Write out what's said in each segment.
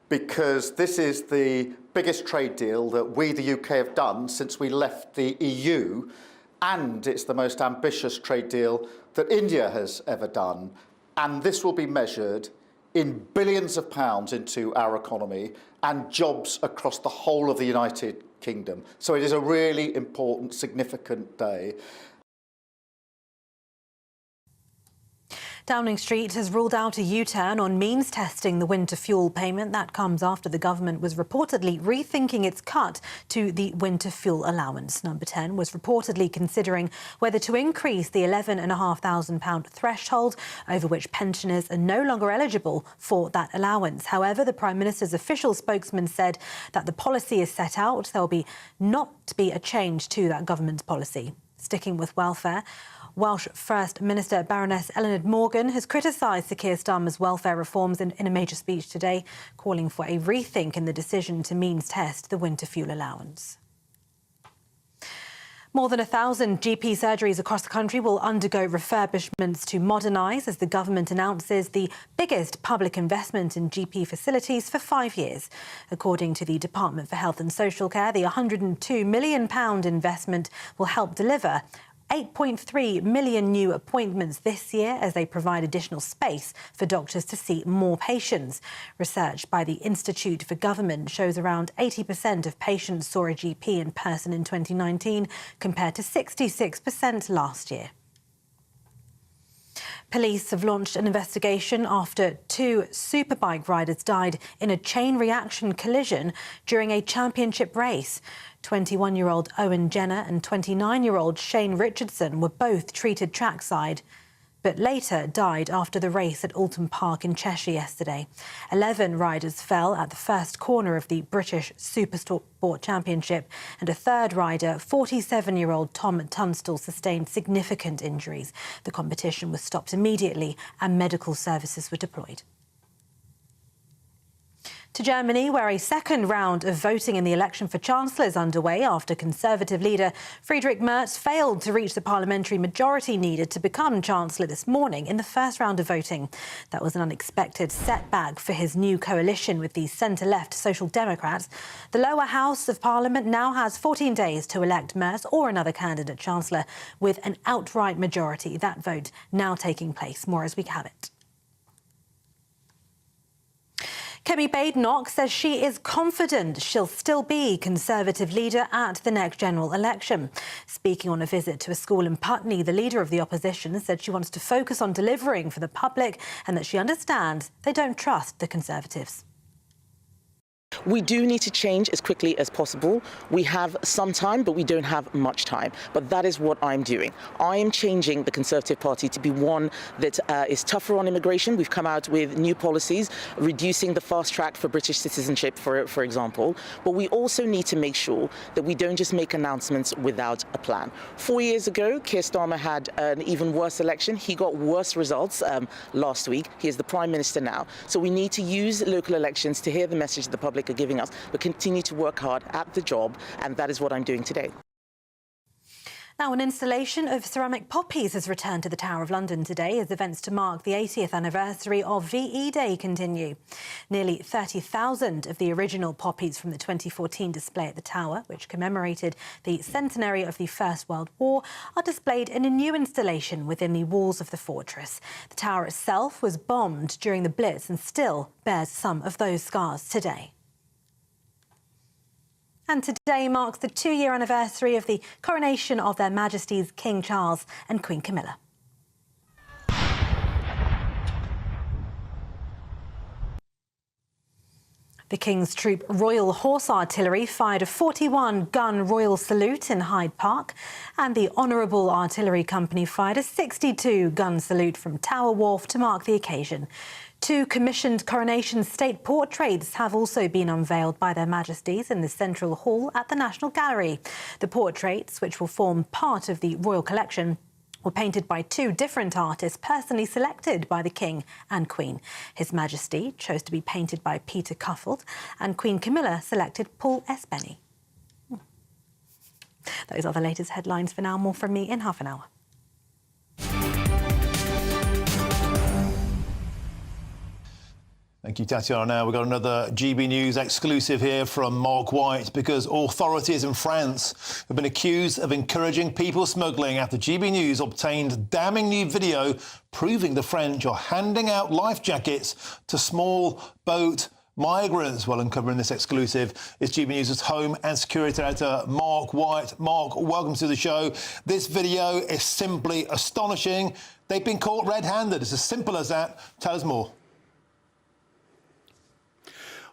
because this is the biggest trade deal that we, the UK, have done since we left the EU, and it's the most ambitious trade deal that India has ever done. And this will be measured in billions of pounds into our economy and jobs across the whole of the United Kingdom. So it is a really important, significant day. Downing Street has ruled out a U-turn on means testing the winter fuel payment. That comes after the government was reportedly rethinking its cut to the winter fuel allowance. Number 10 was reportedly considering whether to increase the £11,500 threshold, over which pensioners are no longer eligible for that allowance. However, the Prime Minister's official spokesman said that the policy is set out. There will not be a change to that government's policy. Sticking with welfare, Welsh First Minister Baroness Eluned Morgan has criticised Sir Keir Starmer's welfare reforms in a major speech today, calling for a rethink in the decision to means test the winter fuel allowance. More than 1,000 GP surgeries across the country will undergo refurbishments to modernise as the government announces the biggest public investment in GP facilities for 5 years. According to the Department for Health and Social Care, the £102 million investment will help deliver 8.3 million new appointments this year as they provide additional space for doctors to see more patients. Research by the Institute for Government shows around 80% of patients saw a GP in person in 2019, compared to 66% last year. Police have launched an investigation after 2 Superbike riders died in a chain reaction collision during a championship race. 21-year-old Owen Jenner and 29-year-old Shane Richardson were both treated trackside, but later died after the race at Alton Park in Cheshire yesterday. 11 riders fell at the first corner of the British Supersport Championship, and a third rider, 47-year-old Tom Tunstall, sustained significant injuries. The competition was stopped immediately and medical services were deployed. To Germany, where a second round of voting in the election for Chancellor is underway after Conservative leader Friedrich Merz failed to reach the parliamentary majority needed to become Chancellor this morning in the first round of voting. That was an unexpected setback for his new coalition with the centre-left Social Democrats. The lower house of Parliament now has 14 days to elect Merz or another candidate Chancellor with an outright majority. That vote now taking place. More as we have it. Kemi Badenoch says she is confident she'll still be Conservative leader at the next general election. Speaking on a visit to a school in Putney, the leader of the opposition said she wants to focus on delivering for the public and that she understands they don't trust the Conservatives. We do need to change as quickly as possible. We have some time, but we don't have much time. But that is what I'm doing. I am changing the Conservative Party to be one that is tougher on immigration. We've come out with new policies, reducing the fast track for British citizenship, for example. But we also need to make sure that we don't just make announcements without a plan. 4 years ago, Keir Starmer had an even worse election. He got worse results last week. He is the Prime Minister now. So we need to use local elections to hear the message the public are giving us, but continue to work hard at the job, and that is what I'm doing today. Now, an installation of ceramic poppies has returned to the Tower of London today as events to mark the 80th anniversary of VE Day continue. Nearly 30,000 of the original poppies from the 2014 display at the Tower, which commemorated the centenary of the First World War, are displayed in a new installation within the walls of the fortress. The tower itself was bombed during the Blitz and still bears some of those scars today. And today marks the 2-year anniversary of the coronation of Their Majesties King Charles and Queen Camilla. The King's Troop Royal Horse Artillery fired a 41-gun Royal Salute in Hyde Park, and the Honourable Artillery Company fired a 62-gun salute from Tower Wharf to mark the occasion. 2 commissioned coronation state portraits have also been unveiled by Their Majesties in the Central Hall at the National Gallery. The portraits, which will form part of the Royal Collection, were painted by 2 different artists personally selected by the King and Queen. His Majesty chose to be painted by Peter Cuffold, and Queen Camilla selected Paul S. Benny. Those are the latest headlines for now. More from me in half an hour. Thank you. Thank you, Tatiana. Now we've got another GB News exclusive here from Mark White, because authorities in France have been accused of encouraging people smuggling after GB News obtained damning new video proving the French are handing out life jackets to small boat migrants. Well, uncovering this exclusive is GB News' Home and Security Editor Mark White. Mark, welcome to the show. This video is simply astonishing. They've been caught red-handed. It's as simple as that. Tell us more.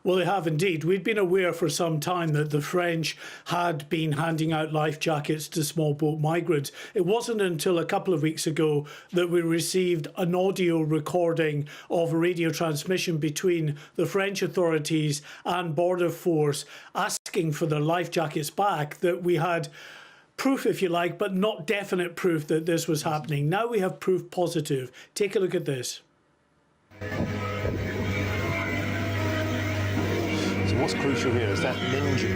Well, they have indeed. We'd been aware for some time that the French had been handing out life jackets to small boat migrants. It wasn't until a couple of weeks ago that we received an audio recording of a radio transmission between the French authorities and Border Force asking for their life jackets back, that we had proof, if you like, but not definite proof that this was happening. Now we have proof positive. Take a look at this. So what's crucial here is that ninja.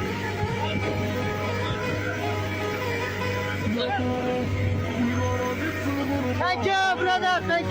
Thank you, brother. Thank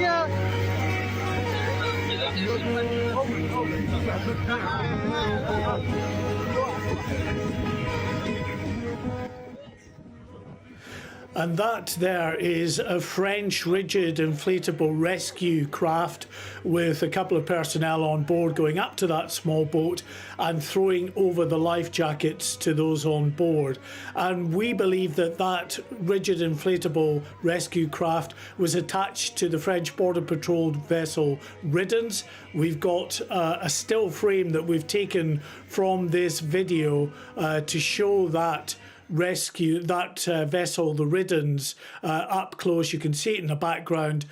And that there is a French rigid inflatable rescue craft with a couple of personnel on board going up to that small boat and throwing over the life jackets to those on board. And we believe that that rigid inflatable rescue craft was attached to the French Border Patrol vessel Riddens. We've got a still frame that we've taken from this video to show that rescue, that vessel, the Riddens, up close. You can see it in the background,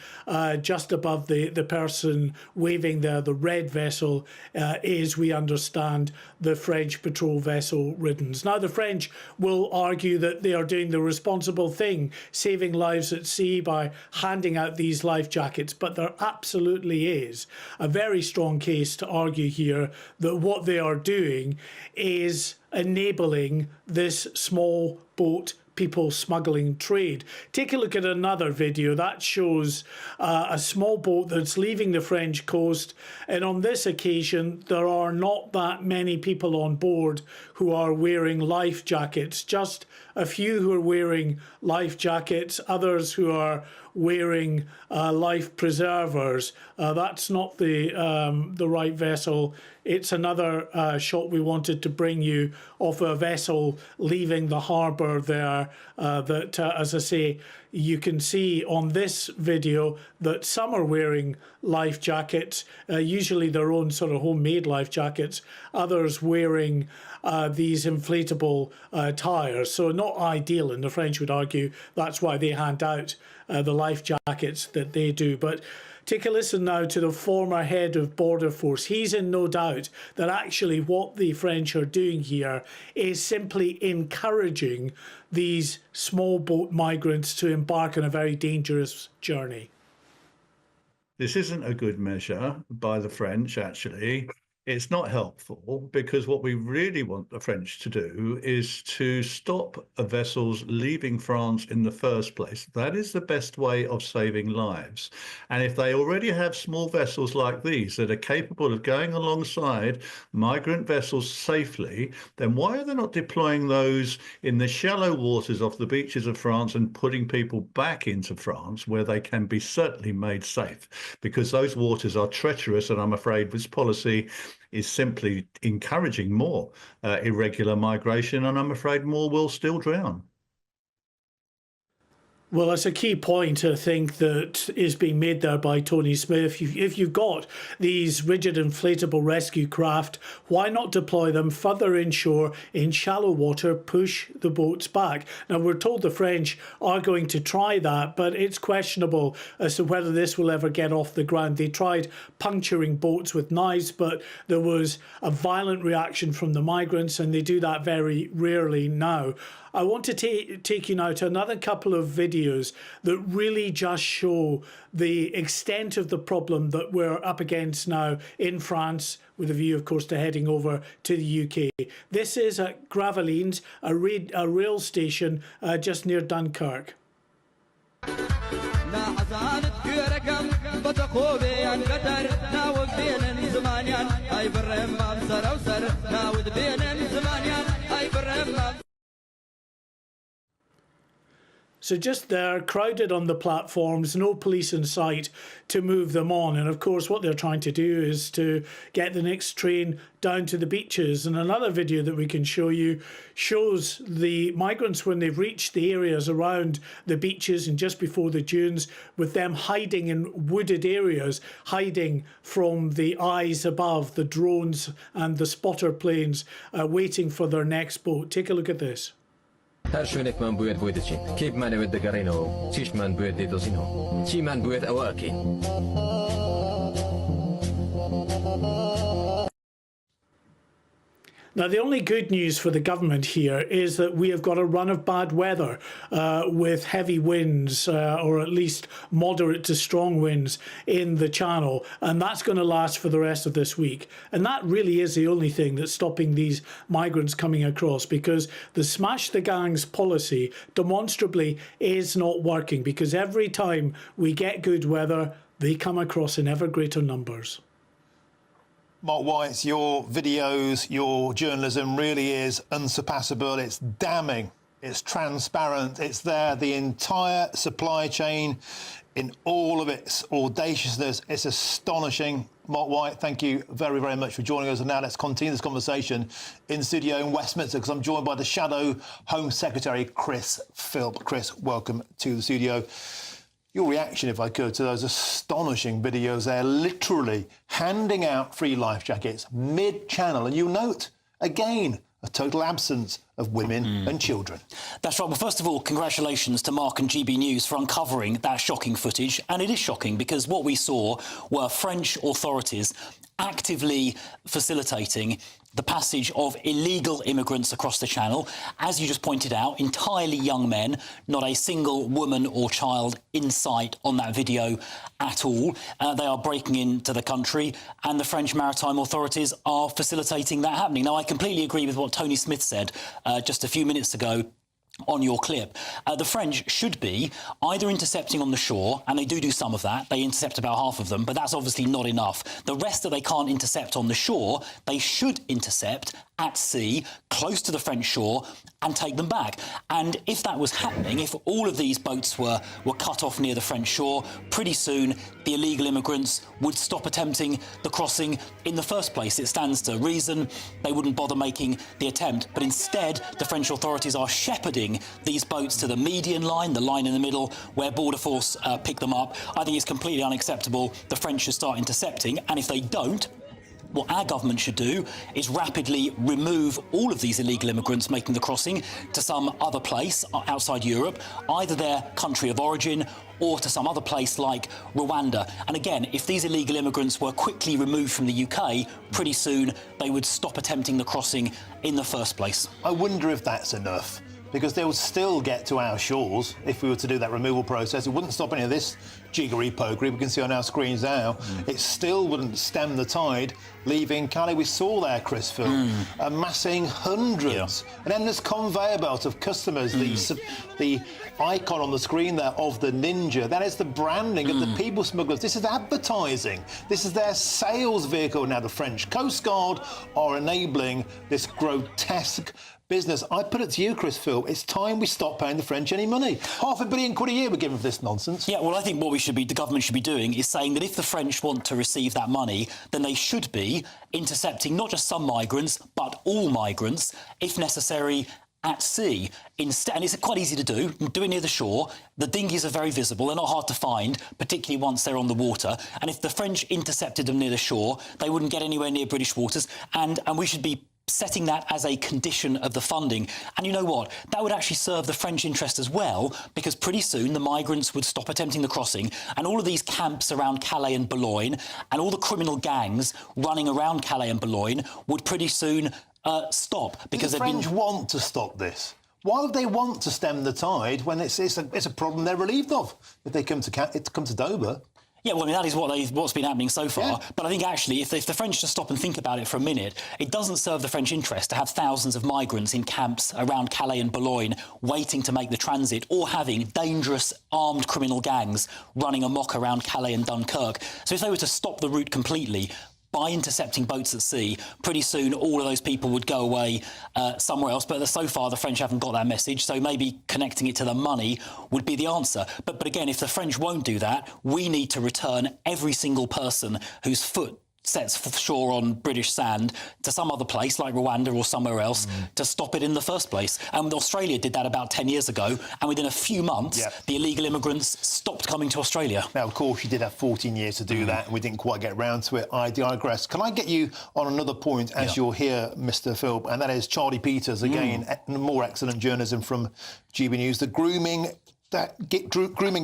just above the person waving there. The red vessel is, we understand, the French patrol vessel Riddens. Now, the French will argue that they are doing the responsible thing, saving lives at sea by handing out these life jackets, but there absolutely is a very strong case to argue here that what they are doing is enabling this small boat people smuggling trade. Take a look at another video that shows a small boat that's leaving the French coast, and on this occasion there are not that many people on board who are wearing life jackets. Just a few who are wearing life jackets, others who are wearing life preservers. That's not the right vessel. It's another shot we wanted to bring you of a vessel leaving the harbour there that, as I say, you can see on this video that some are wearing life jackets, usually their own sort of homemade life jackets, others wearing these inflatable tyres. So not ideal, and the French would argue that's why they hand out the life jackets that they do. But take a listen now to the former head of Border Force. He's in no doubt that actually what the French are doing here is simply encouraging these small boat migrants to embark on a very dangerous journey. This isn't a good measure by the French, actually. It's not helpful, because what we really want the French to do is to stop vessels leaving France in the first place. That is the best way of saving lives. And if they already have small vessels like these that are capable of going alongside migrant vessels safely, then why are they not deploying those in the shallow waters off the beaches of France and putting people back into France where they can be certainly made safe? Because those waters are treacherous, and I'm afraid this policy is simply encouraging more irregular migration, and I'm afraid more will still drown. Well, that's a key point, I think, that is being made there by Tony Smith. If you've got these rigid inflatable rescue craft, why not deploy them further inshore in shallow water, push the boats back? Now, we're told the French are going to try that, but it's questionable as to whether this will ever get off the ground. They tried puncturing boats with knives, but there was a violent reaction from the migrants, and they do that very rarely now. I want to take you now to another couple of videos that really just show the extent of the problem that we're up against now in France, with a view, of course, to heading over to the UK. This is at Gravelines, a rail station just near Dunkirk. So just there, crowded on the platforms, no police in sight to move them on. And of course, what they're trying to do is to get the next train down to the beaches. And another video that we can show you shows the migrants when they've reached the areas around the beaches and just before the dunes, with them hiding in wooded areas, hiding from the eyes above, the drones and the spotter planes, waiting for their next boat. Take a look at this. Her shönek man bőt bőtecsin. Kép man öt de garino. Cis man bőt de dosino. Ci man bőt awaki. Now, the only good news for the government here is that we have got a run of bad weather with heavy winds, or at least moderate to strong winds in the channel, and that's going to last for the rest of this week. And that really is the only thing that's stopping these migrants coming across, because the smash the gangs policy demonstrably is not working, because every time we get good weather, they come across in ever greater numbers. Mark White, your videos, your journalism really is unsurpassable. It's damning, it's transparent, it's there, the entire supply chain in all of its audaciousness. It's astonishing. Mark White, thank you very, very much for joining us. And now let's continue this conversation in studio in Westminster, because I'm joined by the Shadow Home Secretary, Chris Philp. Chris, welcome to the studio. Your reaction, if I could, to those astonishing videos there, literally handing out free life jackets mid-channel. And you'll note, again, a total absence of women and children. That's right. Well, first of all, congratulations to Mark and GB News for uncovering that shocking footage. And it is shocking because what we saw were French authorities actively facilitating the passage of illegal immigrants across the Channel. As you just pointed out, entirely young men, not a single woman or child in sight on that video at all. They are breaking into the country, and the French maritime authorities are facilitating that happening. Now, I completely agree with what Tony Smith said just a few minutes ago on your clip. The French should be either intercepting on the shore, and they do some of that. They intercept about half of them, but that's obviously not enough. The rest that they can't intercept on the shore, they should intercept at sea, close to the French shore, and take them back. And if that was happening, if all of these boats were cut off near the French shore, pretty soon the illegal immigrants would stop attempting the crossing in the first place. It stands to reason they wouldn't bother making the attempt. But instead, the French authorities are shepherding these boats to the median line, the line in the middle, where Border Force pick them up. I think it's completely unacceptable. The French should start intercepting, and if they don't, what our government should do is rapidly remove all of these illegal immigrants making the crossing to some other place outside Europe, either their country of origin or to some other place like Rwanda. And again, if these illegal immigrants were quickly removed from the UK, pretty soon they would stop attempting the crossing in the first place. I wonder if that's enough, because they would still get to our shores if we were to do that removal process. It wouldn't stop any of this jiggery-pokery we can see on our screens now. It still wouldn't stem the tide, leaving Calais. We saw there, Chris Phil, amassing hundreds, an endless conveyor belt of customers. The icon on the screen there of the ninja, that is the branding of the people smugglers. This is advertising. This is their sales vehicle. Now the French Coast Guard are enabling this grotesque business. I put it to you, Chris Phil, it's time we stop paying the French any money. £500 million a year we're giving for this nonsense. Yeah, well, I think what the government should be doing is saying that if the French want to receive that money, then they should be intercepting not just some migrants, but all migrants, if necessary, at sea. Instead, and it's quite easy to do it near the shore. The dinghies are very visible, they're not hard to find, particularly once they're on the water. And if the French intercepted them near the shore, they wouldn't get anywhere near British waters, and we should be setting that as a condition of the funding. And you know what? That would actually serve the French interest as well, because pretty soon the migrants would stop attempting the crossing, and all of these camps around Calais and Boulogne and all the criminal gangs running around Calais and Boulogne would pretty soon stop. Because the French want to stop this. Why would they want to stem the tide when it's a problem they're relieved of if they come to Dover? Yeah, well, I mean, that is what's been happening so far. Yeah. But I think, actually, if the French just stop and think about it for a minute, it doesn't serve the French interest to have thousands of migrants in camps around Calais and Boulogne waiting to make the transit, or having dangerous armed criminal gangs running amok around Calais and Dunkirk. So if they were to stop the route completely, by intercepting boats at sea, pretty soon all of those people would go away somewhere else. But so far, the French haven't got that message, so maybe connecting it to the money would be the answer. But again, if the French won't do that, we need to return every single person whose foot sets shore on British sand to some other place like Rwanda or somewhere else to stop it in the first place. And Australia did that about 10 years ago, and within a few months, the illegal immigrants stopped coming to Australia. Now, of course, you did have 14 years to do that, and we didn't quite get round to it. I digress. Can I get you on another point as you're here, Mr. Philp, and that is Charlie Peters, again, more excellent journalism from GB News. The grooming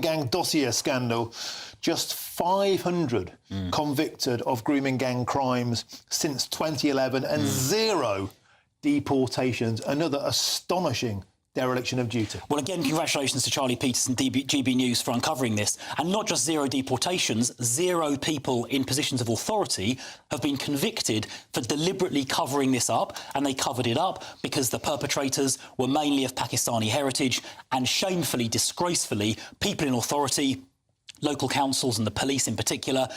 gang dossier scandal. Just 500 convicted of grooming gang crimes since 2011 and 0 deportations. Another astonishing dereliction of duty. Well, again, congratulations to Charlie Peters and GB News for uncovering this. And not just 0 deportations, 0 people in positions of authority have been convicted for deliberately covering this up. And they covered it up because the perpetrators were mainly of Pakistani heritage, and shamefully, disgracefully, people in authority, local councils and the police in particular,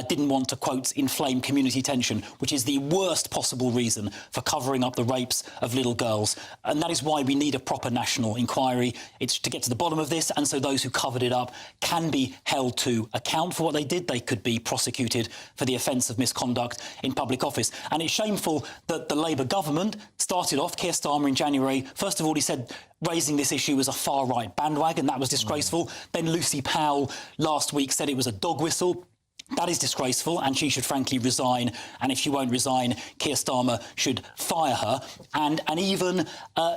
didn't want to, quote, inflame community tension, which is the worst possible reason for covering up the rapes of little girls. And that is why we need a proper national inquiry. It's to get to the bottom of this, and so those who covered it up can be held to account for what they did. They could be prosecuted for the offence of misconduct in public office. And it's shameful that the Labour government started off, Keir Starmer in January, first of all, he said raising this issue was a far-right bandwagon. That was disgraceful. Then Lucy Powell last week said it was a dog whistle. That is disgraceful, and she should frankly resign. And if she won't resign, Keir Starmer should fire her. And even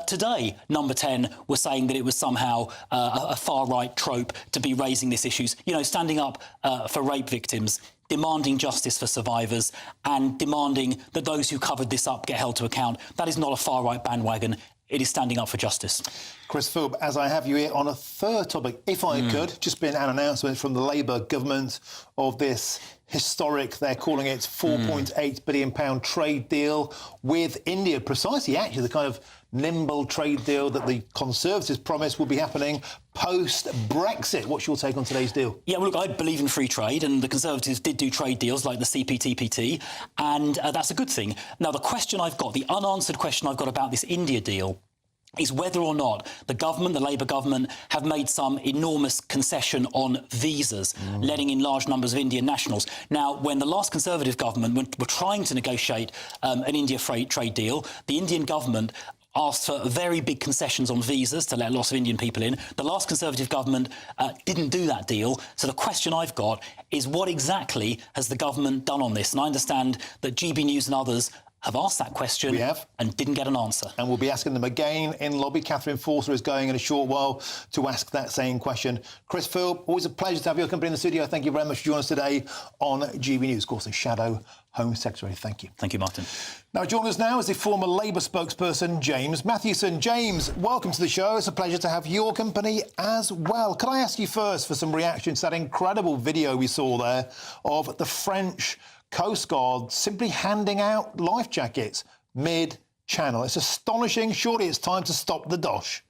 today, Number 10 was saying that it was somehow a far-right trope to be raising these issues. You know, standing up for rape victims, demanding justice for survivors, and demanding that those who covered this up get held to account. That is not a far-right bandwagon. It is standing up for justice. Chris Philp, as I have you here on a third topic, if I could, just been an announcement from the Labour government of this historic, they're calling it £4.8 billion trade deal with India, precisely actually the kind of nimble trade deal that the Conservatives promised would be happening post-Brexit. What's your take on today's deal? Yeah, well, look, I believe in free trade, and the Conservatives did do trade deals like the CPTPP, and that's a good thing. Now, the question I've got, the unanswered question I've got about this India deal is whether or not the government, the Labour government, have made some enormous concession on visas, letting in large numbers of Indian nationals. Now, when the last Conservative government were trying to negotiate an India trade deal, the Indian government asked for very big concessions on visas to let lots of Indian people in. The last Conservative government didn't do that deal. So the question I've got is what exactly has the government done on this? And I understand that GB News and others have asked that question and didn't get an answer. And we'll be asking them again in lobby. Catherine Forster is going in a short while to ask that same question. Chris Philp, always a pleasure to have your company in the studio. Thank you very much for joining us today on GB News. Of course, the Shadow Home Secretary. Thank you. Thank you, Martin. Now, joining us now is the former Labour spokesperson, James Mathewson. James, welcome to the show. It's a pleasure to have your company as well. Could I ask you first for some reaction to that incredible video we saw there of the French Coast Guard simply handing out life jackets mid-channel? It's astonishing. Surely it's time to stop the dosh.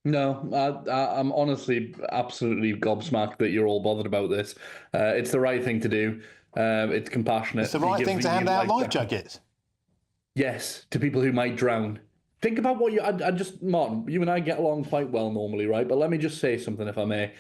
No, I'm honestly absolutely gobsmacked that you're all bothered about this. It's the right thing to do. It's compassionate. It's the right thing to hand out life jackets. Yes, to people who might drown. Think about what Martin, you and I get along quite well normally, right? But let me just say something, if I may.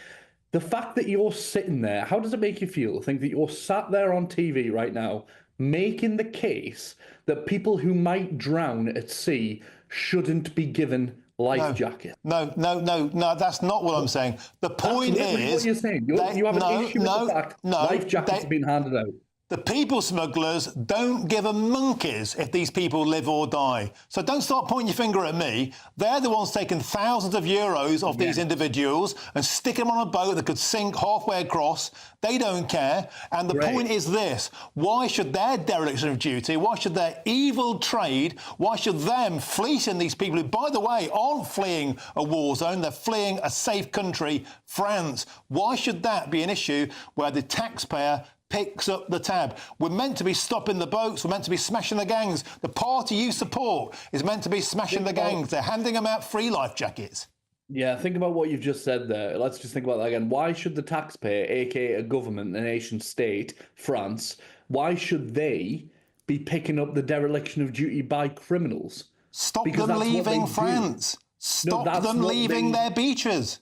The fact that you're sitting there, how does it make you feel? Think that you're sat there on TV right now making the case that people who might drown at sea shouldn't be given life jackets. No, that's not what I'm saying. The point is... what you're saying. You have an issue with the fact life jackets are being handed out. The people smugglers don't give a monkeys if these people live or die. So don't start pointing your finger at me. They're the ones taking thousands of euros off these individuals and stick them on a boat that could sink halfway across. They don't care. And the point is this. Why should their dereliction of duty, why should their evil trade, why should them fleecing these people who, by the way, aren't fleeing a war zone, they're fleeing a safe country, France. Why should that be an issue where the taxpayer picks up the tab? We're meant to be stopping the boats. We're meant to be smashing the gangs. The party you support is meant to be smashing the gangs. They're handing them out free life jackets. Yeah, think about what you've just said there. Let's just think about that again. Why should the taxpayer, aka a government, a nation state, France, why should they be picking up the dereliction of duty by criminals? Stop Because them that's what leaving they do. France. Stop that's them what leaving they- their beaches.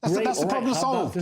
Great, That's the all right, problem have solved.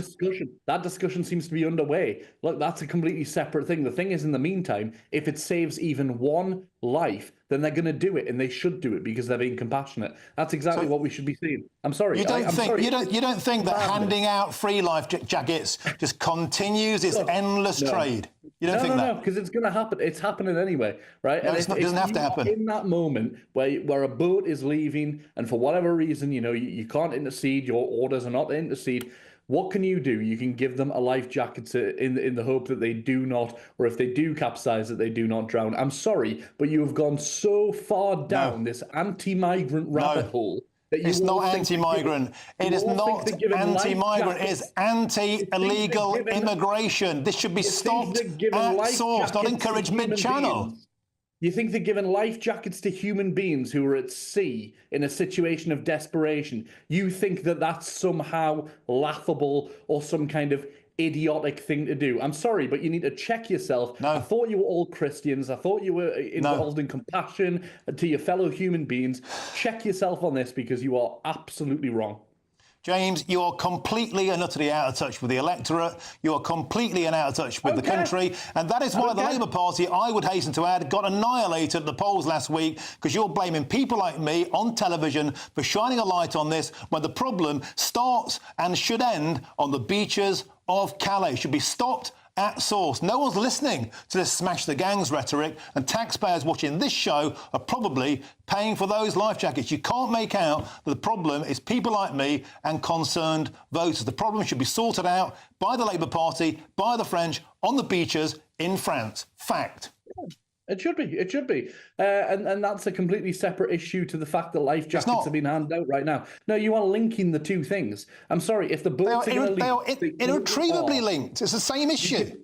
That discussion seems to be underway. Look, that's a completely separate thing. The thing is, in the meantime, if it saves even one life, then they're going to do it, and they should do it because they're being compassionate. That's exactly what we should be seeing. I'm sorry. You don't I'm sorry. you don't think that handing out free life jackets just continues its endless trade? You don't think that? No, because it's going to happen. It's happening anyway, right? No, And it doesn't have to happen. In that moment where a boat is leaving, and for whatever reason, you can't intercede, your orders are not to intercede. What can you do? You can give them a life jacket in the hope that they do not, or if they do capsize, that they do not drown. I'm sorry, but you have gone so far down this anti-migrant rabbit hole. It's not anti-migrant. It is not anti-migrant. It is anti-illegal immigration. This should be stopped at source, not encouraged mid-channel. You think they're giving life jackets to human beings who are at sea in a situation of desperation? You think that that's somehow laughable or some kind of idiotic thing to do? I'm sorry, but you need to check yourself. No. I thought you were all Christians. I thought you were involved in compassion to your fellow human beings. Check yourself on this, because you are absolutely wrong. James, you are completely and utterly out of touch with the electorate. You are completely and out of touch with the country. And that is why the Labour Party, I would hasten to add, got annihilated at the polls last week, because you're blaming people like me on television for shining a light on this, when the problem starts and should end on the beaches of Calais. It should be stopped at source. No one's listening to this smash the gangs rhetoric, and taxpayers watching this show are probably paying for those life jackets. You can't make out that the problem is people like me and concerned voters. The problem should be sorted out by the Labour Party, by the French, on the beaches in France. Fact. It should be. It should be. And that's a completely separate issue to the fact that life jackets are being handed out right now. No, you are linking the two things. I'm sorry, if the boats they are irretrievably linked. It's the same issue.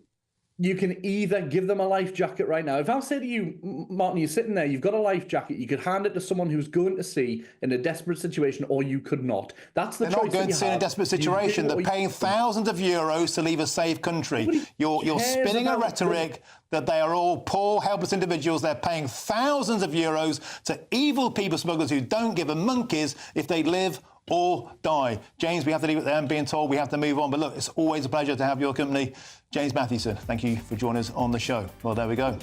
You can either give them a life jacket right now. If I say to you, Martin, you're sitting there, you've got a life jacket, you could hand it to someone who's going to sea in a desperate situation, or you could not. That's the choice. They're not going to sea in a desperate situation. They're paying thousands of euros to leave a safe country. You're spinning a rhetoric that they are all poor, helpless individuals. They're paying thousands of euros to evil people smugglers who don't give a monkey's if they live or die. James, we have to leave it there. I'm being told we have to move on. But look, it's always a pleasure to have your company. James Mathewson, thank you for joining us on the show. Well, there we go.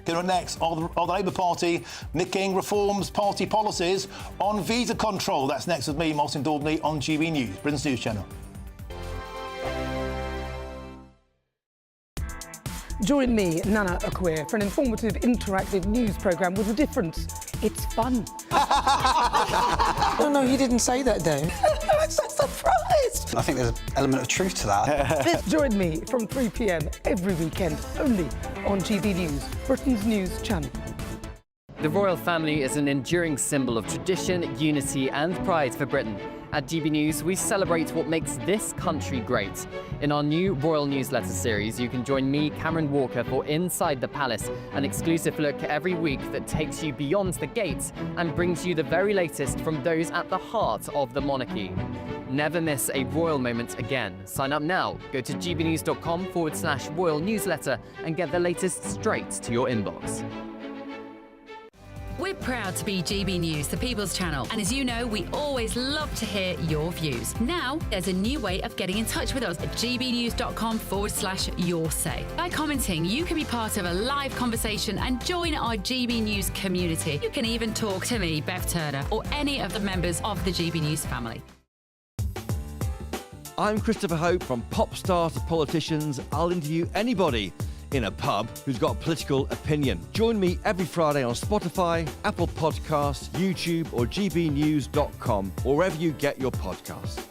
Coming up next, are the Labour Party nicking Reform's party policies on visa control? That's next with me, Martin Daubney, on GB News, Britain's News Channel. Join me, Nana Akwe, for an informative, interactive news programme with a difference. It's fun. No, he didn't say that, though. I'm so surprised. I think there's an element of truth to that. Join me from 3 p.m. every weekend, only on GB News, Britain's news channel. The royal family is an enduring symbol of tradition, unity and pride for Britain. At GB News, we celebrate what makes this country great. In our new Royal Newsletter series, you can join me, Cameron Walker, for Inside the Palace, an exclusive look every week that takes you beyond the gates and brings you the very latest from those at the heart of the monarchy. Never miss a royal moment again. Sign up now. Go to gbnews.com/royal newsletter and get the latest straight to your inbox. We're proud to be GB News, the People's Channel. And as you know, we always love to hear your views. Now, there's a new way of getting in touch with us at gbnews.com/your say. By commenting, you can be part of a live conversation and join our GB News community. You can even talk to me, Bev Turner, or any of the members of the GB News family. I'm Christopher Hope. From pop stars to politicians, I'll interview anybody in a pub who's got a political opinion. Join me every Friday on Spotify, Apple Podcasts, YouTube or gbnews.com, or wherever you get your podcasts.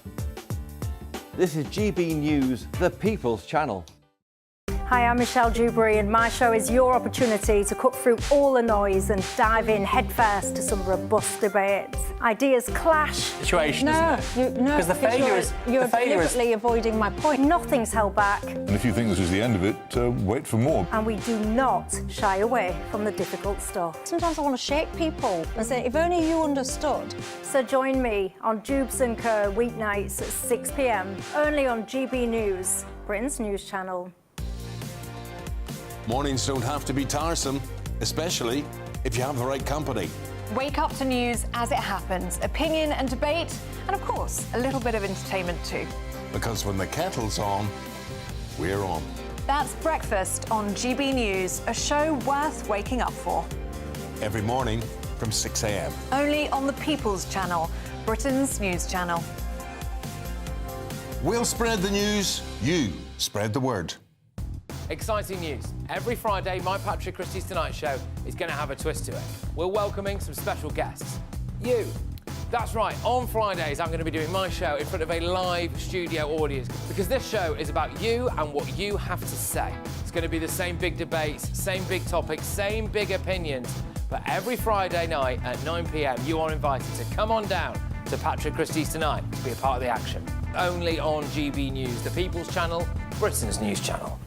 This is GB News, the People's Channel. Hi, I'm Michelle Dewberry, and my show is your opportunity to cut through all the noise and dive in headfirst to some robust debates. Ideas clash. Situation, no, isn't it? Because the failure is... You're deliberately avoiding my point. Nothing's held back. And if you think this is the end of it, wait for more. And we do not shy away from the difficult stuff. Sometimes I want to shake people and say, if only you understood. So join me on Dubes & Co. weeknights at 6 p.m, only on GB News, Britain's news channel. Mornings don't have to be tiresome, especially if you have the right company. Wake up to news as it happens, opinion and debate, and of course, a little bit of entertainment too. Because when the kettle's on, we're on. That's Breakfast on GB News, a show worth waking up for. Every morning from 6 a.m. Only on the People's Channel, Britain's news channel. We'll spread the news, you spread the word. Exciting news. Every Friday, my Patrick Christie's Tonight Show is going to have a twist to it. We're welcoming some special guests. You. That's right, on Fridays I'm going to be doing my show in front of a live studio audience because this show is about you and what you have to say. It's going to be the same big debates, same big topics, same big opinions, but every Friday night at 9 p.m. you are invited to come on down to Patrick Christie's Tonight to be a part of the action. Only on GB News, the People's Channel, Britain's news channel.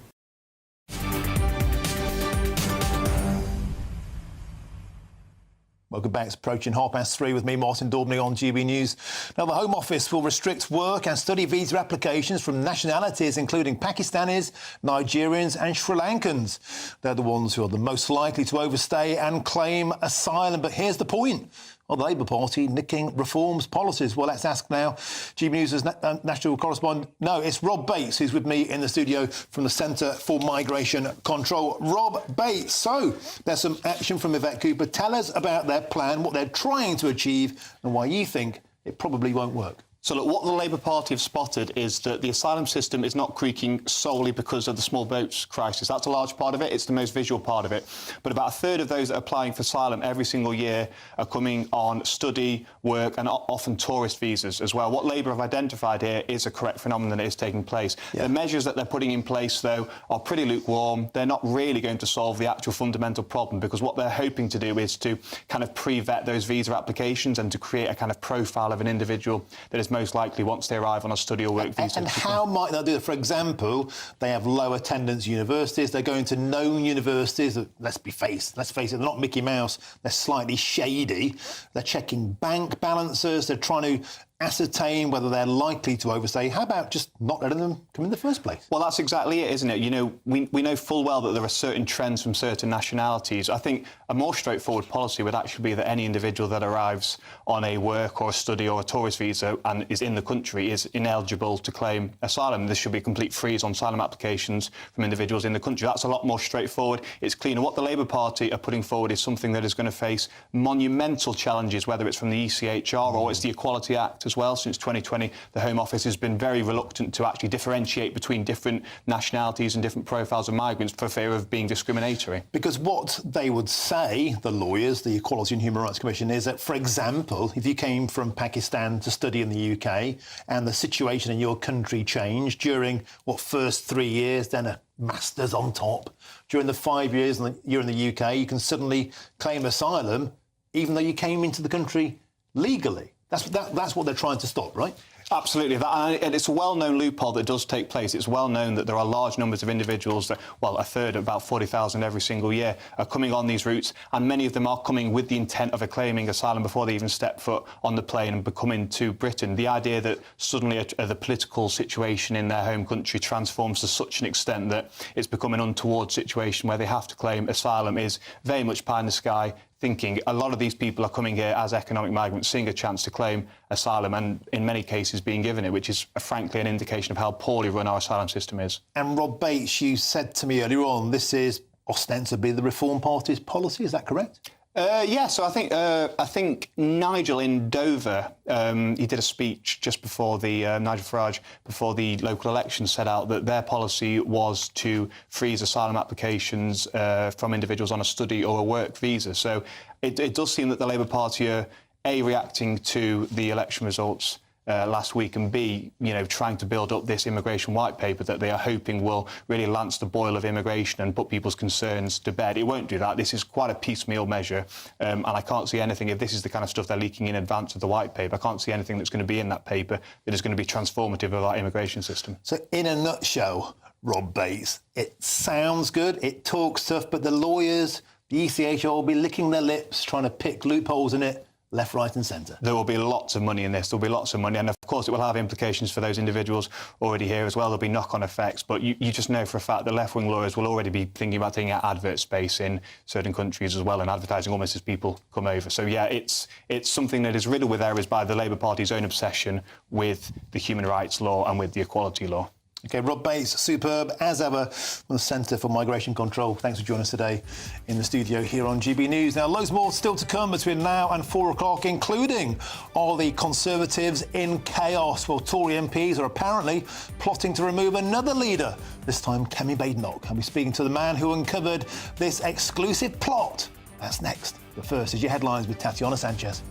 Welcome back. It's approaching 3:30 with me, Martin Daubney, on GB News. Now, the Home Office will restrict work and study visa applications from nationalities including Pakistanis, Nigerians and Sri Lankans. They're the ones who are the most likely to overstay and claim asylum. But here's the point. Well, the Labour Party nicking reforms policies. Well, let's ask now GB News' national correspondent. No, it's Rob Bates who's with me in the studio from the Centre for Migration Control. Rob Bates, so there's some action from Yvette Cooper. Tell us about their plan, what they're trying to achieve and why you think it probably won't work. So look, what the Labour Party have spotted is that the asylum system is not creaking solely because of the small boats crisis. That's a large part of it. It's the most visual part of it. But about a third of those that are applying for asylum every single year are coming on study, work and often tourist visas as well. What Labour have identified here is a correct phenomenon that is taking place. Yeah. The measures that they're putting in place, though, are pretty lukewarm. They're not really going to solve the actual fundamental problem because what they're hoping to do is to kind of pre-vet those visa applications and to create a kind of profile of an individual that is most likely once they arrive on a study or work visa. And how might they do that? For example, they have low attendance universities. They're going to known universities. Let's face it, they're not Mickey Mouse. They're slightly shady. They're checking bank balances. They're trying to ascertain whether they're likely to overstay. How about just not letting them come in the first place? Well, that's exactly it, isn't it? You know, we know full well that there are certain trends from certain nationalities. I think a more straightforward policy would actually be that any individual that arrives on a work or a study or a tourist visa and is in the country is ineligible to claim asylum. There should be a complete freeze on asylum applications from individuals in the country. That's a lot more straightforward. It's cleaner. What the Labour Party are putting forward is something that is going to face monumental challenges, whether it's from the ECHR or it's the Equality Act as well. Since 2020, the Home Office has been very reluctant to actually differentiate between different nationalities and different profiles of migrants for fear of being discriminatory. Because what they would say, the lawyers, the Equality and Human Rights Commission, is that, for example, if you came from Pakistan to study in the UK and the situation in your country changed during, first 3 years, then a master's on top, during the 5 years you're in the UK, you can suddenly claim asylum even though you came into the country legally. That's what they're trying to stop, right? Absolutely. And it's a well-known loophole that does take place. It's well known that there are large numbers of individuals that, a third, about 40,000 every single year, are coming on these routes, and many of them are coming with the intent of claiming asylum before they even step foot on the plane and coming to Britain. The idea that suddenly the political situation in their home country transforms to such an extent that it's become an untoward situation where they have to claim asylum is very much pie in the sky thinking. A lot of these people are coming here as economic migrants, seeing a chance to claim asylum and, in many cases, being given it, which is, frankly, an indication of how poorly run our asylum system is. And Rob Bates, you said to me earlier on, this is ostensibly the Reform Party's policy. Is that correct? Yeah, so I think Nigel in Dover, he did a speech just before Nigel Farage, before the local elections, set out that their policy was to freeze asylum applications from individuals on a study or a work visa. So it does seem that the Labour Party are, A, reacting to the election results last week, and B, trying to build up this immigration white paper that they are hoping will really lance the boil of immigration and put people's concerns to bed. It won't do that. This is quite a piecemeal measure, and I can't see anything, if this is the kind of stuff they're leaking in advance of the white paper, I can't see anything that's going to be in that paper that is going to be transformative of our immigration system. So in a nutshell, Rob Bates, it sounds good, it talks tough, but the lawyers, the ECHR will be licking their lips, trying to pick loopholes in it left, right and centre. There will be lots of money in this. There will be lots of money. And, of course, it will have implications for those individuals already here as well. There'll be knock-on effects. But you just know for a fact that left-wing lawyers will already be thinking about taking out advert space in certain countries as well and advertising almost as people come over. So, yeah, it's something that is riddled with errors by the Labour Party's own obsession with the human rights law and with the equality law. OK, Rob Bates, superb, as ever, from the Centre for Migration Control. Thanks for joining us today in the studio here on GB News. Now, loads more still to come between now and 4 o'clock, including are the Conservatives in chaos? Well, Tory MPs are apparently plotting to remove another leader, this time Kemi Badenoch. I'll be speaking to the man who uncovered this exclusive plot. That's next. But first is your headlines with Tatiana Sanchez.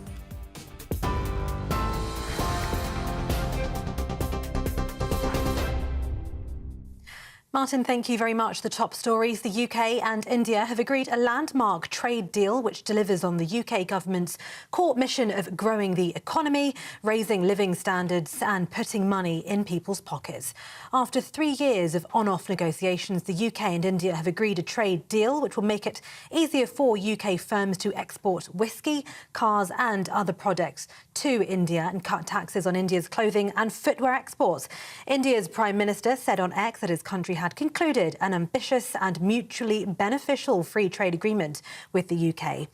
Martin, thank you very much. The top stories. The UK and India have agreed a landmark trade deal which delivers on the UK government's core mission of growing the economy, raising living standards and putting money in people's pockets. After 3 years of on-off negotiations, the UK and India have agreed a trade deal which will make it easier for UK firms to export whisky, cars and other products to India and cut taxes on India's clothing and footwear exports. India's Prime Minister said on X that his country had concluded an ambitious and mutually beneficial free trade agreement with the UK.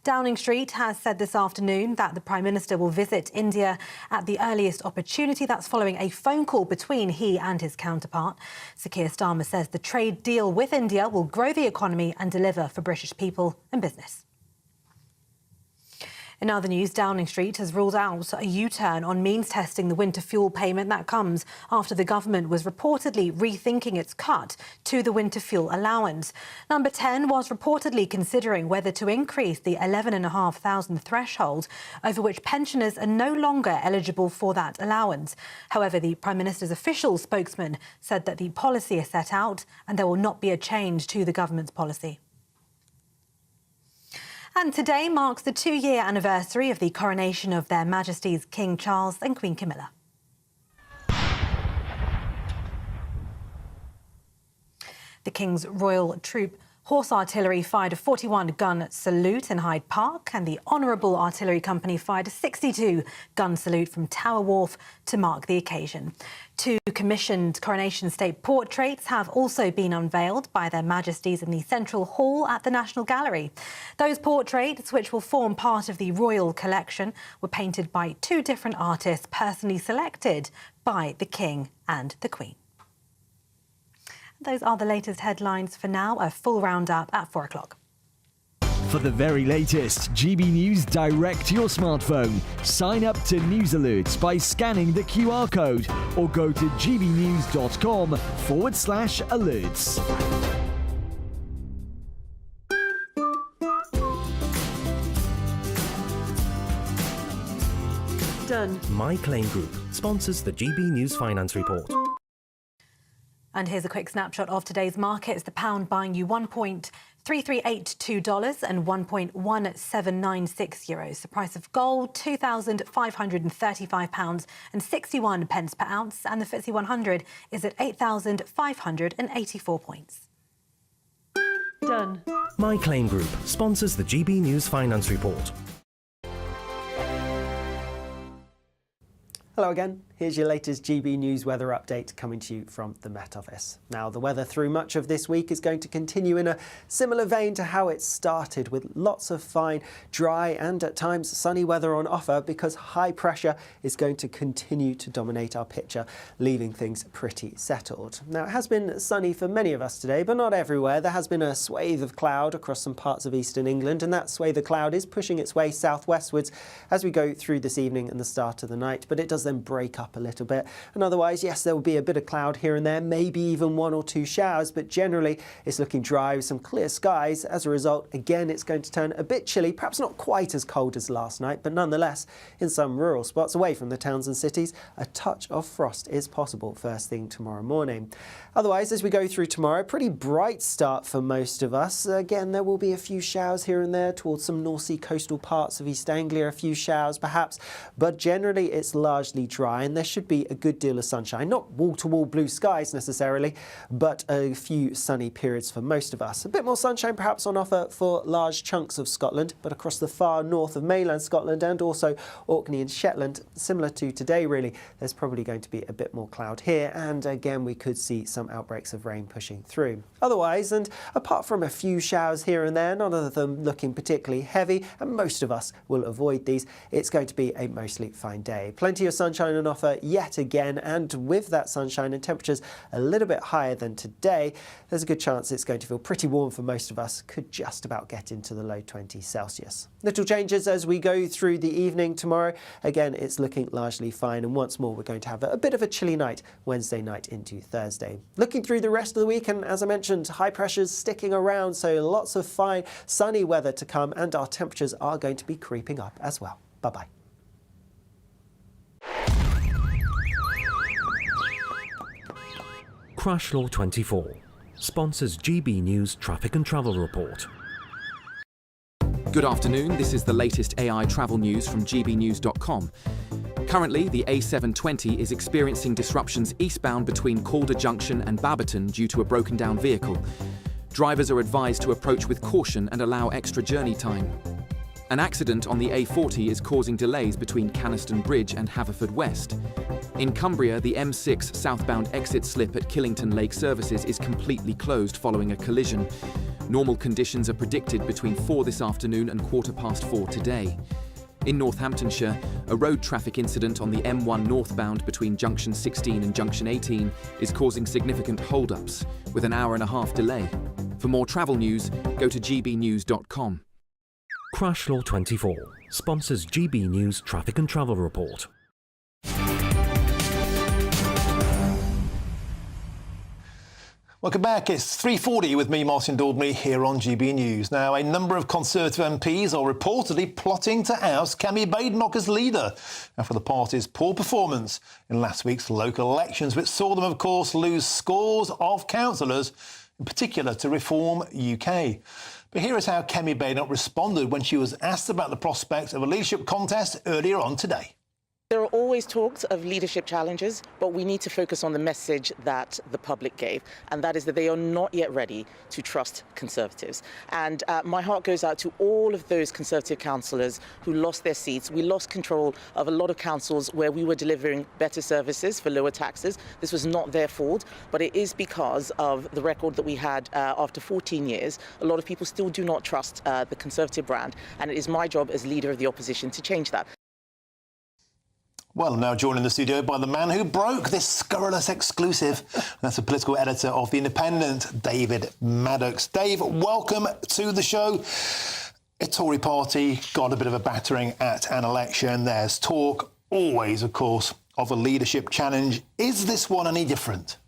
Downing Street has said this afternoon that the Prime Minister will visit India at the earliest opportunity. That's following a phone call between he and his counterpart. Sir Keir Starmer says the trade deal with India will grow the economy and deliver for British people and business. In other news, Downing Street has ruled out a U-turn on means testing the winter fuel payment. That comes after the government was reportedly rethinking its cut to the winter fuel allowance. Number 10 was reportedly considering whether to increase the 11,500 threshold, over which pensioners are no longer eligible for that allowance. However, the Prime Minister's official spokesman said that the policy is set out and there will not be a change to the government's policy. And today marks the 2-year anniversary of the coronation of Their Majesties King Charles and Queen Camilla. The King's Royal Troop Horse Artillery fired a 41-gun salute in Hyde Park, and the Honourable Artillery Company fired a 62-gun salute from Tower Wharf to mark the occasion. 2 commissioned Coronation State portraits have also been unveiled by Their Majesties in the Central Hall at the National Gallery. Those portraits, which will form part of the Royal Collection, were painted by 2 different artists personally selected by the King and the Queen. Those are the latest headlines for now. A full roundup at 4 o'clock. For the very latest GB News direct to your smartphone, sign up to News Alerts by scanning the QR code or go to gbnews.com/alerts. Done. My Claim Group sponsors the GB News Finance Report. And here's a quick snapshot of today's markets. The pound buying you $1.3382 and €1.1796. The price of gold, £2,535 and 61 pence per ounce. And the FTSE 100 is at 8,584 points. Done. My Claim Group sponsors the GB News Finance Report. Hello again. Here's your latest GB News weather update coming to you from the Met Office. Now, the weather through much of this week is going to continue in a similar vein to how it started, with lots of fine, dry and at times sunny weather on offer, because high pressure is going to continue to dominate our picture, leaving things pretty settled. Now, it has been sunny for many of us today, but not everywhere. There has been a swathe of cloud across some parts of eastern England, and that swathe of cloud is pushing its way southwestwards as we go through this evening and the start of the night, but it does then break up a little bit. And otherwise, yes, there will be a bit of cloud here and there, maybe even 1 or 2 showers, but generally it's looking dry with some clear skies. As a result, again, it's going to turn a bit chilly, perhaps not quite as cold as last night, but nonetheless, in some rural spots away from the towns and cities, a touch of frost is possible first thing tomorrow morning. Otherwise, as we go through tomorrow, pretty bright start for most of us. Again, there will be a few showers here and there towards some North Sea coastal parts of East Anglia, a few showers perhaps, but generally it's largely dry, and there should be a good deal of sunshine. Not wall-to-wall blue skies necessarily, but a few sunny periods for most of us. A bit more sunshine perhaps on offer for large chunks of Scotland, but across the far north of mainland Scotland and also Orkney and Shetland, similar to today really, there's probably going to be a bit more cloud here, and again we could see some outbreaks of rain pushing through. Otherwise, and apart from a few showers here and there, none of them looking particularly heavy, and most of us will avoid these, it's going to be a mostly fine day. Plenty of sunshine on offer yet again, and with that sunshine and temperatures a little bit higher than today, there's a good chance it's going to feel pretty warm for most of us, could just about get into the low 20s Celsius. Little changes as we go through the evening tomorrow. Again, it's looking largely fine, and once more we're going to have a bit of a chilly night Wednesday night into Thursday. Looking through the rest of the week, and as I mentioned, high pressures sticking around, so lots of fine sunny weather to come, and our temperatures are going to be creeping up as well. Bye-bye. Crash Law 24 sponsors GB News Traffic and Travel Report. Good afternoon, this is the latest AI travel news from gbnews.com. Currently, the A720 is experiencing disruptions eastbound between Calder Junction and Babberton due to a broken down vehicle. Drivers are advised to approach with caution and allow extra journey time. An accident on the A40 is causing delays between Canaston Bridge and Haverfordwest. In Cumbria, the M6 southbound exit slip at Killington Lake Services is completely closed following a collision. Normal conditions are predicted between 4 this afternoon and 4:15 today. In Northamptonshire, a road traffic incident on the M1 northbound between Junction 16 and Junction 18 is causing significant hold-ups, with an hour-and-a-half delay. For more travel news, go to gbnews.com. Crash Law 24 sponsors GB News Traffic and Travel Report. Welcome back. It's 3:40 with me, Martin Daubney, here on GB News. Now, a number of Conservative MPs are reportedly plotting to oust Kemi Badenoch as leader after the party's poor performance in last week's local elections, which saw them, of course, lose scores of councillors, in particular to Reform UK. But here is how Kemi Badenoch responded when she was asked about the prospect of a leadership contest earlier on today. There are always talks of leadership challenges, but we need to focus on the message that the public gave, and that is that they are not yet ready to trust Conservatives. And my heart goes out to all of those Conservative councillors who lost their seats. We lost control of a lot of councils where we were delivering better services for lower taxes. This was not their fault, but it is because of the record that we had after 14 years. A lot of people still do not trust the Conservative brand, and it is my job as leader of the opposition to change that. Well, I'm now joined in the studio by the man who broke this scurrilous exclusive. That's the political editor of The Independent, David Maddox. Dave, welcome to the show. A Tory party got a bit of a battering at an election. There's talk, always, of course, of a leadership challenge. Is this one any different?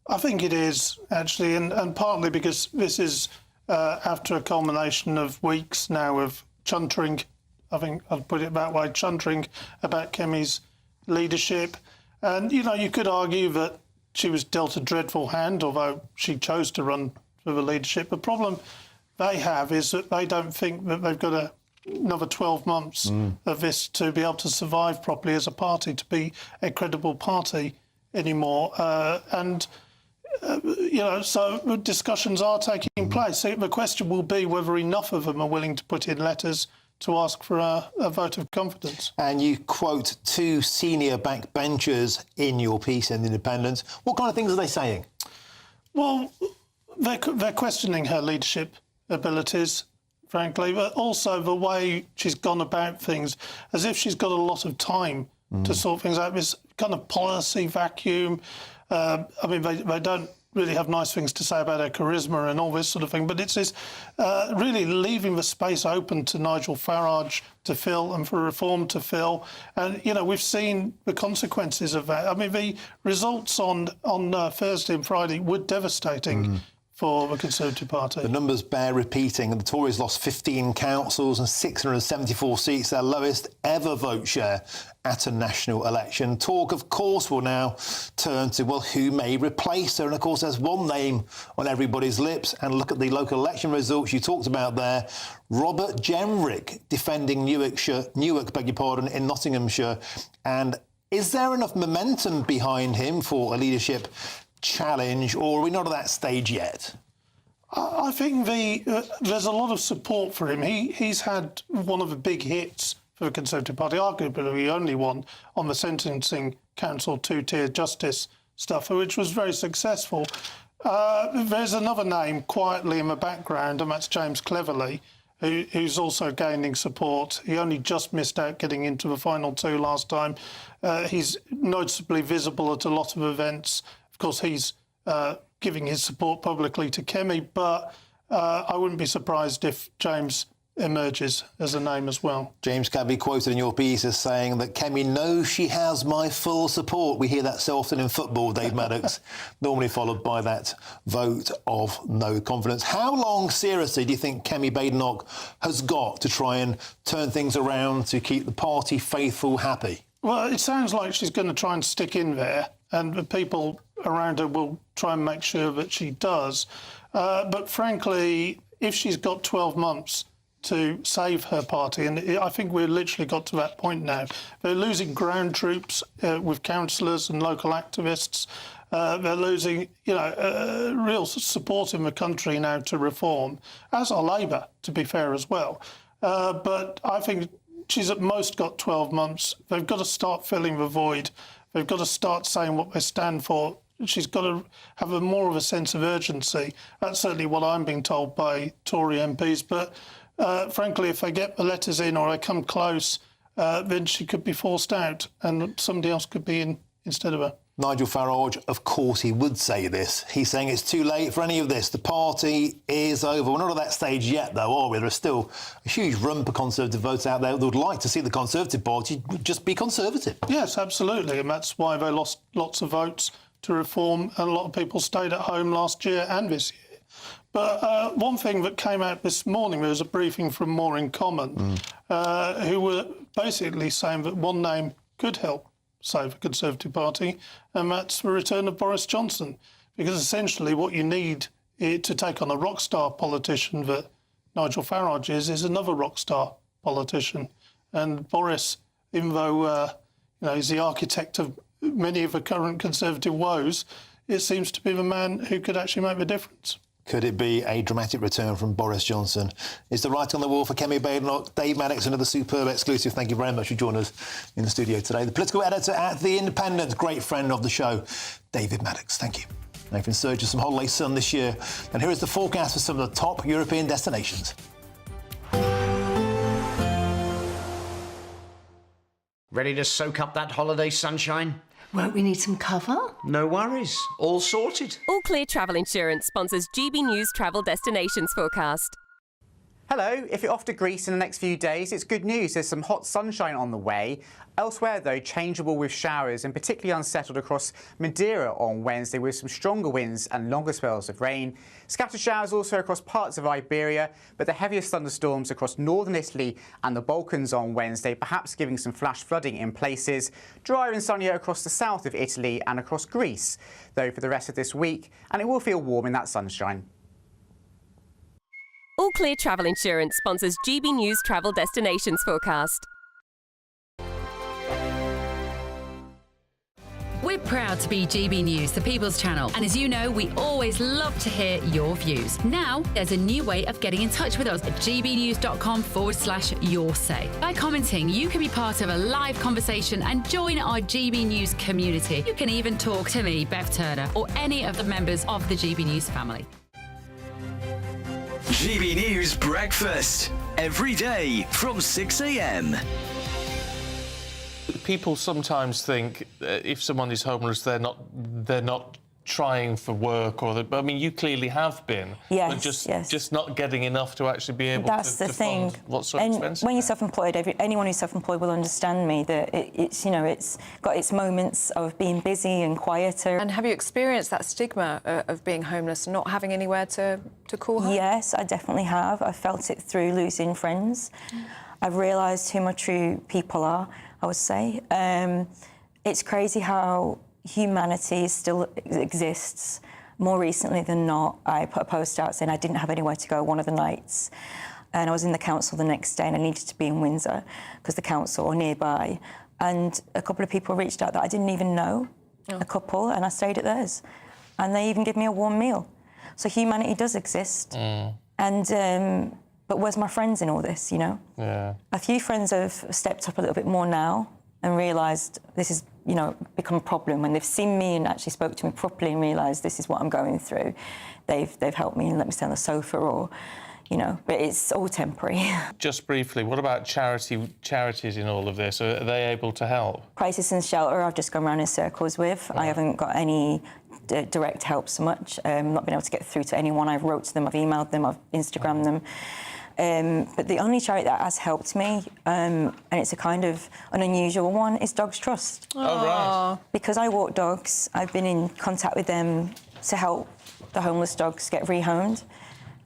I think it is, actually, and partly because this is after a culmination of weeks now of chuntering. I think I'll put it that way, chuntering about Kemi's leadership. And, you know, you could argue that she was dealt a dreadful hand, although she chose to run for the leadership. The problem they have is that they don't think that they've got another 12 months of this to be able to survive properly as a party, to be a credible party anymore. You know, so discussions are taking place. The question will be whether enough of them are willing to put in letters to ask for a vote of confidence. And you quote 2 senior backbenchers in your piece in The Independent. What kind of things are they saying? Well, they're questioning her leadership abilities, frankly, but also the way she's gone about things, as if she's got a lot of time to sort things out. This kind of policy vacuum. I mean, they don't really have nice things to say about her charisma and all this sort of thing, but it's this really leaving the space open to Nigel Farage to fill and for Reform to fill. And, you know, we've seen the consequences of that. I mean, the results on Thursday and Friday were devastating for the Conservative Party. The numbers bear repeating. The Tories lost 15 councils and 674 seats, their lowest ever vote share at a national election. Talk, of course, will now turn to, well, who may replace her? And, of course, there's one name on everybody's lips. And look at the local election results you talked about there. Robert Jenrick defending Newark, in Nottinghamshire, and Is there enough momentum behind him for a leadership challenge, or are we not at that stage yet? I think there's a lot of support for him. He's had one of the big hits for the Conservative Party, arguably the only one on the Sentencing Council two-tier justice stuff, which was very successful. There's another name quietly in the background, and that's James Cleverly, who's also gaining support. He only just missed out getting into the final two last time. He's noticeably visible at a lot of events. Of course, he's giving his support publicly to Kemi, but I wouldn't be surprised if James emerges as a name as well. James can be quoted in your piece as saying that Kemi knows she has my full support. We hear that so often in football, Dave Maddox, normally followed by that vote of no confidence. How long, seriously, do you think Kemi Badenoch has got to try and turn things around to keep the party faithful happy? Well, it sounds like she's going to try and stick in there, and the people around her will try and make sure that she does. But frankly, if she's got 12 months to save her party, and I think we're literally got to that point now. They're losing ground troops with councillors and local activists. They're losing, real support in the country now to reform, as are Labour, to be fair as well. But I think she's at most got 12 months. They've got to start filling the void. They've got to start saying what they stand for. She's got to have more of a sense of urgency. That's certainly what I'm being told by Tory MPs. But frankly, if they get the letters in or they come close, then she could be forced out and somebody else could be in instead of her. Nigel Farage, of course he would say this. He's saying it's too late for any of this. The party is over. We're not at that stage yet, though, are we? There is still a huge rump of Conservative votes out there that would like to see the Conservative Party just be Conservative. Yes, absolutely. And that's why they lost lots of votes to reform, and a lot of people stayed at home last year and this year. But one thing that came out this morning, there was a briefing from More in Common, who were basically saying that one name could help save the Conservative Party, and that's the return of Boris Johnson. Because essentially what you need to take on a rock star politician that Nigel Farage is another rock star politician. And Boris, even though he's the architect of many of the current Conservative woes, it seems to be the man who could actually make the difference. Could it be a dramatic return from Boris Johnson? Is the writing on the wall for Kemi Badenoch? Dave Maddox, another superb exclusive. Thank you very much for joining us in the studio today. The political editor at The Independent, great friend of the show, David Maddox. Thank you. Now, in search of some holiday sun this year, and here is the forecast for some of the top European destinations. Ready to soak up that holiday sunshine? Won't we need some cover? No worries. All sorted. All Clear Travel Insurance sponsors GB News Travel Destinations Forecast. Hello, if you're off to Greece in the next few days, it's good news. There's some hot sunshine on the way. Elsewhere, though, changeable with showers and particularly unsettled across Madeira on Wednesday with some stronger winds and longer spells of rain. Scattered showers also across parts of Iberia, but the heaviest thunderstorms across northern Italy and the Balkans on Wednesday, perhaps giving some flash flooding in places. Drier and sunnier across the south of Italy and across Greece, though, for the rest of this week, and it will feel warm in that sunshine. All Clear Travel Insurance sponsors GB News Travel Destinations Forecast. We're proud to be GB News, the People's Channel. And as you know, we always love to hear your views. Now, there's a new way of getting in touch with us at gbnews.com/yoursay. By commenting, you can be part of a live conversation and join our GB News community. You can even talk to me, Bev Turner, or any of the members of the GB News family. GB News Breakfast, every day from 6 a.m. People sometimes think if someone is homeless, they're not trying for work, but I mean, you clearly have been. Yes, but yes. Just not getting enough to actually be able That's to the thing. fund lots of and expenses. when you're self-employed, anyone who's self-employed will understand me that it's got its moments of being busy and quieter. And have you experienced that stigma of being homeless and not having anywhere to call home? Yes, I definitely have. I felt it through losing friends. I've realised who my true people are, I would say. It's crazy how humanity still exists. More recently than not, I put a post out saying I didn't have anywhere to go one of the nights. And I was in the council the next day and I needed to be in Windsor because the council or nearby And a couple of people reached out that I didn't even know, a couple, and I stayed at theirs. And they even give me a warm meal. So humanity does exist. And but where's my friends in all this, you know? Yeah. A few friends have stepped up a little bit more now and realised this is, you know, become a problem. When they've seen me and actually spoke to me properly and realised this is what I'm going through, they've helped me and let me stay on the sofa or, you know, but it's all temporary. Just briefly, what about charities in all of this? Are they able to help? Crisis and shelter, I've just gone around in circles with. I haven't got any direct help so much. Not been able to get through to anyone. I've wrote to them, I've emailed them, I've Instagrammed them. But the only charity that has helped me, and it's a kind of an unusual one, is Dogs Trust. Oh, right. Because I walk dogs, I've been in contact with them to help the homeless dogs get rehomed.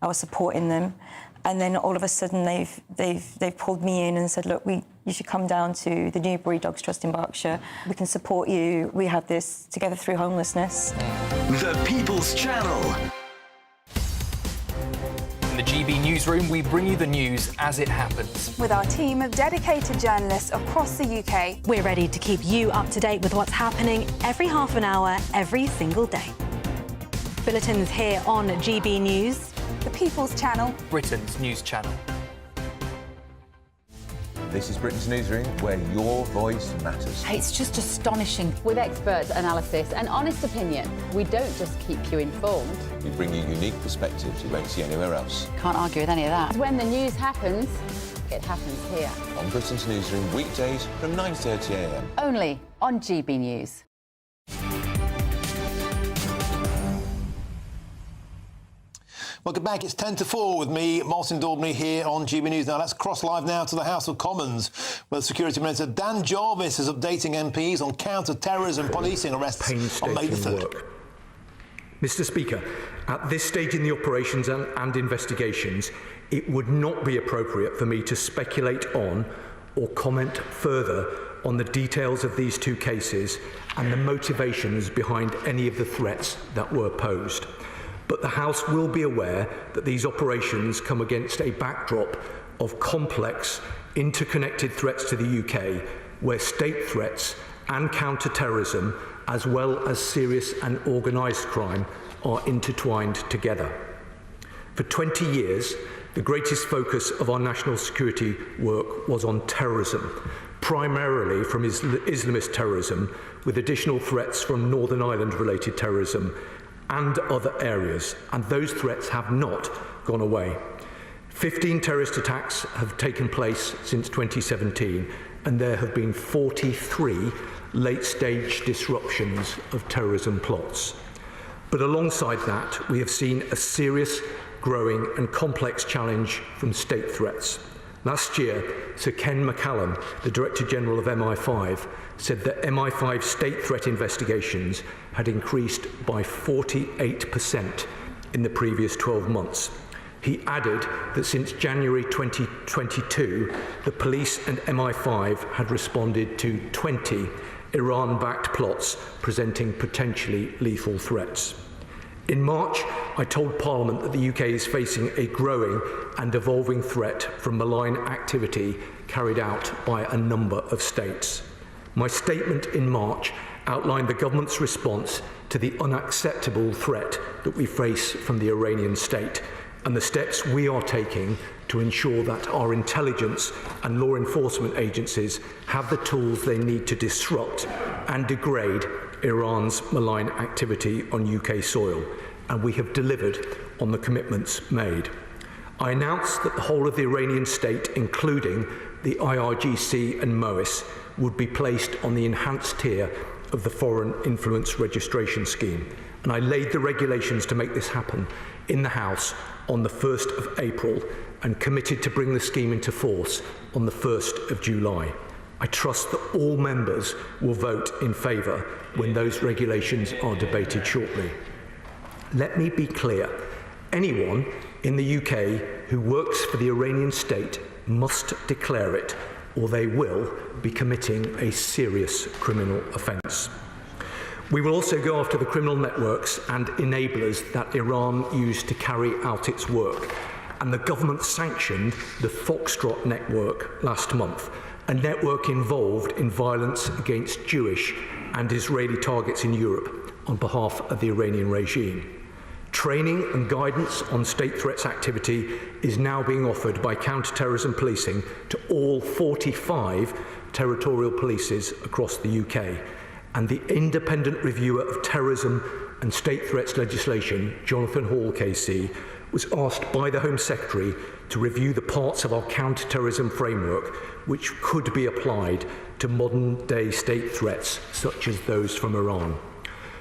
I was supporting them, and then all of a sudden they've pulled me in and said, look, you should come down to the Newbury Dogs Trust in Berkshire. We can support you. We have this together through homelessness. The People's Channel. In the GB Newsroom, we bring you the news as it happens. With our team of dedicated journalists across the UK. We're ready to keep you up to date with what's happening every half an hour, every single day. Bulletins here on GB News. The People's Channel. Britain's news channel. This is Britain's Newsroom, where your voice matters. It's just astonishing. With expert analysis and honest opinion, we don't just keep you informed. We bring you unique perspectives you won't see anywhere else. Can't argue with any of that. When the news happens, it happens here. On Britain's Newsroom, weekdays from 9:30 a.m. Only on GB News. Welcome back. It's 10 to 4 with me, Martin Daubney, here on GB News. Now, let's cross live now to the House of Commons, where Security Minister Dan Jarvis is updating MPs on counter-terrorism policing arrests on May the 3rd. Mr. Speaker, at this stage in the operations and investigations, it would not be appropriate for me to speculate on or comment further on the details of these two cases and the motivations behind any of the threats that were posed. But the House will be aware that these operations come against a backdrop of complex, interconnected threats to the UK, where state threats and counter-terrorism, as well as serious and organised crime, are intertwined together. For 20 years, the greatest focus of our national security work was on terrorism, primarily from Islamist terrorism, with additional threats from Northern Ireland-related terrorism, and other areas, and those threats have not gone away. 15 terrorist attacks have taken place since 2017, and there have been 43 late-stage disruptions of terrorism plots. But alongside that, we have seen a serious, growing and complex challenge from state threats. Last year, Sir Ken McCallum, the Director General of MI5, said that MI5 state threat investigations had increased by 48% in the previous 12 months. He added that since January 2022, the police and MI5 had responded to 20 Iran-backed plots presenting potentially lethal threats. In March, I told Parliament that the UK is facing a growing and evolving threat from malign activity carried out by a number of states. My statement in March outlined the government's response to the unacceptable threat that we face from the Iranian state and the steps we are taking to ensure that our intelligence and law enforcement agencies have the tools they need to disrupt and degrade Iran's malign activity on UK soil, and we have delivered on the commitments made. I announced that the whole of the Iranian state, including the IRGC and MOIS, would be placed on the enhanced tier of the Foreign Influence Registration Scheme, and I laid the regulations to make this happen in the House on the 1st of April and committed to bring the scheme into force on the 1st of July. I trust that all members will vote in favour when those regulations are debated shortly. Let me be clear. Anyone in the UK who works for the Iranian state must declare it, or they will be committing a serious criminal offence. We will also go after the criminal networks and enablers that Iran used to carry out its work, and the government sanctioned the Foxtrot network last month, a network involved in violence against Jewish and Israeli targets in Europe on behalf of the Iranian regime. Training and guidance on state threats activity is now being offered by counter-terrorism policing to all 45 territorial polices across the UK. And the independent reviewer of terrorism and state threats legislation, Jonathan Hall KC, was asked by the Home Secretary to review the parts of our counter-terrorism framework which could be applied to modern-day state threats such as those from Iran.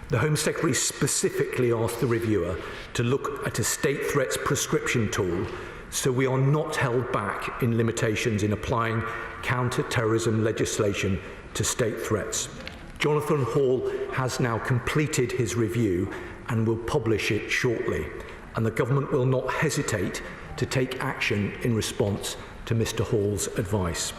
The Home Secretary specifically asked the reviewer to look at a state threats prescription tool so we are not held back in limitations in applying counter-terrorism legislation to state threats. Jonathan Hall has now completed his review and will publish it shortly, and the government will not hesitate to take action in response to Mr. Hall's advice.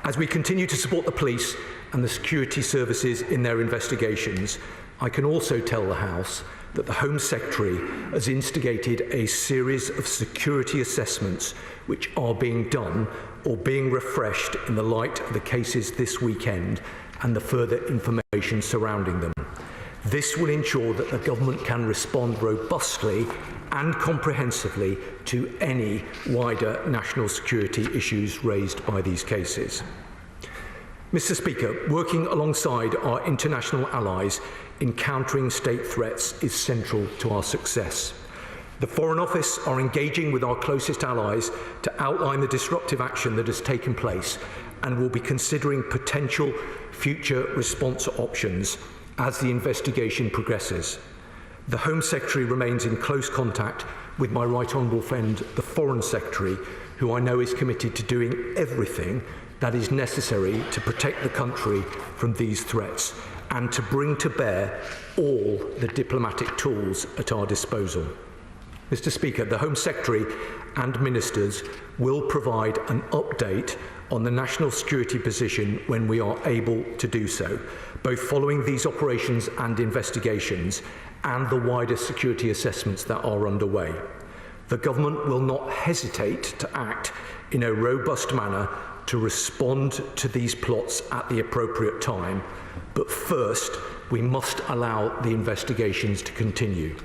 As we continue to support the police and the security services in their investigations, I can also tell the House that the Home Secretary has instigated a series of security assessments which are being done or being refreshed in the light of the cases this weekend and the further information surrounding them. This will ensure that the government can respond robustly and comprehensively to any wider national security issues raised by these cases. Mr. Speaker, working alongside our international allies in countering state threats is central to our success. The Foreign Office are engaging with our closest allies to outline the disruptive action that has taken place and will be considering potential future response options as the investigation progresses. The Home Secretary remains in close contact with my Right Honourable friend, the Foreign Secretary, who I know is committed to doing everything that is necessary to protect the country from these threats and to bring to bear all the diplomatic tools at our disposal. Mr. Speaker, the Home Secretary and Ministers will provide an update on the national security position when we are able to do so, both following these operations and investigations and the wider security assessments that are underway. The government will not hesitate to act in a robust manner to respond to these plots at the appropriate time, but first we must allow the investigations to continue.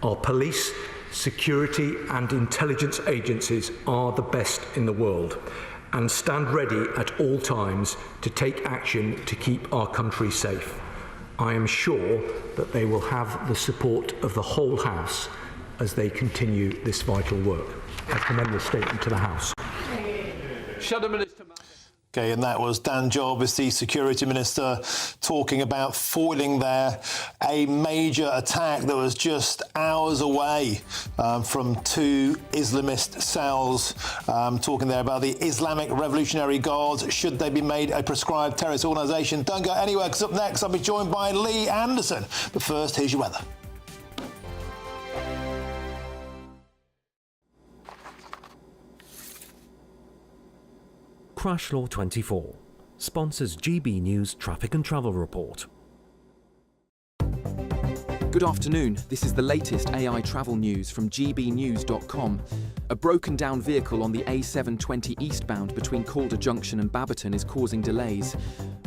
Our police, security and intelligence agencies are the best in the world and stand ready at all times to take action to keep our country safe. I am sure that they will have the support of the whole House as they continue this vital work. I commend the statement to the House. Okay, and that was Dan Jarvis, the Security Minister, talking about foiling there a major attack that was just hours away from two Islamist cells. Talking there about the Islamic Revolutionary Guards. Should they be made a proscribed terrorist organisation? Don't go anywhere, because up next I'll be joined by Lee Anderson. But first, here's your weather. Crash Law 24 sponsors GB News Traffic and Travel Report. Good afternoon. This is the latest AI travel news from GBNews.com. A broken down vehicle on the A720 eastbound between Calder Junction and Babberton is causing delays.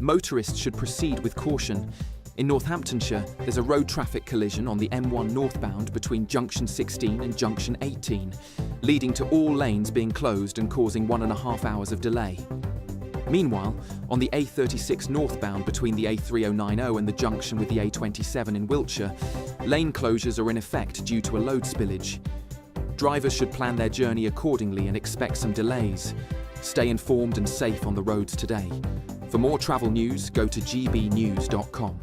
Motorists should proceed with caution. In Northamptonshire, there's a road traffic collision on the M1 northbound between Junction 16 and Junction 18, leading to all lanes being closed and causing 1.5 hours of delay. Meanwhile, on the A36 northbound between the A3090 and the junction with the A27 in Wiltshire, lane closures are in effect due to a load spillage. Drivers should plan their journey accordingly and expect some delays. Stay informed and safe on the roads today. For more travel news, go to gbnews.com.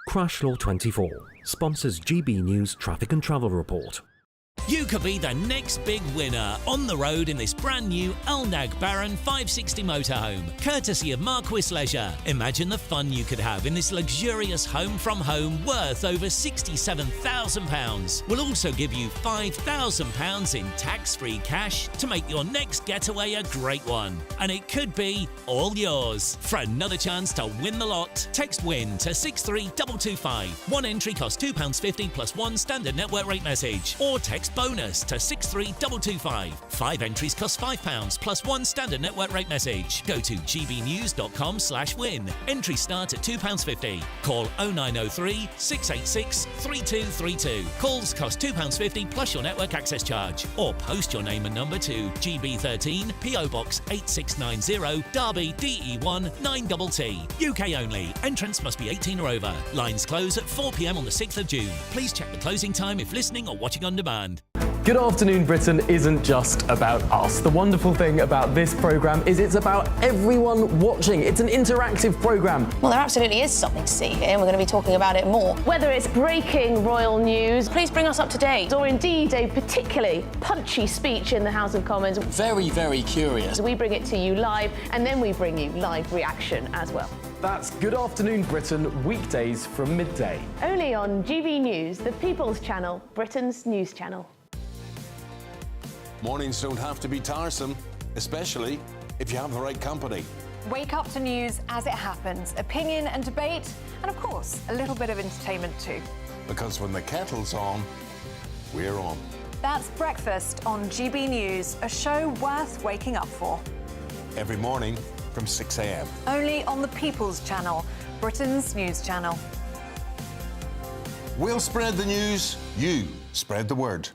Crash Law 24 sponsors GB News Traffic and Travel Report. You could be the next big winner on the road in this brand new Alnag Baron 560 motorhome, courtesy of Marquis Leisure. Imagine the fun you could have in this luxurious home from home worth over £67,000. We'll also give you £5,000 in tax-free cash to make your next getaway a great one. And it could be all yours. For another chance to win the lot, text WIN to 63225. One entry costs £2.50 plus one standard network rate message. Or text text BONUS to 63225. 5 entries cost £5 plus 1 standard network rate message. Go to gbnews.com/win. Entries start at £2.50. Call 0903 686 3232. Calls cost £2.50 plus your network access charge. Or post your name and number to GB13 PO Box 8690 Derby DE1 9TT. UK only. Entrance must be 18 or over. Lines close at 4 p.m. on the 6th of June. Please check the closing time if listening or watching on demand. Good Afternoon Britain isn't just about us. The wonderful thing about this programme is it's about everyone watching. It's an interactive programme. Well, there absolutely is something to see here, and we're going to be talking about it more. Whether it's breaking royal news, please bring us up to date, or indeed a particularly punchy speech in the House of Commons. Very, very curious. We bring it to you live, and then we bring you live reaction as well. That's Good Afternoon Britain, weekdays from midday. Only on GB News, the People's Channel, Britain's news channel. Mornings don't have to be tiresome, especially if you have the right company. Wake up to news as it happens, opinion and debate, and of course, a little bit of entertainment too. Because when the kettle's on, we're on. That's Breakfast on GB News, a show worth waking up for. Every morning from 6 a.m. Only on the People's Channel, Britain's news channel. We'll spread the news, you spread the word.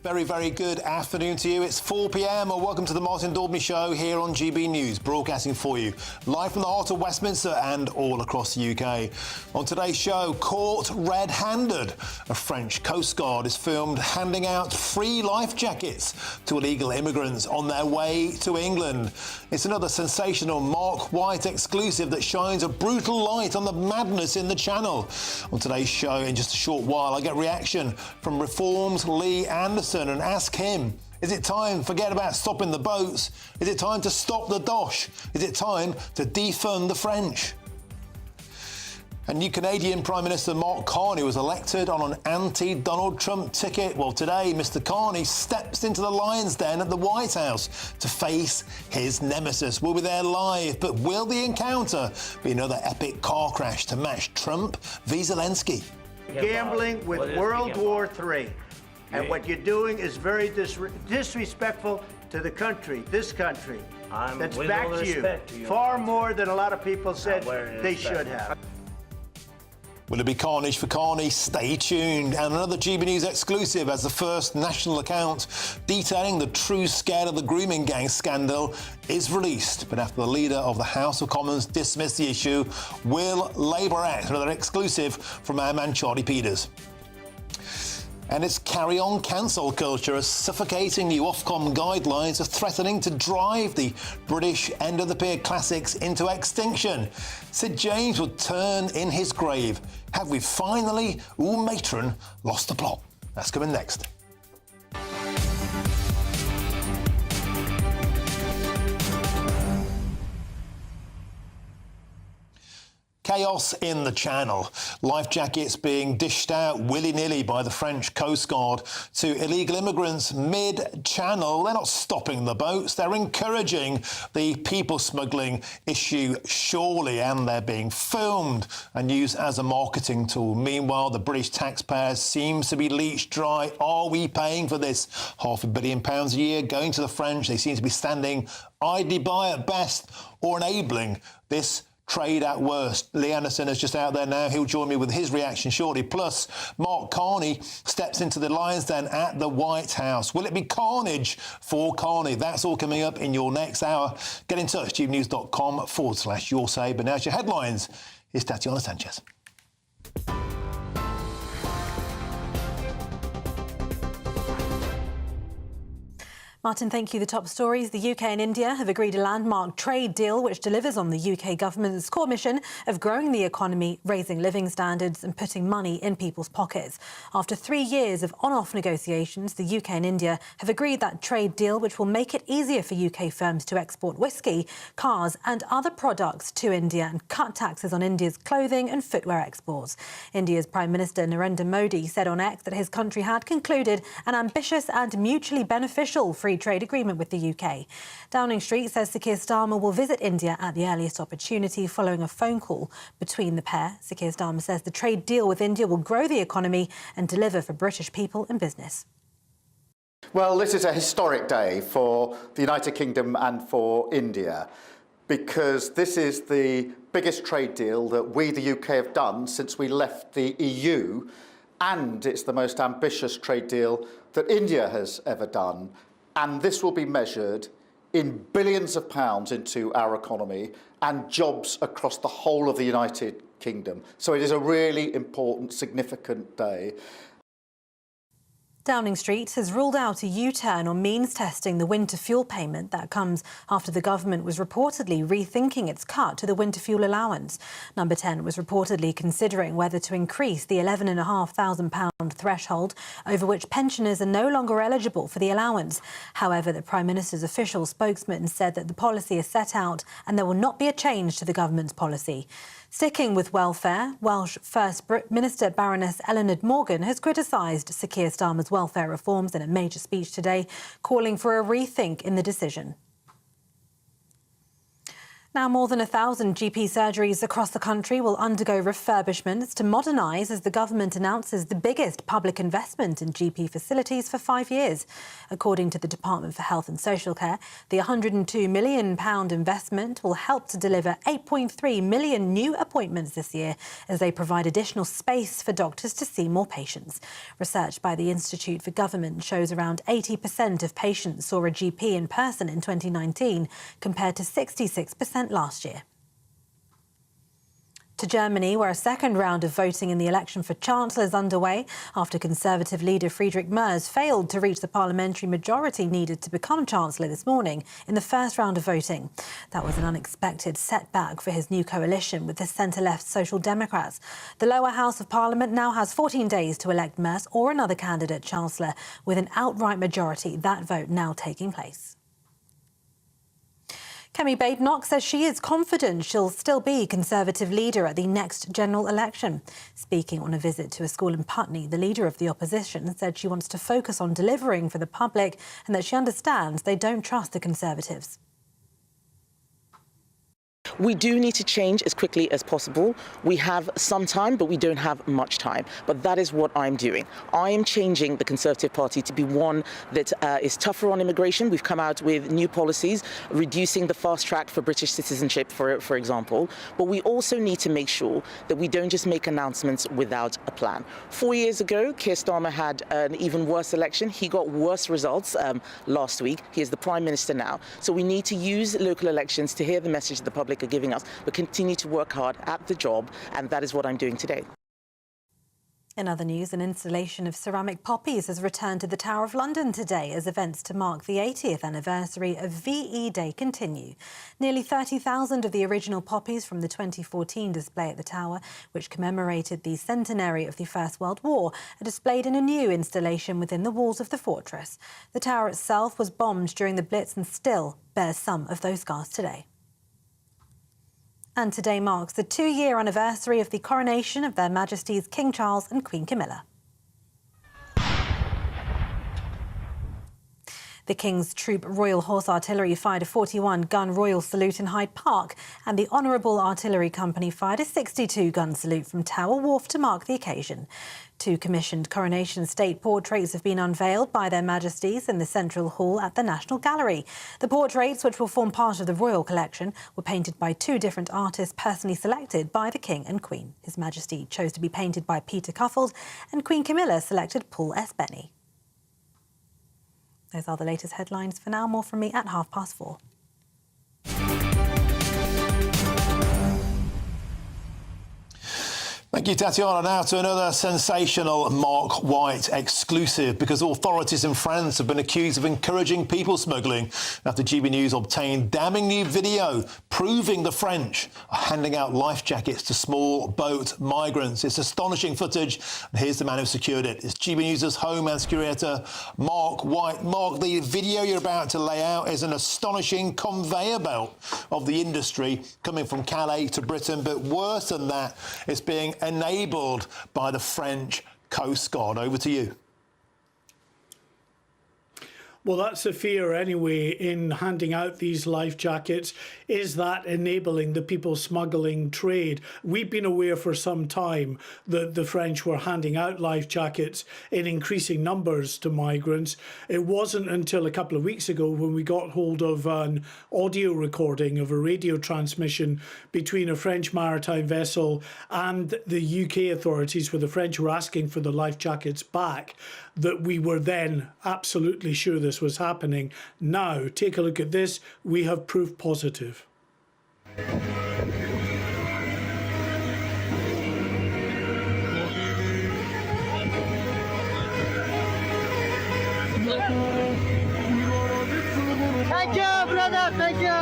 Very, very good afternoon to you. It's 4 p.m. Welcome to the Martin Daubney Show here on GB News, broadcasting for you live from the heart of Westminster and all across the UK. On today's show, caught red-handed. A French Coast Guard is filmed handing out free life jackets to illegal immigrants on their way to England. It's another sensational Mark White exclusive that shines a brutal light on the madness in the Channel. On today's show, in just a short while, I get reaction from Reform's Lee Anderson and ask him, is it time, forget about stopping the boats, is it time to stop the dosh? Is it time to defund the French? And new Canadian Prime Minister Mark Carney was elected on an anti-Donald Trump ticket. Well, today, Mr. Carney steps into the lion's den at the White House to face his nemesis. We'll be there live, but will the encounter be another epic car crash to match Trump v. Zelensky? Gambling with World War III. And what you're doing is very disrespectful to the country, this country. That's backed you far more than a lot of people said they should have. Will it be carnage for Carney? Stay tuned. And another GB News exclusive as the first national account detailing the true scale of the grooming gang scandal is released. But after the leader of the House of Commons dismissed the issue, will Labour act? Another exclusive from our man Charlie Peters. And it's carry-on cancel culture as suffocating new Ofcom guidelines are threatening to drive the British end-of-the-pier classics into extinction. Sid James would turn in his grave. Have we finally, matron, lost the plot? That's coming next. Chaos in the Channel. Life jackets being dished out willy-nilly by the French Coast Guard to illegal immigrants mid-channel. They're not stopping the boats, they're encouraging the people smuggling issue, surely, and they're being filmed and used as a marketing tool. Meanwhile, the British taxpayer seems to be leached dry. Are we paying for this? £500 million a year going to the French. They seem to be standing idly by at best or enabling this trade at worst. Lee Anderson is just out there now. He'll join me with his reaction shortly. Plus, Mark Carney steps into the lion's den at the White House. Will it be carnage for Carney? That's all coming up in your next hour. Get in touch, gbnews.com/your say. But now to your headlines. Here's Tatiana Sanchez. Martin, thank you. The top stories. The UK and India have agreed a landmark trade deal which delivers on the UK government's core mission of growing the economy, raising living standards and putting money in people's pockets. After 3 years of on-off negotiations, the UK and India have agreed that trade deal which will make it easier for UK firms to export whisky, cars and other products to India and cut taxes on India's clothing and footwear exports. India's Prime Minister Narendra Modi said on X that his country had concluded an ambitious and mutually beneficial free free trade agreement with the UK. Downing Street says Sir Keir Starmer will visit India at the earliest opportunity following a phone call between the pair. Sir Keir Starmer says the trade deal with India will grow the economy and deliver for British people and business. Well, this is a historic day for the United Kingdom and for India, because this is the biggest trade deal that we, the UK, have done since we left the EU, and it's the most ambitious trade deal that India has ever done. And this will be measured in billions of pounds into our economy and jobs across the whole of the United Kingdom. So it is a really important, significant day. Downing Street has ruled out a U-turn on means testing the winter fuel payment. That comes after the government was reportedly rethinking its cut to the winter fuel allowance. Number 10 was reportedly considering whether to increase the £11,500 threshold, over which pensioners are no longer eligible for the allowance. However, the Prime Minister's official spokesman said that the policy is set out and there will not be a change to the government's policy. Sticking with welfare, Welsh First Minister Baroness Eleanor Morgan has criticised Sir Keir Starmer's welfare reforms in a major speech today, calling for a rethink in the decision. Now, more than 1,000 GP surgeries across the country will undergo refurbishments to modernise as the government announces the biggest public investment in GP facilities for 5 years. According to the Department for Health and Social Care, the £102 million investment will help to deliver 8.3 million new appointments this year as they provide additional space for doctors to see more patients. Research by the Institute for Government shows around 80% of patients saw a GP in person in 2019, compared to 66% last year. To Germany, where a second round of voting in the election for Chancellor is underway after Conservative leader Friedrich Merz failed to reach the parliamentary majority needed to become Chancellor this morning in the first round of voting. That was an unexpected setback for his new coalition with the centre-left Social Democrats. The lower house of Parliament now has 14 days to elect Merz or another candidate Chancellor, with an outright majority, that vote now taking place. Kemi Badenoch says she is confident she'll still be Conservative leader at the next general election. Speaking on a visit to a school in Putney, the leader of the opposition said she wants to focus on delivering for the public and that she understands they don't trust the Conservatives. We do need to change as quickly as possible. We have some time, but we don't have much time. But that is what I'm doing. I am changing the Conservative Party to be one that is tougher on immigration. We've come out with new policies, reducing the fast track for British citizenship, for example. But we also need to make sure that we don't just make announcements without a plan. 4 years ago, Keir Starmer had an even worse election. He got worse results last week. He is the Prime Minister now. So we need to use local elections to hear the message that the public are giving us, but continue to work hard at the job, and that is what I'm doing today. In other news, an installation of ceramic poppies has returned to the Tower of London today as events to mark the 80th anniversary of VE Day continue. Nearly 30,000 of the original poppies from the 2014 display at the Tower, which commemorated the centenary of the First World War, are displayed in a new installation within the walls of the fortress. The tower itself was bombed during the Blitz and still bears some of those scars today. And today marks the 2-year anniversary of the coronation of Their Majesties King Charles and Queen Camilla. The King's Troop Royal Horse Artillery fired a 41-gun Royal Salute in Hyde Park, and the Honourable Artillery Company fired a 62-gun salute from Tower Wharf to mark the occasion. 2 commissioned coronation state portraits have been unveiled by Their Majesties in the Central Hall at the National Gallery. The portraits, which will form part of the Royal Collection, were painted by 2 different artists personally selected by the King and Queen. His Majesty chose to be painted by Peter Cuffles, and Queen Camilla selected Paul S. Benny. Those are the latest headlines. For now, more from me at 4:30. Thank you, Tatiana. Now to another sensational Mark White exclusive, because authorities in France have been accused of encouraging people smuggling after GBNews obtained damning new video proving the French are handing out life jackets to small boat migrants. It's astonishing footage, and here's the man who secured it. It's GBNews' Homeland Curator, Mark White. Mark, the video you're about to lay out is an astonishing conveyor belt of the industry coming from Calais to Britain, but worse than that, it's being enabled by the French Coast Guard. Over to you. Well, that's the fear anyway in handing out these life jackets. Is that enabling the people smuggling trade? We've been aware for some time that the French were handing out life jackets in increasing numbers to migrants. It wasn't until a couple of weeks ago when we got hold of an audio recording of a radio transmission between a French maritime vessel and the UK authorities, where the French were asking for the life jackets back, that we were then absolutely sure this was happening. Now, take a look at this. We have proof positive. Thank you, brother. Thank you.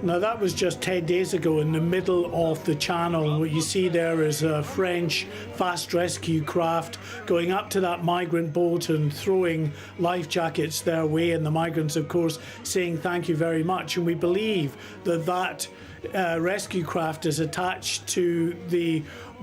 Now, that was just 10 days ago in the middle of the channel. What you see there is a French fast rescue craft going up to that migrant boat and throwing life jackets their way, and the migrants, of course, saying thank you very much. And we believe that that rescue craft is attached to the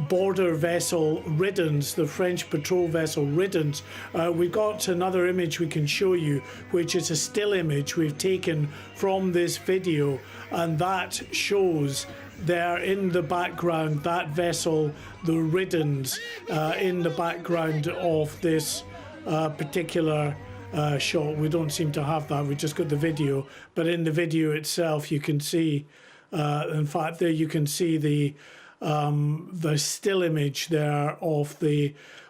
border vessel Riddance, the French patrol vessel Riddance. We've got another image we can show you, which is a still image we've taken from this video, and that shows there in the background that vessel, the Riddance, in the background of this particular shot. We don't seem to have that, we just got the video, but in the video itself you can see, in fact there you can see the still image there of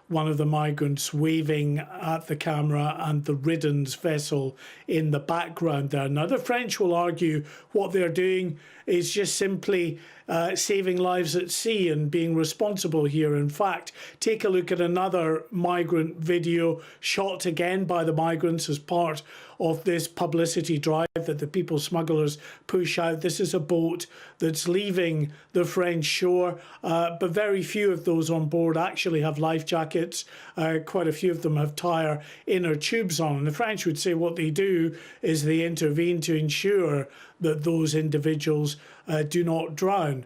one of the migrants waving at the camera and the Riddance vessel in the background there. Now, the French will argue what they're doing is just simply saving lives at sea and being responsible here. In fact, take a look at another migrant video shot again by the migrants as part of this publicity drive that the people smugglers push out. This is a boat that's leaving the French shore, but very few of those on board actually have life jackets. Quite a few of them have tire inner tubes on. And the French would say what they do is they intervene to ensure that those individuals do not drown.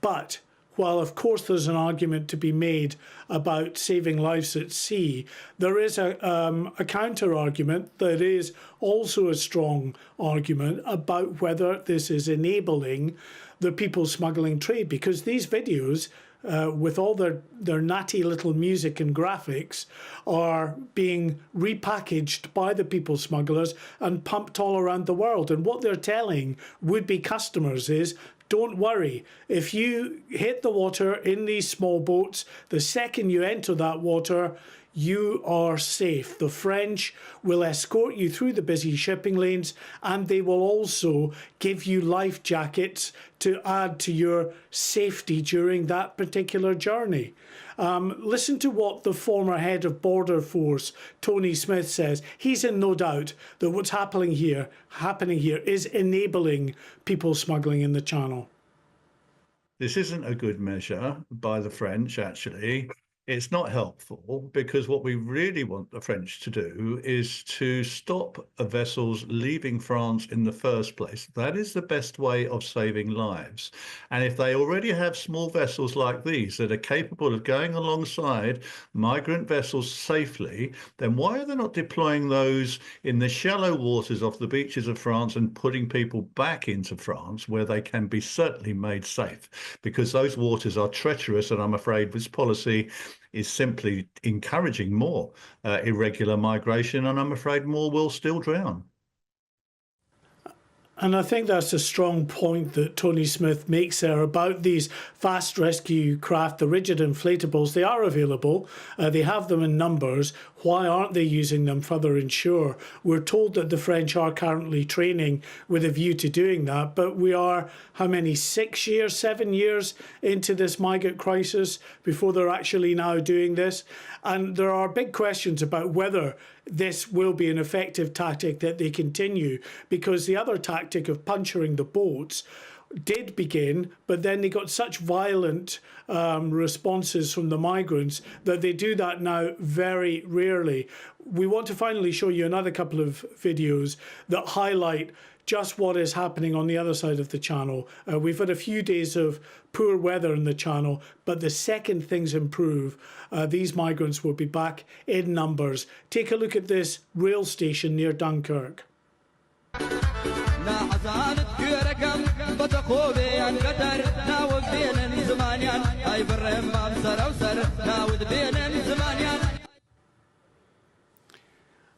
But while of course there's an argument to be made about saving lives at sea, there is a counter argument that is also a strong argument about whether this is enabling the people smuggling trade, because these videos, with all their natty little music and graphics, are being repackaged by the people smugglers and pumped all around the world. And what they're telling would-be customers is, don't worry, if you hit the water in these small boats, the second you enter that water, you are safe. The French will escort you through the busy shipping lanes, and they will also give you life jackets to add to your safety during that particular journey. Listen to what the former head of Border Force, Tony Smith, says. He's in no doubt that what's happening here is enabling people smuggling in the Channel. This isn't a good measure by the French, actually. It's not helpful, because what we really want the French to do is to stop vessels leaving France in the first place. That is the best way of saving lives. And if they already have small vessels like these that are capable of going alongside migrant vessels safely, then why are they not deploying those in the shallow waters off the beaches of France and putting people back into France where they can be certainly made safe? Because those waters are treacherous, and I'm afraid this policy is simply encouraging more irregular migration, and I'm afraid more will still drown. And I think that's a strong point that Tony Smith makes there about these fast rescue craft, the rigid inflatables. They are available. They have them in numbers. Why aren't they using them further inshore? We're told that the French are currently training with a view to doing that, but we are, how many, 6 years, 7 years into this migrant crisis before they're actually now doing this? And there are big questions about whether this will be an effective tactic that they continue, because the other tactic of puncturing the boats did begin, but then they got such violent responses from the migrants that they do that now very rarely. We want to finally show you another couple of videos that highlight just what is happening on the other side of the channel. We've had a few days of poor weather in the channel, but the second things improve, these migrants will be back in numbers. Take a look at this rail station near Dunkirk.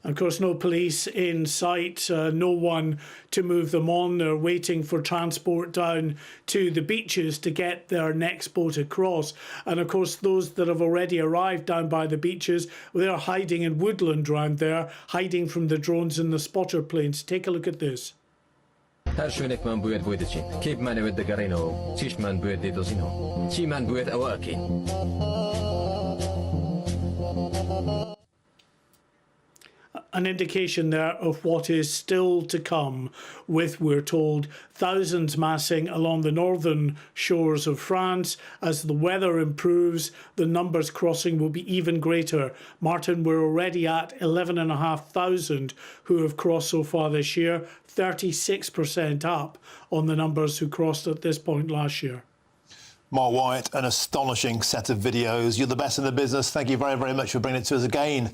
Of course, no police in sight, no one to move them on. They're waiting for transport down to the beaches to get their next boat across. And of course, those that have already arrived down by the beaches, they're hiding in woodland round there, hiding from the drones and the spotter planes. Take a look at this. An indication there of what is still to come with, we're told, thousands massing along the northern shores of France. As the weather improves, the numbers crossing will be even greater. Martin, we're already at 11,500 who have crossed so far this year, 36% up on the numbers who crossed at this point last year. Mark White, an astonishing set of videos. You're the best in the business. Thank you very, very much for bringing it to us again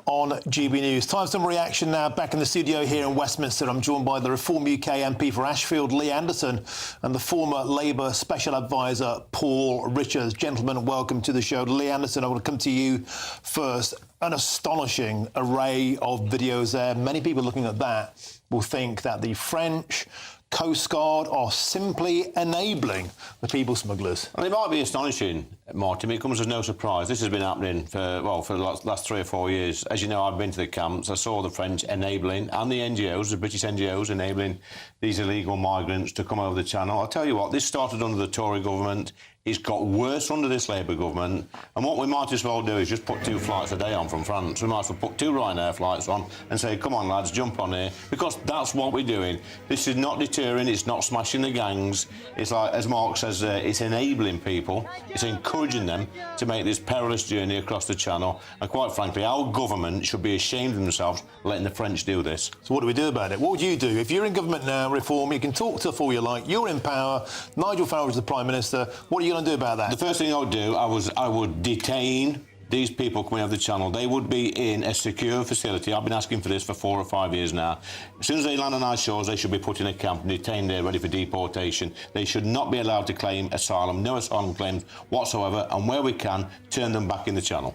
on GB News. Time for some reaction now. Back in the studio here in Westminster, I'm joined by the Reform UK MP for Ashfield, Lee Anderson, and the former Labour Special Advisor, Paul Richards. Gentlemen, welcome to the show. Lee Anderson, I want to come to you first. An astonishing array of videos there. Many people looking at that will think that the French Coast Guard are simply enabling the people smugglers. Well, it might be astonishing, Martin. It comes as no surprise. This has been happening for the last 3 or 4 years. As you know, I've been to the camps. I saw the French enabling, and the NGOs, the British NGOs, enabling these illegal migrants to come over the channel. I'll tell you what, this started under the Tory government. It's got worse under this Labour government. And what we might as well do is just put 2 flights a day on from France. We might as well put 2 Ryanair flights on and say, come on, lads, jump on here. Because that's what we're doing. This is not deterring. It's not smashing the gangs. It's like, as Mark says, it's enabling people. It's encouraging them to make this perilous journey across the channel. And quite frankly, our government should be ashamed of themselves letting the French do this. So what do we do about it? What would you do? If you're in government now, Reform, you can talk tough all you like. You're in power. Nigel Farage is the Prime Minister. What are you going to do about that? The first thing I would do, I would detain these people coming over the channel. They would be in a secure facility. I've been asking for this for 4 or 5 years now. As soon as they land on our shores, they should be put in a camp and detained there, ready for deportation. They should not be allowed to claim asylum, no asylum claims whatsoever, and where we can, turn them back in the channel.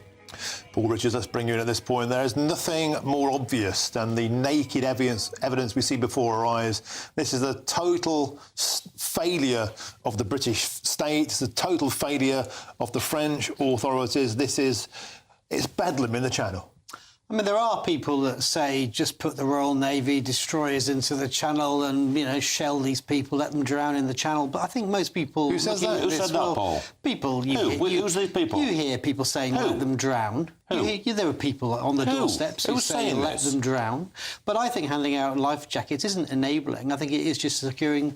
Paul Richards, let's bring you in at this point. There is nothing more obvious than the naked evidence we see before our eyes. This is a total failure of the British state. It's a total failure of the French authorities. It's bedlam in the channel. I mean, there are people that say just put the Royal Navy destroyers into the channel and, shell these people, let them drown in the channel. But I think most people... Who says that? Who said that, Paul? People... Who's these people? You hear people saying let them drown. There were people on the doorsteps who say let them drown. But I think handing out life jackets isn't enabling. I think it is just securing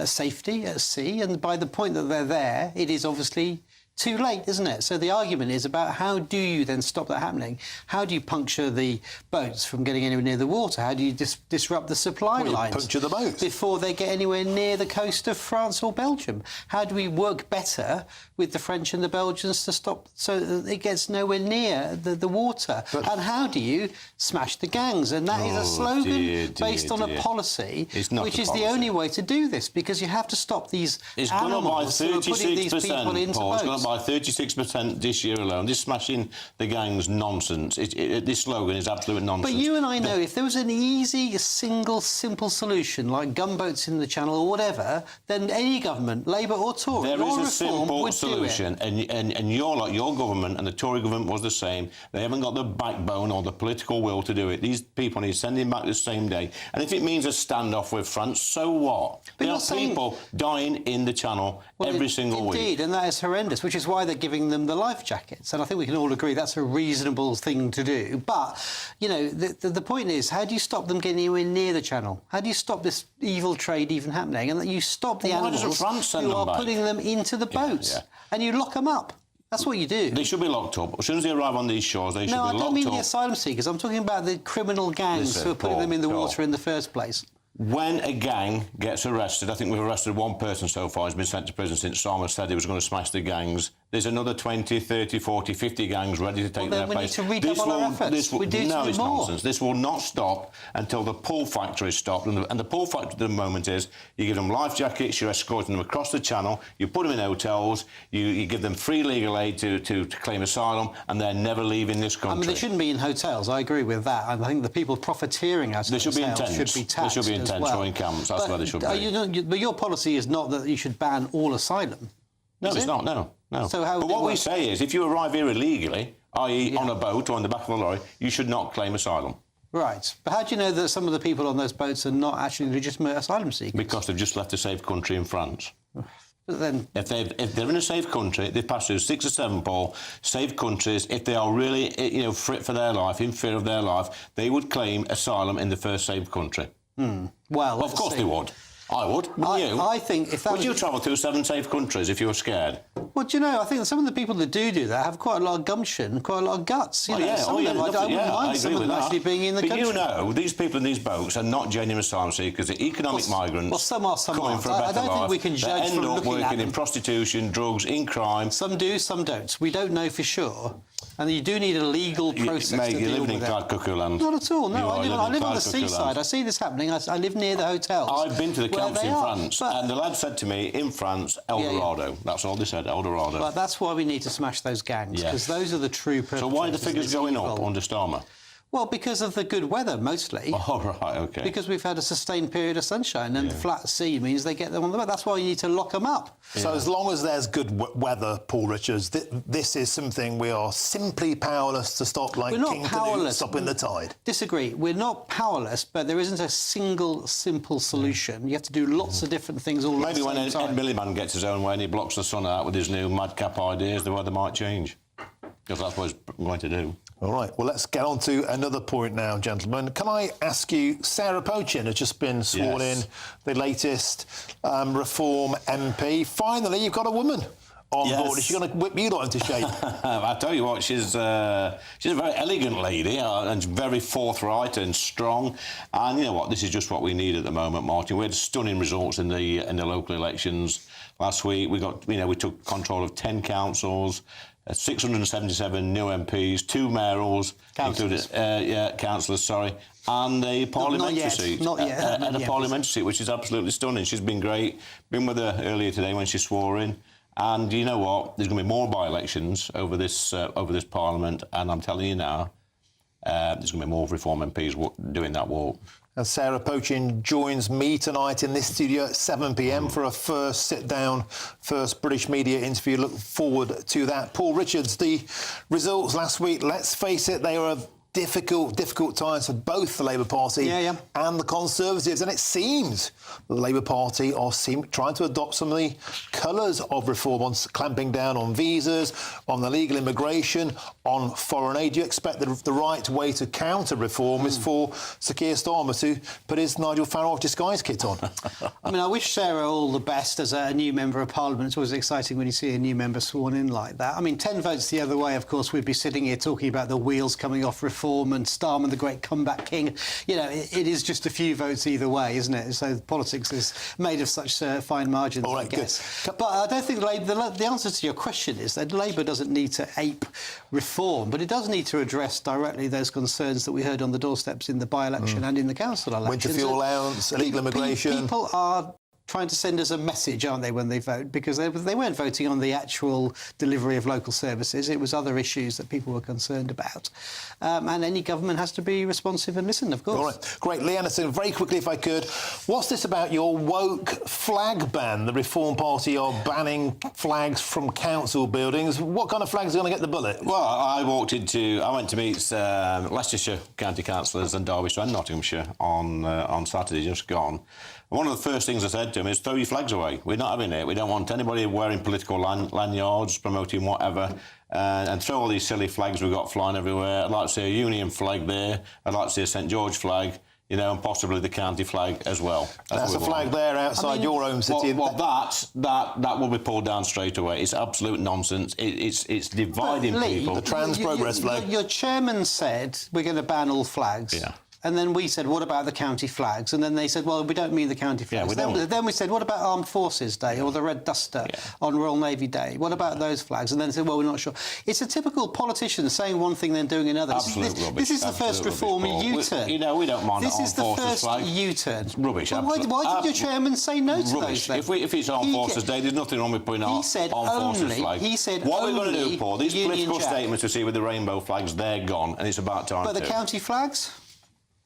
safety at sea. And by the point that they're there, it is obviously too late, isn't it? So the argument is about how do you then stop that happening? How do you puncture the boats from getting anywhere near the water? How do you disrupt the supply lines? Puncture the boats before they get anywhere near the coast of France or Belgium. How do we work better with the French and the Belgians to stop so that it gets nowhere near the water? And how do you smash the gangs? And that is a slogan based on a policy, which is the only way to do this, because you have to stop these animals who are putting these people into boats. By 36% this year alone. This smashing the gangs nonsense. This slogan is absolute nonsense. But you and I know if there was an easy, single, simple solution like gunboats in the channel or whatever, then any government, Labour or Tory, there is a simple solution, and your government and the Tory government was the same. They haven't got the backbone or the political will to do it. These people need sending back the same day. And if it means a standoff with France, so what? There are people dying in the channel every single week. Indeed, and that is horrendous, which is why they're giving them the life jackets. And I think we can all agree that's a reasonable thing to do. But, the point is, how do you stop them getting anywhere near the channel? How do you stop this evil trade even happening? And that you stop the animals who are putting them into the boats. And you lock them up. That's what you do. They should be locked up. As soon as they arrive on these shores, they should be locked up. No, I don't mean the asylum seekers. I'm talking about the criminal gangs who are putting them in the water in the first place. When a gang gets arrested, I think we've arrested one person so far who's been sent to prison since Starmer said he was going to smash the gangs. There's another 20, 30, 40, 50 gangs ready to take their place. We need to redouble our efforts. No, it's nonsense. This will not stop until the pull factor is stopped. And the pull factor at the moment is you give them life jackets, you're escorting them across the channel, you put them in hotels, you give them free legal aid to claim asylum, and they're never leaving this country. I mean, they shouldn't be in hotels. I agree with that. I think the people profiteering out of hotels should be taxed. They should be in tents or in camps. That's where they should be. But your policy is not that you should ban all asylum. No, it's not. No. So how but what we say is, if you arrive here illegally, i.e. on a boat or in the back of a lorry, you should not claim asylum. Right. But how do you know that some of the people on those boats are not actually legitimate asylum seekers? Because they've just left a safe country in France. But then, if they're in a safe country, they've passed through 6 or 7, Paul, safe countries. If they are really, fit for their life, in fear of their life, they would claim asylum in the first safe country. Well, of course they would. I would. I think if that would you travel to 7 safe countries if you were scared? Well, do you know, I think some of the people that do that have quite a lot of gumption, quite a lot of guts. I wouldn't mind some of them actually being in the country. But you know, these people in these boats are not genuine asylum seekers. They're economic migrants. Well, some are, some coming aren't. for a better I don't life. think we can judge from looking at them. End up working in prostitution, drugs, in crime. Some do, some don't. We don't know for sure. And you do need a legal process to deal with it. You're living in Clyde Cuckoo land. Not at all, no. I live on the seaside. I see this happening. I live near the hotels. I've been to the camps in France, and the lad said to me, in France, El Dorado. That's all they said, El Dorado. But that's why we need to smash those gangs, because those are the true perpetrators. So why are the figures going up under Starmer? Well, because of the good weather, mostly. Oh, right, OK. Because we've had a sustained period of sunshine, and the flat sea means they get them on the boat. That's why you need to lock them up. So as long as there's good weather, Paul Richards, this is something we are simply powerless to stop, like King Canute stopping the tide. Disagree. We're not powerless, but there isn't a single, simple solution. You have to do lots of different things all at the same time. Maybe when Ed Miliband gets his own way and he blocks the sun out with his new madcap ideas, the weather might change. Because that's what he's going to do. All right, well, let's get on to another point now, gentlemen. Can I ask you, Sarah Pochin has just been sworn in, the latest Reform MP. Finally, you've got a woman on board. Is she going to whip you lot into shape? I tell you what, she's a very elegant lady and very forthright and strong. And you know what, this is just what we need at the moment, Martin. We had stunning results in the local elections last week. We took control of 10 councils. 677 new MPs, 2 mayorals, councillors, and a parliamentary seat. And a parliamentary seat, which is absolutely stunning. She's been great. Been with her earlier today when she swore in. And you know what? There's going to be more by-elections over this Parliament, and I'm telling you now, there's going to be more Reform MPs doing that walk. And Sarah Pochin joins me tonight in this studio at 7 p.m. for a first sit-down, first British media interview. Look forward to that. Paul Richards, the results last week, let's face it, they were difficult times for both the Labour Party and the Conservatives. And it seems the Labour Party are trying to adopt some of the colours of reform, on clamping down on visas, on illegal immigration, on foreign aid. Do you expect the right way to counter reform is for Sir Keir Starmer to put his Nigel Farage disguise kit on? I mean, I wish Sarah all the best as a new member of Parliament. It's always exciting when you see a new member sworn in like that. I mean, 10 votes the other way, of course, we'd be sitting here talking about the wheels coming off reform and Starmer, the great comeback king. You know, it is just a few votes either way, isn't it? So politics is made of such fine margins, I guess. But I don't think the answer to your question is that Labour doesn't need to ape reform, but it does need to address directly those concerns that we heard on the doorsteps in the by-election and in the council election. Winter fuel allowance, illegal immigration. People are trying to send us a message, aren't they, when they vote? Because they weren't voting on the actual delivery of local services. It was other issues that people were concerned about. And any government has to be responsive and listen, of course. All right. Great. Lee Anderson, very quickly, if I could, what's this about your woke flag ban? The Reform Party are banning flags from council buildings. What kind of flags are going to get the bullet? Well, I went to meet Leicestershire county councillors and Derbyshire and Nottinghamshire on Saturday, just gone. One of the first things I said to him is, throw your flags away. We're not having it. We don't want anybody wearing political lanyards, promoting whatever, and throw all these silly flags we've got flying everywhere. I'd like to see a Union flag there. I'd like to see a St George flag, you know, and possibly the county flag as well. That's a flag there outside your home city. Well, that will be pulled down straight away. It's absolute nonsense. It's dividing people. The trans progress flag. Your chairman said we're going to ban all flags. Yeah. And then we said, what about the county flags? And then they said, well, we don't mean the county flags. Then we said, what about Armed Forces Day or the Red Duster on Royal Navy Day? What about those flags? And then they said, well, we're not sure. It's a typical politician saying one thing, then doing another. Absolute rubbish. This is the first reform U-turn. You know, we don't mind This is the first U-turn. Rubbish. Why did your chairman say no to those things? If it's Armed Forces Day, there's nothing wrong with putting Armed Forces flag. He said what we're going to do, Paul, these Union political Jack. statements we see with the rainbow flags, they're gone, and it's about time. But the county flags?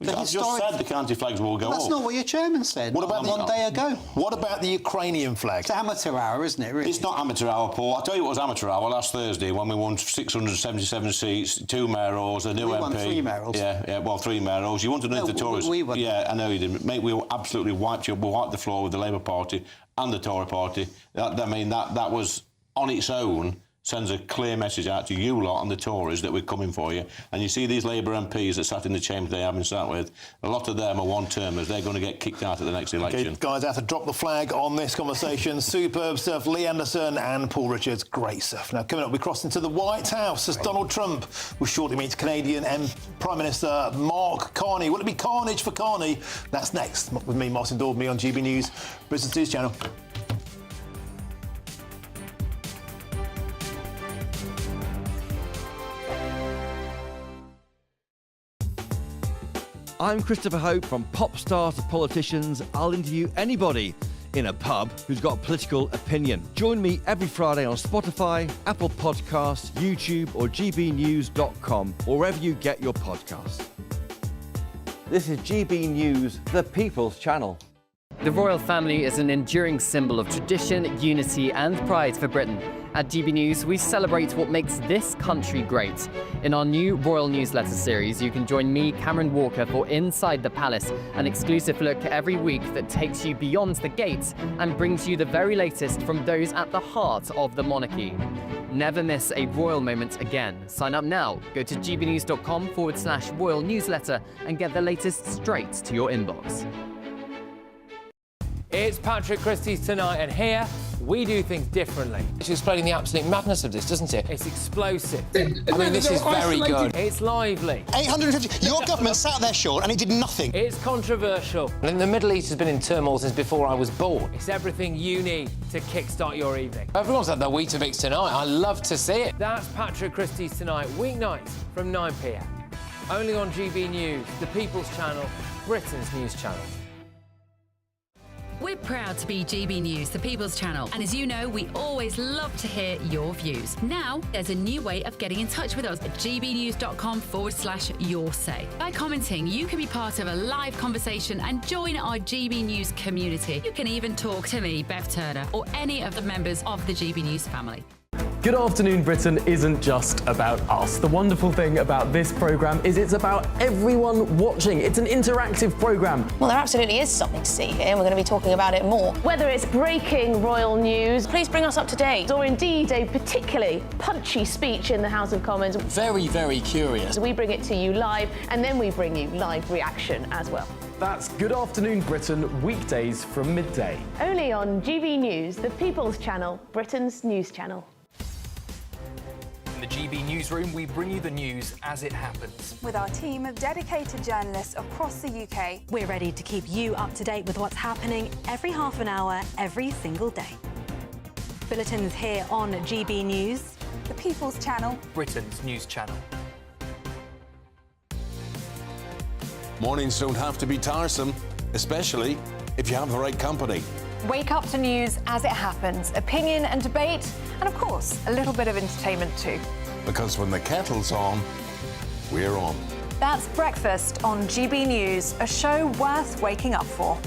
I've just said the county flags will go That's up. not what your chairman said. What about one day ago? What about the Ukrainian flag? It's amateur hour, isn't it, really? It's not amateur hour, Paul. I'll tell you what was amateur hour last Thursday when we won 677 seats, 2 mayors, a new MP. We won 3 mayors. Yeah, well, 3 mayors. You wanted to the Tories. We won. Yeah, I know you didn't. Mate, we absolutely wiped you up. We wiped the floor with the Labour Party and the Tory Party. That was, on its own, sends a clear message out to you lot and the Tories that we're coming for you. And you see these Labour MPs that sat in the chamber they haven't sat with, a lot of them are one-termers. They're going to get kicked out at the next election. Okay, guys, I have to drop the flag on this conversation. Superb stuff. Lee Anderson and Paul Richards, great stuff. Now, coming up, we cross into the White House as Donald Trump will shortly meet Canadian Prime Minister Mark Carney. Will it be carnage for Carney? That's next. With me, Martin Daubney, on GB News, Britain's News Channel. I'm Christopher Hope. From pop stars to politicians, I'll interview anybody in a pub who's got a political opinion. Join me every Friday on Spotify, Apple Podcasts, YouTube or gbnews.com, or wherever you get your podcasts. This is GB News, the People's Channel. The royal family is an enduring symbol of tradition, unity and pride for Britain. At GB News, we celebrate what makes this country great. In our new Royal Newsletter series, you can join me, Cameron Walker, for Inside the Palace, an exclusive look every week that takes you beyond the gates and brings you the very latest from those at the heart of the monarchy. Never miss a royal moment again. Sign up now. Go to gbnews.com/royal newsletter and get the latest straight to your inbox. It's Patrick Christie's Tonight, and here we do things differently. It's explaining the absolute madness of this, doesn't it? It's explosive. I mean, this is very good. It's lively. 850. Your government sat there, Sean, and it did nothing. It's controversial. And the Middle East has been in turmoil since before I was born. It's everything you need to kickstart your evening. Everyone's had their Weetabix tonight. I love to see it. That's Patrick Christie's Tonight, weeknights from 9 p.m. Only on GB News, the People's Channel, Britain's news channel. We're proud to be GB News, the People's Channel, and as you know, we always love to hear your views. Now, there's a new way of getting in touch with us at gbnews.com/yoursay. By commenting, you can be part of a live conversation and join our GB News community. You can even talk to me, Bev Turner, or any of the members of the GB News family. Good Afternoon Britain isn't just about us. The wonderful thing about this programme is it's about everyone watching. It's an interactive programme. Well, there absolutely is something to see here, and we're going to be talking about it more. Whether it's breaking royal news, please bring us up to date, or indeed a particularly punchy speech in the House of Commons. Very, very curious. We bring it to you live, and then we bring you live reaction as well. That's Good Afternoon Britain, weekdays from midday. Only on GB News, the People's Channel, Britain's news channel. In the GB Newsroom, we bring you the news as it happens. With our team of dedicated journalists across the UK. We're ready to keep you up to date with what's happening every half an hour, every single day. Bulletins here on GB News, the People's Channel, Britain's news channel. Mornings don't have to be tiresome, especially if you have the right company. Wake up to news as it happens, opinion and debate, and of course, a little bit of entertainment too. Because when the kettle's on, we're on. That's Breakfast on GB News, a show worth waking up for.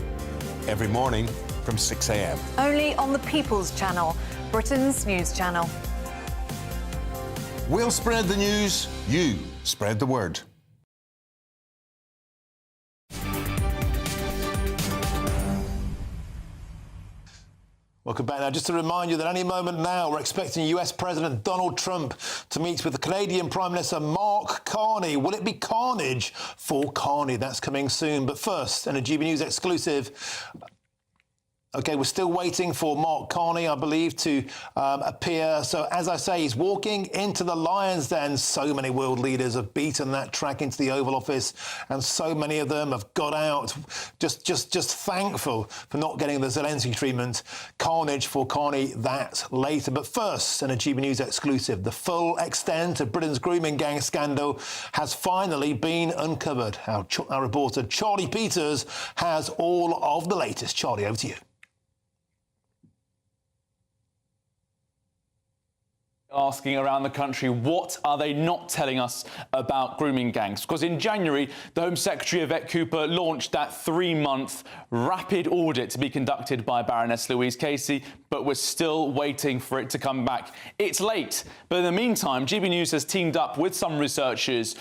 Every morning from 6 a.m. Only on the People's Channel, Britain's news channel. We'll spread the news, you spread the word. Welcome back. Now, just to remind you that any moment now we're expecting US President Donald Trump to meet with the Canadian Prime Minister Mark Carney. Will it be carnage for Carney? That's coming soon. But first, in a GB News exclusive, OK, we're still waiting for Mark Carney, I believe, to appear. So, as I say, he's walking into the Lions Den. So many world leaders have beaten that track into the Oval Office, and so many of them have got out just thankful for not getting the Zelensky treatment. Carnage for Carney, that later. But first, in a GB News exclusive, the full extent of Britain's grooming gang scandal has finally been uncovered. Our reporter Charlie Peters has all of the latest. Charlie, over to you. Asking around the country, what are they not telling us about grooming gangs? Because in January, the Home Secretary Yvette Cooper launched that 3-month rapid audit to be conducted by Baroness Louise Casey, but we're still waiting for it to come back. It's late, but in the meantime, GB News has teamed up with some researchers,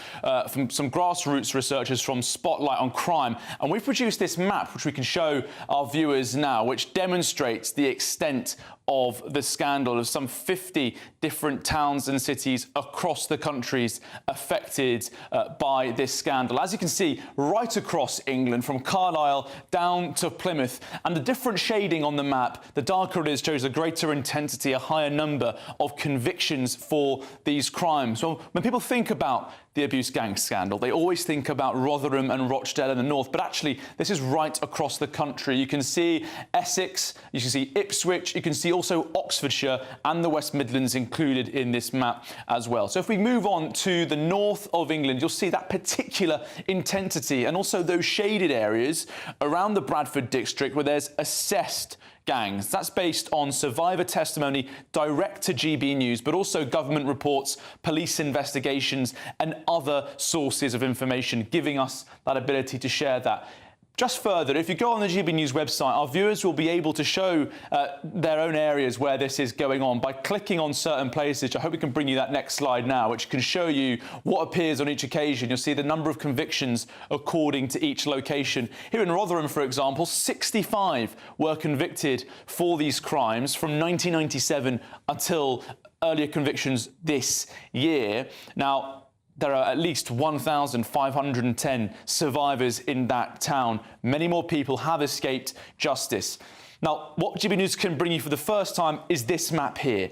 from some grassroots researchers from Spotlight on Crime, and we've produced this map, which we can show our viewers now, which demonstrates the extent of the scandal of some 50 different towns and cities across the countries affected by this scandal. As you can see, right across England, from Carlisle down to Plymouth, and the different shading on the map, the darker it is shows a greater intensity, a higher number of convictions for these crimes. Well, when people think about the abuse gang scandal, they always think about Rotherham and Rochdale in the north, but actually this is right across the country. You can see Essex, you can see Ipswich, you can see also Oxfordshire and the West Midlands included in this map as well. So if we move on to the north of England, you'll see that particular intensity and also those shaded areas around the Bradford district where there's assessed gangs. That's based on survivor testimony direct to GB News, but also government reports, police investigations and other sources of information giving us that ability to share that. Just further, if you go on the GB News website, our viewers will be able to show their own areas where this is going on by clicking on certain places. I hope we can bring you that next slide now, which can show you what appears on each occasion. You'll see the number of convictions according to each location. Here in Rotherham, for example, 65 were convicted for these crimes from 1997 until earlier convictions this year. Now, there are at least 1,510 survivors in that town. Many more people have escaped justice. Now, what GB News can bring you for the first time is this map here.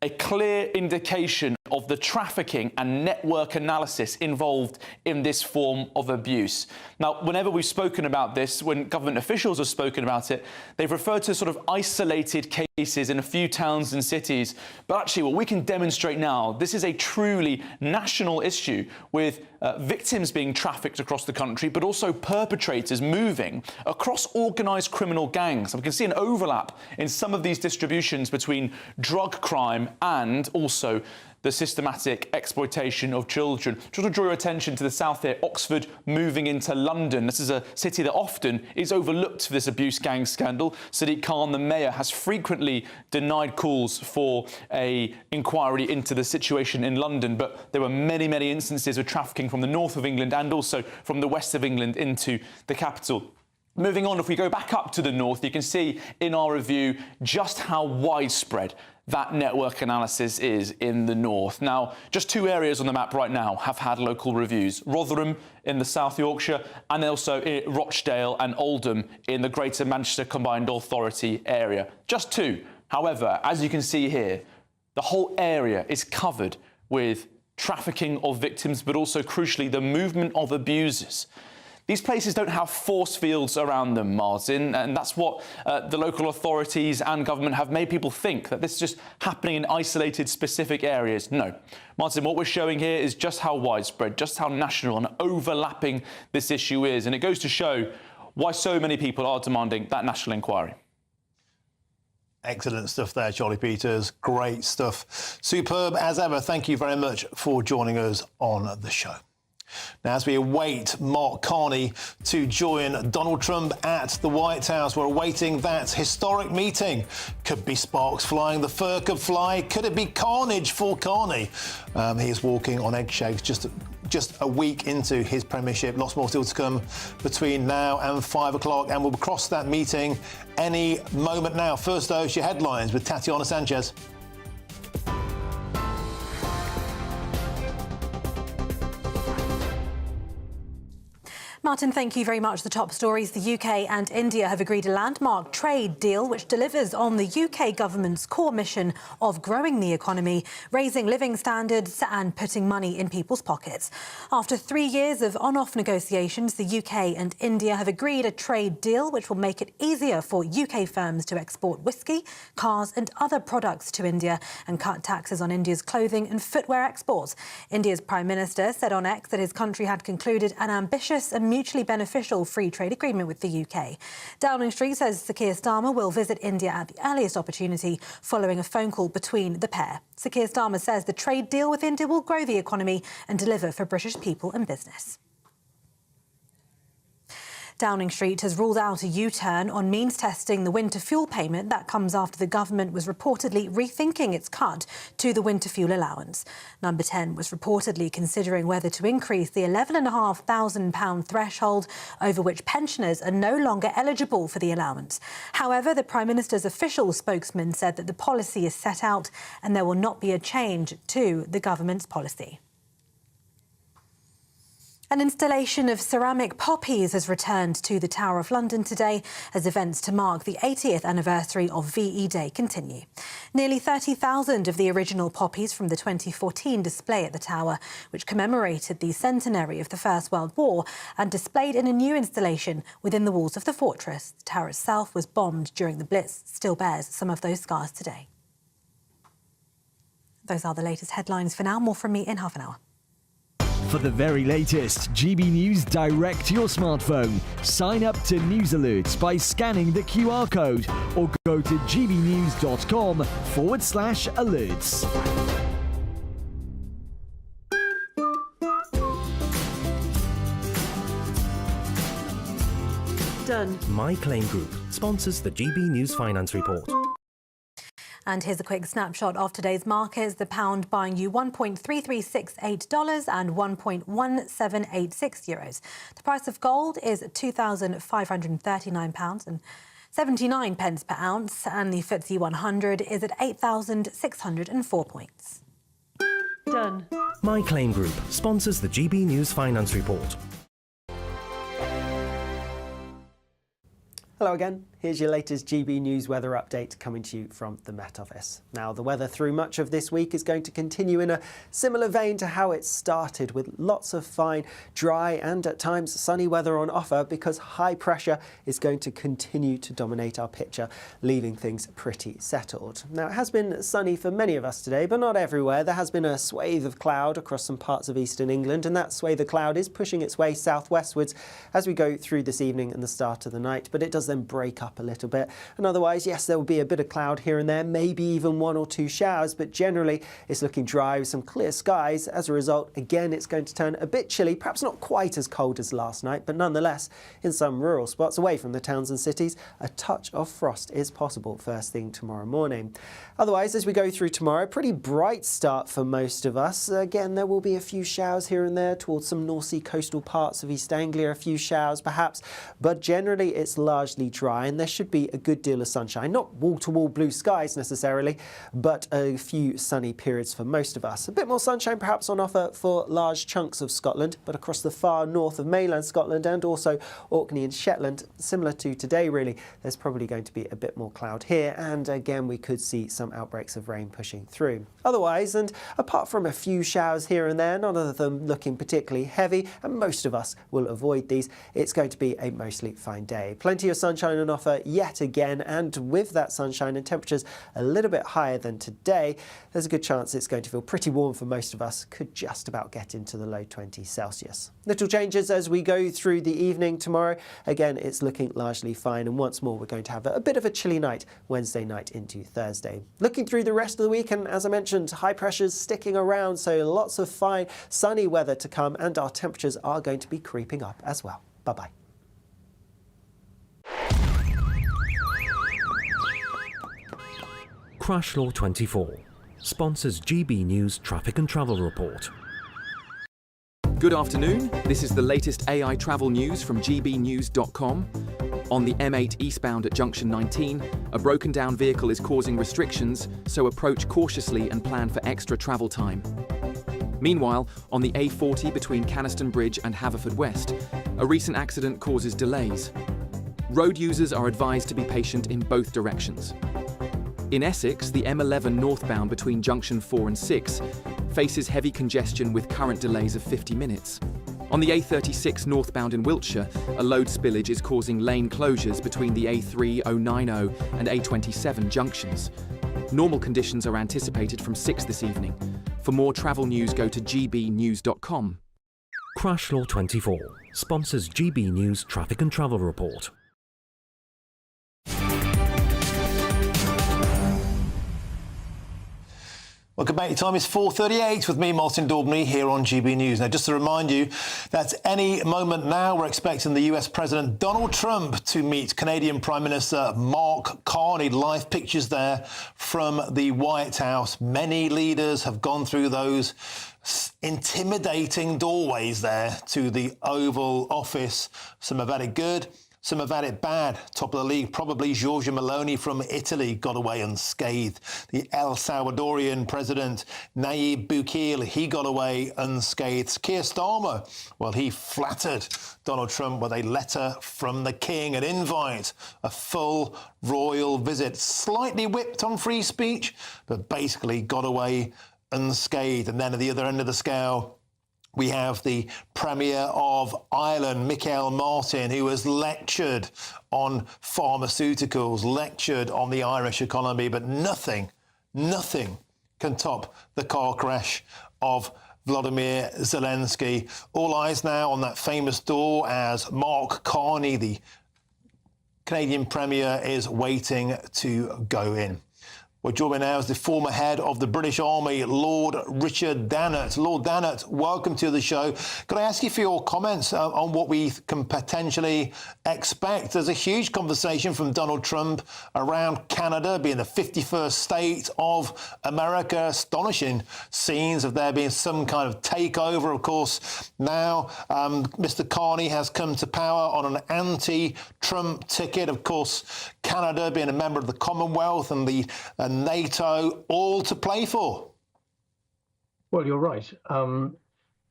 A clear indication of the trafficking and network analysis involved in this form of abuse. Now, whenever we've spoken about this, when government officials have spoken about it, they've referred to sort of isolated cases in a few towns and cities. But actually, what we can demonstrate now, this is a truly national issue with victims being trafficked across the country, but also perpetrators moving across organised criminal gangs. And we can see an overlap in some of these distributions between drug crime and also the systematic exploitation of children. Just to draw your attention to the south here, Oxford moving into London. This is a city that often is overlooked for this abuse gang scandal. Sadiq Khan, the mayor, has frequently denied calls for an inquiry into the situation in London, but there were many, many instances of trafficking from the north of England and also from the west of England into the capital. Moving on, if we go back up to the north, you can see in our review just how widespread that network analysis is in the north. Now, just two areas on the map right now have had local reviews. Rotherham in the South Yorkshire and also Rochdale and Oldham in the Greater Manchester Combined Authority area. Just two. However, as you can see here, the whole area is covered with trafficking of victims, but also, crucially, the movement of abusers. These places don't have force fields around them, Martin, and that's what the local authorities and government have made people think, that this is just happening in isolated, specific areas. No. Martin, what we're showing here is just how widespread, just how national and overlapping this issue is, and it goes to show why so many people are demanding that national inquiry. Excellent stuff there, Charlie Peters. Great stuff. Superb as ever. Thank you very much for joining us on the show. Now, as we await Mark Carney to join Donald Trump at the White House, we're awaiting that historic meeting. Could be sparks flying, the fur could fly. Could it be carnage for Carney? He is walking on eggshells just a week into his premiership. Lots more still to come between now and 5 o'clock, and we'll cross that meeting any moment now. First, though, your headlines with Tatiana Sanchez. Martin, thank you very much. The top stories. The UK and India have agreed a landmark trade deal which delivers on the UK government's core mission of growing the economy, raising living standards and putting money in people's pockets. After 3 years of on-off negotiations, the UK and India have agreed a trade deal which will make it easier for UK firms to export whisky, cars and other products to India and cut taxes on India's clothing and footwear exports. India's Prime Minister said on X that his country had concluded an ambitious and mutually beneficial free trade agreement with the UK. Downing Street says Sir Keir Starmer will visit India at the earliest opportunity following a phone call between the pair. Sir Keir Starmer says the trade deal with India will grow the economy and deliver for British people and business. Downing Street has ruled out a U-turn on means testing the winter fuel payment. That comes after the government was reportedly rethinking its cut to the winter fuel allowance. Number 10 was reportedly considering whether to increase the £11,500 threshold over which pensioners are no longer eligible for the allowance. However, the Prime Minister's official spokesman said that the policy is set out and there will not be a change to the government's policy. An installation of ceramic poppies has returned to the Tower of London today as events to mark the 80th anniversary of VE Day continue. Nearly 30,000 of the original poppies from the 2014 display at the Tower, which commemorated the centenary of the First World War, and displayed in a new installation within the walls of the fortress. The tower itself was bombed during the Blitz, still bears some of those scars today. Those are the latest headlines for now. More from me in half an hour. For the very latest GB News direct to your smartphone, sign up to News Alerts by scanning the QR code or go to gbnews.com/alerts. Done. My Claim Group sponsors the GB News Finance Report. And here's a quick snapshot of today's markets. The pound buying you $1.3368 and €1.1786. The price of gold is £2,539 and 79 pence per ounce, and the FTSE 100 is at 8,604 points. Done. My Claim Group sponsors the GB News Finance Report. Hello again. Here's your latest GB News weather update coming to you from the Met Office. Now, the weather through much of this week is going to continue in a similar vein to how it started, with lots of fine, dry and at times sunny weather on offer, because high pressure is going to continue to dominate our picture, leaving things pretty settled. Now, it has been sunny for many of us today, but not everywhere. There has been a swathe of cloud across some parts of eastern England, and that swathe of cloud is pushing its way southwestwards as we go through this evening and the start of the night, but it does then break up a little bit. And otherwise, yes, there will be a bit of cloud here and there, maybe even 1 or 2 showers, but generally it's looking dry with some clear skies. As a result, again, it's going to turn a bit chilly, perhaps not quite as cold as last night, but nonetheless, in some rural spots away from the towns and cities, a touch of frost is possible first thing tomorrow morning. Otherwise, as we go through tomorrow, pretty bright start for most of us. Again, there will be a few showers here and there towards some North Sea coastal parts of East Anglia, a few showers perhaps, but generally it's largely dry and there should be a good deal of sunshine. Not wall-to-wall blue skies necessarily, but a few sunny periods for most of us. A bit more sunshine perhaps on offer for large chunks of Scotland, but across the far north of mainland Scotland and also Orkney and Shetland, similar to today really, there's probably going to be a bit more cloud here, and again we could see some outbreaks of rain pushing through. Otherwise, and apart from a few showers here and there, none of them looking particularly heavy, and most of us will avoid these, it's going to be a mostly fine day. Plenty of sunshine on offer yet again, and with that sunshine and temperatures a little bit higher than today, there's a good chance it's going to feel pretty warm for most of us, could just about get into the low 20s Celsius. Little changes as we go through the evening tomorrow. Again, it's looking largely fine, and once more we're going to have a bit of a chilly night Wednesday night into Thursday. Looking through the rest of the week, and as I mentioned, high pressures sticking around, so lots of fine sunny weather to come, and our temperatures are going to be creeping up as well. Bye-bye. Crash Law 24 sponsors GB News Traffic and Travel Report. Good afternoon. This is the latest AI travel news from gbnews.com. On the M8 eastbound at junction 19, a broken down vehicle is causing restrictions, so approach cautiously and plan for extra travel time. Meanwhile, on the A40 between Canaston Bridge and Haverfordwest, A recent accident causes delays. Road users are advised to be patient in both directions. In Essex, the M11 northbound between junction 4 and 6 faces heavy congestion with current delays of 50 minutes. On the A36 northbound in Wiltshire, a load spillage is causing lane closures between the A3, 090 and A27 junctions. Normal conditions are anticipated from 6 this evening. For more travel news, go to gbnews.com. Crash Law 24 sponsors GB News Traffic and Travel Report. Welcome back. Your time is 4:38 with me, Martin Daubney, here on GB News. Now, just to remind you that any moment now we're expecting the US President Donald Trump to meet Canadian Prime Minister Mark Carney. Live pictures there from the White House. Many leaders have gone through those intimidating doorways there to the Oval Office. Some have had it good. Some have had it bad. Top of the league, probably Giorgia Meloni from Italy got away unscathed. The El Salvadorian president, Nayib Bukele, he got away unscathed. Keir Starmer, well, he flattered Donald Trump with a letter from the king, an invite, a full royal visit. Slightly whipped on free speech, but basically got away unscathed. And then at the other end of the scale, we have the Premier of Ireland, Michael Martin, who has lectured on pharmaceuticals, lectured on the Irish economy, but nothing can top the car crash of Volodymyr Zelensky. All eyes now on that famous door as Mark Carney, the Canadian Premier, is waiting to go in. Well, joining me now is the former head of the British Army, Lord Richard Dannett. Lord Dannett, welcome to the show. Could I ask you for your comments on what we can potentially expect? There's a huge conversation from Donald Trump around Canada being the 51st state of America. Astonishing scenes of there being some kind of takeover. Of course, now Mr. Carney has come to power on an anti-Trump ticket. Of course, Canada being a member of the Commonwealth and the NATO, all to play for. Well, you're right.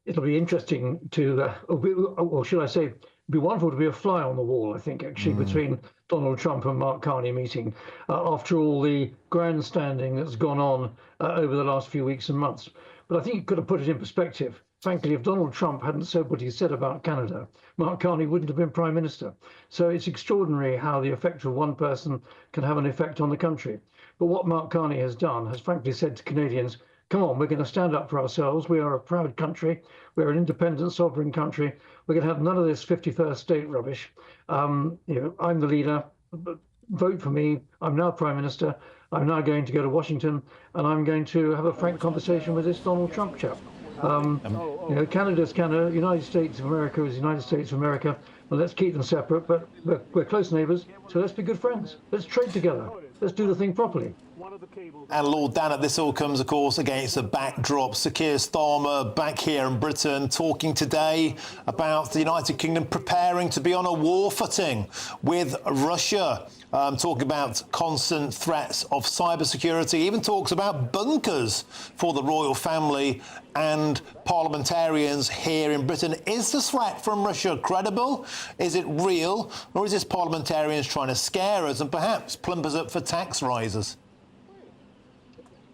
It'll be interesting to, or should I say, it'd be wonderful to be a fly on the wall, I think, actually, between Donald Trump and Mark Carney meeting, after all the grandstanding that's gone on over the last few weeks and months. But I think you've got to put it in perspective. Frankly, if Donald Trump hadn't said what he said about Canada, Mark Carney wouldn't have been Prime Minister. So it's extraordinary how the effect of one person can have an effect on the country. But what Mark Carney has done has frankly said to Canadians, come on, we're going to stand up for ourselves. We are a proud country. We're an independent, sovereign country. We're going to have none of this 51st state rubbish. I'm the leader. Vote for me. I'm now Prime Minister. I'm now going to go to Washington and I'm going to have a frank conversation with this Donald Trump chap. Canada's Canada, United States of America is United States of America. Well, let's keep them separate, but we're close neighbours, so let's be good friends. Let's trade together. Let's do the thing properly. And Lord Dannett, this all comes, of course, against a backdrop. Sir Keir Starmer back here in Britain talking today about the United Kingdom preparing to be on a war footing with Russia. Talking about constant threats of cybersecurity, even talks about bunkers for the royal family and parliamentarians here in Britain. Is the threat from Russia credible? Is it real? Or is this parliamentarians trying to scare us and perhaps plump us up for tax rises?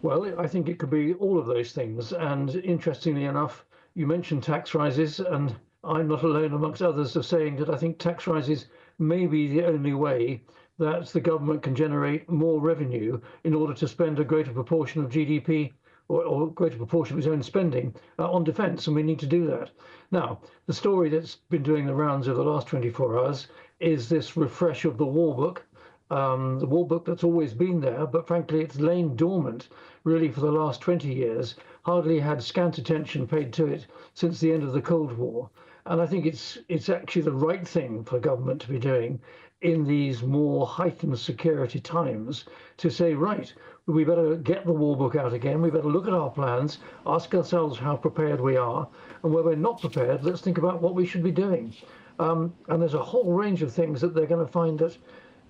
Well, I think it could be all of those things. And interestingly enough, you mentioned tax rises, and I'm not alone amongst others of saying that I think tax rises may be the only way that the government can generate more revenue in order to spend a greater proportion of GDP or greater proportion of its own spending on defence, and we need to do that. Now, the story that's been doing the rounds over the last 24 hours is this refresh of the war book. The war book that's always been there, but frankly, it's lain dormant really for the last 20 years, hardly had scant attention paid to it since the end of the Cold War. And I think it's actually the right thing for government to be doing in these more heightened security times to say, right, we better get the war book out again. We better look at our plans, ask ourselves how prepared we are. And where we're not prepared, let's think about what we should be doing. And there's a whole range of things that they're going to find that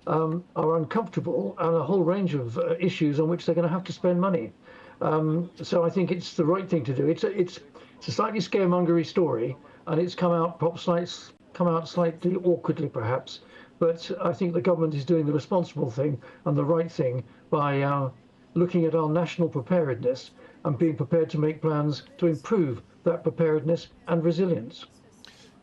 are uncomfortable, and a whole range of issues on which they're going to have to spend money. So I think it's the right thing to do. It's a slightly scaremongery story, and it's come out perhaps come out slightly awkwardly perhaps, but I think the government is doing the responsible thing and the right thing by looking at our national preparedness and being prepared to make plans to improve that preparedness and resilience.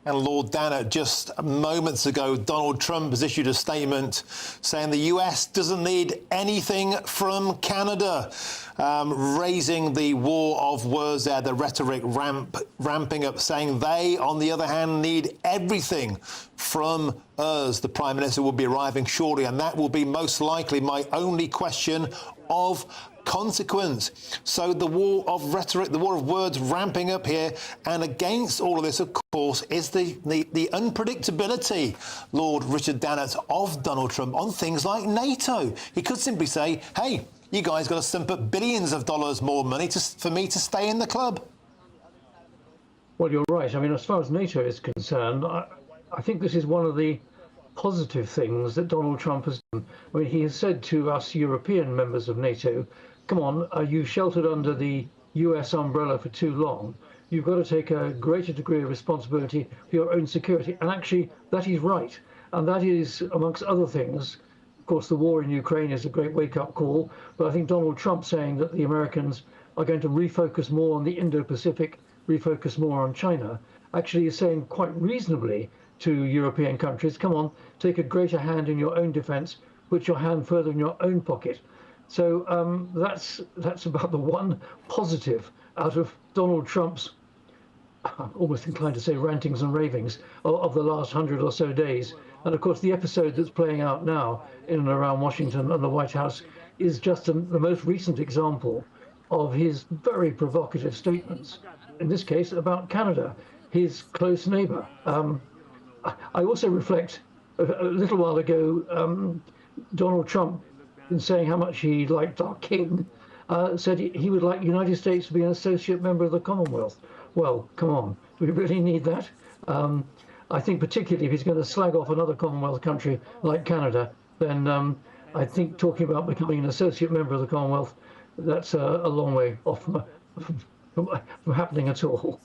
And Lord Dannett, just moments ago, Donald Trump has issued a statement saying the US doesn't need anything from Canada, raising the war of words there, the rhetoric ramping up, saying they, on the other hand, need everything from us. The Prime Minister will be arriving shortly, and that will be most likely my only question of consequence. So the war of rhetoric, the war of words ramping up here, and against all of this, of course, is the unpredictability, Lord Richard Dannett, of Donald Trump on things like NATO. He could simply say, hey, you guys got to stump up billions of dollars more money for me to stay in the club. Well, you're right. I mean, as far as NATO is concerned, I think this is one of the positive things that Donald Trump has done. I mean, he has said to us European members of NATO, come on, you sheltered under the US umbrella for too long. You've got to take a greater degree of responsibility for your own security. And actually, that is right. And that is, amongst other things, of course, the war in Ukraine is a great wake-up call. But I think Donald Trump saying that the Americans are going to refocus more on the Indo-Pacific, refocus more on China, actually is saying quite reasonably to European countries, come on, take a greater hand in your own defence, put your hand further in your own pocket. So that's about the one positive out of Donald Trump's, I'm almost inclined to say, rantings and ravings of the last 100 or so days. And of course, the episode that's playing out now in and around Washington and the White House is just the most recent example of his very provocative statements, in this case about Canada, his close neighbour. I also reflect, a little while ago, Donald Trump, in saying how much he liked our king, said he would like the United States to be an associate member of the Commonwealth. Well, come on, do we really need that? I think particularly if he's going to slag off another Commonwealth country like Canada, then I think talking about becoming an associate member of the Commonwealth, that's a long way off from happening at all.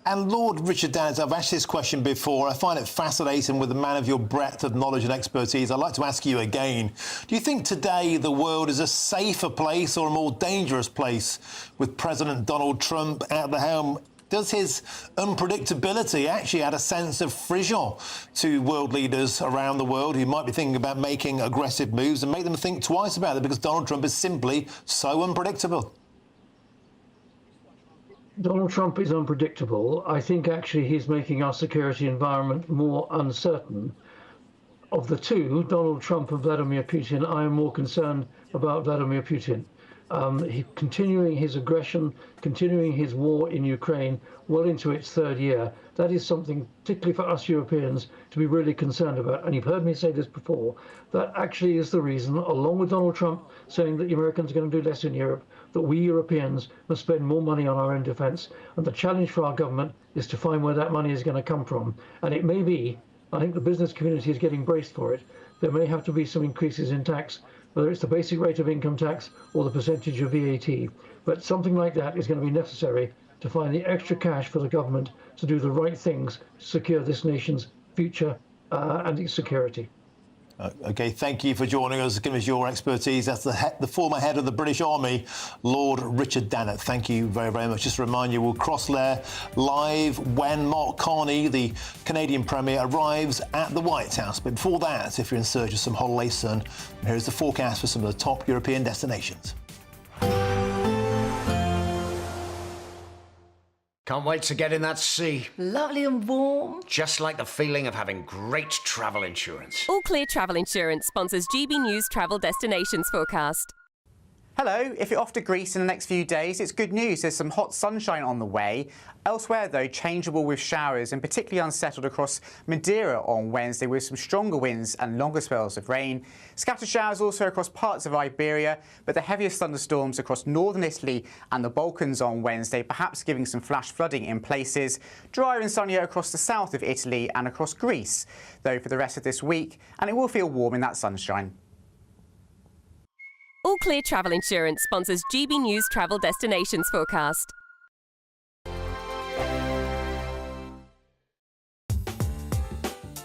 And Lord Richard Dannett, I've asked this question before. I find it fascinating with a man of your breadth of knowledge and expertise. I'd like to ask you again. Do you think today the world is a safer place or a more dangerous place with President Donald Trump at the helm? Does his unpredictability actually add a sense of frisson to world leaders around the world who might be thinking about making aggressive moves and make them think twice about it because Donald Trump is simply so unpredictable? Donald Trump is unpredictable. I think actually he's making our security environment more uncertain. Of the two, Donald Trump and Vladimir Putin, I am more concerned about Vladimir Putin. He continuing his aggression, continuing his war in Ukraine well into its third year. That is something, particularly for us Europeans, to be really concerned about. And you've heard me say this before. That actually is the reason, along with Donald Trump saying that the Americans are going to do less in Europe, that we Europeans must spend more money on our own defence. And the challenge for our government is to find where that money is going to come from. And it may be, I think the business community is getting braced for it, there may have to be some increases in tax, whether it's the basic rate of income tax or the percentage of VAT. But something like that is going to be necessary to find the extra cash for the government to do the right things to secure this nation's future and its security. OK, thank you for joining us, giving us your expertise. That's the former head of the British Army, Lord Richard Dannett. Thank you very, very much. Just to remind you, we'll cross there live when Mark Carney, the Canadian Premier, arrives at the White House. But before that, if you're in search of some holiday sun, here's the forecast for some of the top European destinations. Can't wait to get in that sea. Lovely and warm. Just like the feeling of having great travel insurance. All Clear Travel Insurance sponsors GB News Travel Destinations Forecast. Hello, if you're off to Greece in the next few days, it's good news. There's some hot sunshine on the way. Elsewhere, though, changeable with showers and particularly unsettled across Madeira on Wednesday with some stronger winds and longer spells of rain. Scattered showers also across parts of Iberia, but the heaviest thunderstorms across northern Italy and the Balkans on Wednesday, perhaps giving some flash flooding in places. Drier and sunnier across the south of Italy and across Greece, though, for the rest of this week, and it will feel warm in that sunshine. All Clear Travel Insurance sponsors GB News Travel Destinations Forecast.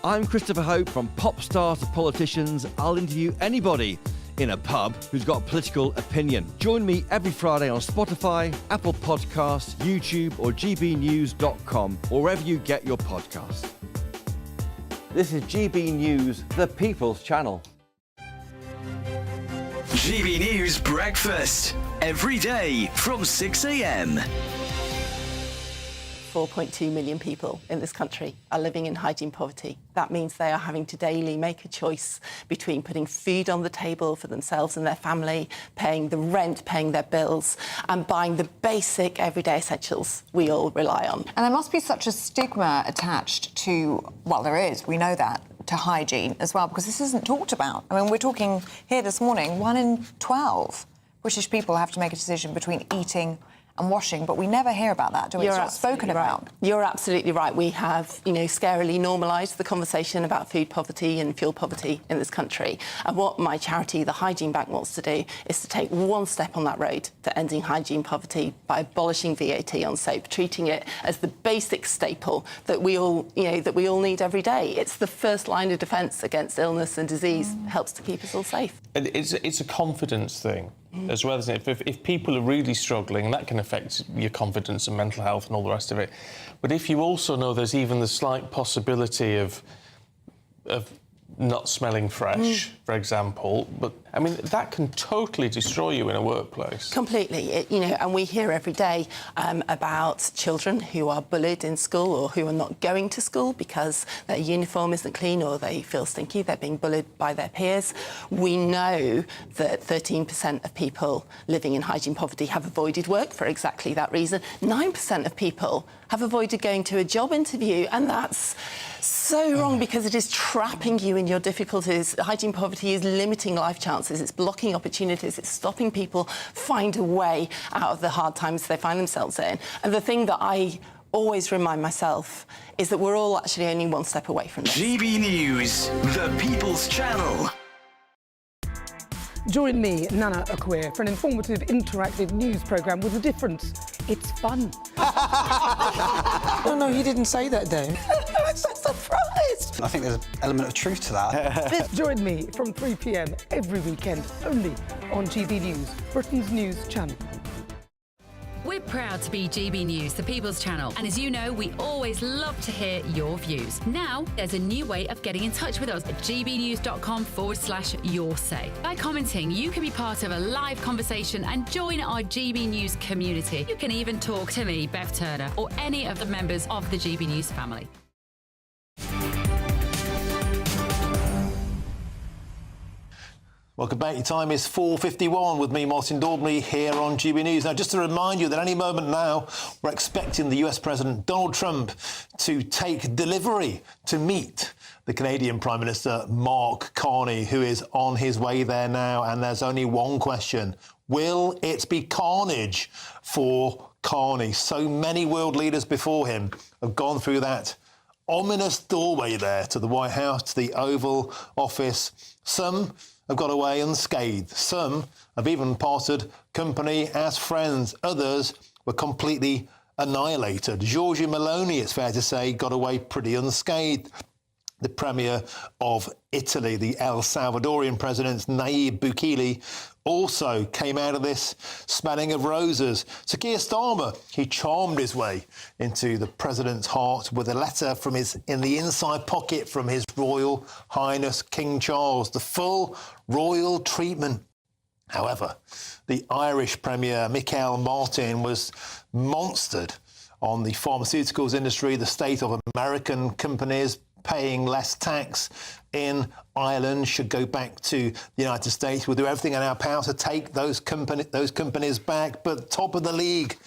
I'm Christopher Hope. From pop stars to politicians, I'll interview anybody in a pub who's got a political opinion. Join me every Friday on Spotify, Apple Podcasts, YouTube or gbnews.com, or wherever you get your podcasts. This is GB News, the People's Channel. GB News Breakfast, every day from 6 a.m. 4.2 million people in this country are living in hygiene poverty. That means they are having to daily make a choice between putting food on the table for themselves and their family, paying the rent, paying their bills, and buying the basic everyday essentials we all rely on. And there must be such a stigma attached to, well, there is, we know that, to hygiene as well, because this isn't talked about. I mean, we're talking here this morning, 1 in 12 British people have to make a decision between eating and washing, but we never hear about that, do we? It's not spoken about. You're absolutely right. We have, scarily normalised the conversation about food poverty and fuel poverty in this country. And what my charity, the Hygiene Bank, wants to do is to take one step on that road to ending hygiene poverty by abolishing VAT on soap, treating it as the basic staple that we all need every day. It's the first line of defence against illness and disease. Helps to keep us all safe. It's a confidence thing as well, isn't it? If people are really struggling, that can affect your confidence and mental health and all the rest of it. But if you also know there's even the slight possibility of not smelling fresh, for example, but I mean that can totally destroy you in a workplace. Completely, and we hear every day about children who are bullied in school or who are not going to school because their uniform isn't clean or they feel stinky. They're being bullied by their peers. We know that 13% of people living in hygiene poverty have avoided work for exactly that reason. 9% of people have avoided going to a job interview, and that's so wrong because it is trapping you in your difficulties. Hygiene poverty is limiting life chances, it's blocking opportunities, it's stopping people find a way out of the hard times they find themselves in. And the thing that I always remind myself is that we're all actually only one step away from this. GB News, the People's Channel. Join me, Nana Akwe, for an informative, interactive news programme with a difference. It's fun. No, he didn't say that, though. I'm so surprised. I think there's an element of truth to that. Join me from 3 p.m. every weekend, only on GB News, Britain's news channel. We're proud to be GB News, the People's Channel. And as you know, we always love to hear your views. Now, there's a new way of getting in touch with us at gbnews.com/your say. By commenting, you can be part of a live conversation and join our GB News community. You can even talk to me, Bev Turner, or any of the members of the GB News family. Welcome back. Your time is 4:51 with me, Martin Daubney, here on GB News. Now, just to remind you that any moment now, we're expecting the US President Donald Trump to take delivery to meet the Canadian Prime Minister Mark Carney, who is on his way there now. And there's only one question. Will it be carnage for Carney? So many world leaders before him have gone through that ominous doorway there to the White House, to the Oval Office. Some have got away unscathed. Some have even parted company as friends. Others were completely annihilated. Giorgia Meloni, it's fair to say, got away pretty unscathed. The Premier of Italy, the El Salvadorian President Nayib Bukele, also came out of this smelling of roses. Sir Keir Starmer, he charmed his way into the President's heart with a letter from in the inside pocket from His Royal Highness King Charles, the full royal treatment. However, the Irish Premier Michael Martin was monstered on the pharmaceuticals industry, the state of American companies paying less tax in Ireland should go back to the United States. We'll do everything in our power to take those companies back. But top of the league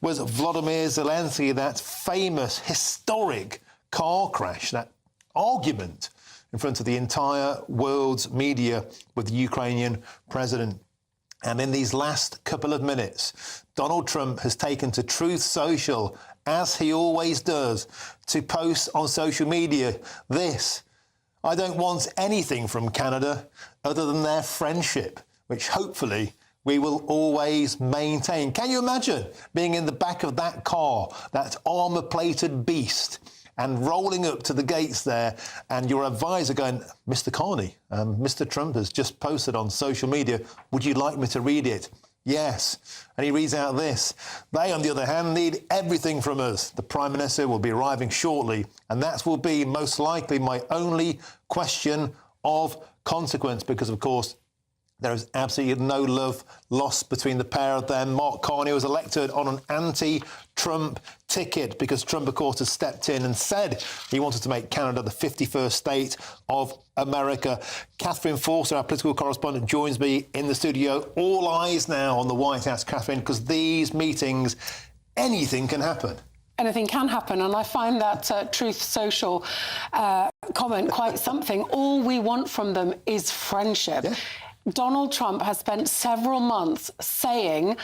was Volodymyr Zelensky, that famous, historic car crash, that argument in front of the entire world's media with the Ukrainian president. And in these last couple of minutes, Donald Trump has taken to Truth Social, as he always does, to post on social media this: I don't want anything from Canada other than their friendship, which hopefully we will always maintain. Can you imagine being in the back of that car, that armour-plated beast, and rolling up to the gates there, and your advisor going, Mr. Carney, Mr. Trump has just posted on social media, would you like me to read it? Yes. And he reads out this. They, on the other hand, need everything from us. The Prime Minister will be arriving shortly, and that will be most likely my only question of consequence, because, of course, there is absolutely no love lost between the pair of them. Mark Carney was elected on an anti-Trump ticket because Trump, of course, has stepped in and said he wanted to make Canada the 51st state of America. Catherine Forster, our political correspondent, joins me in the studio. All eyes now on the White House, Catherine, because these meetings, anything can happen. Anything can happen, and I find that Truth Social comment quite something. All we want from them is friendship. Yeah. Donald Trump has spent several months saying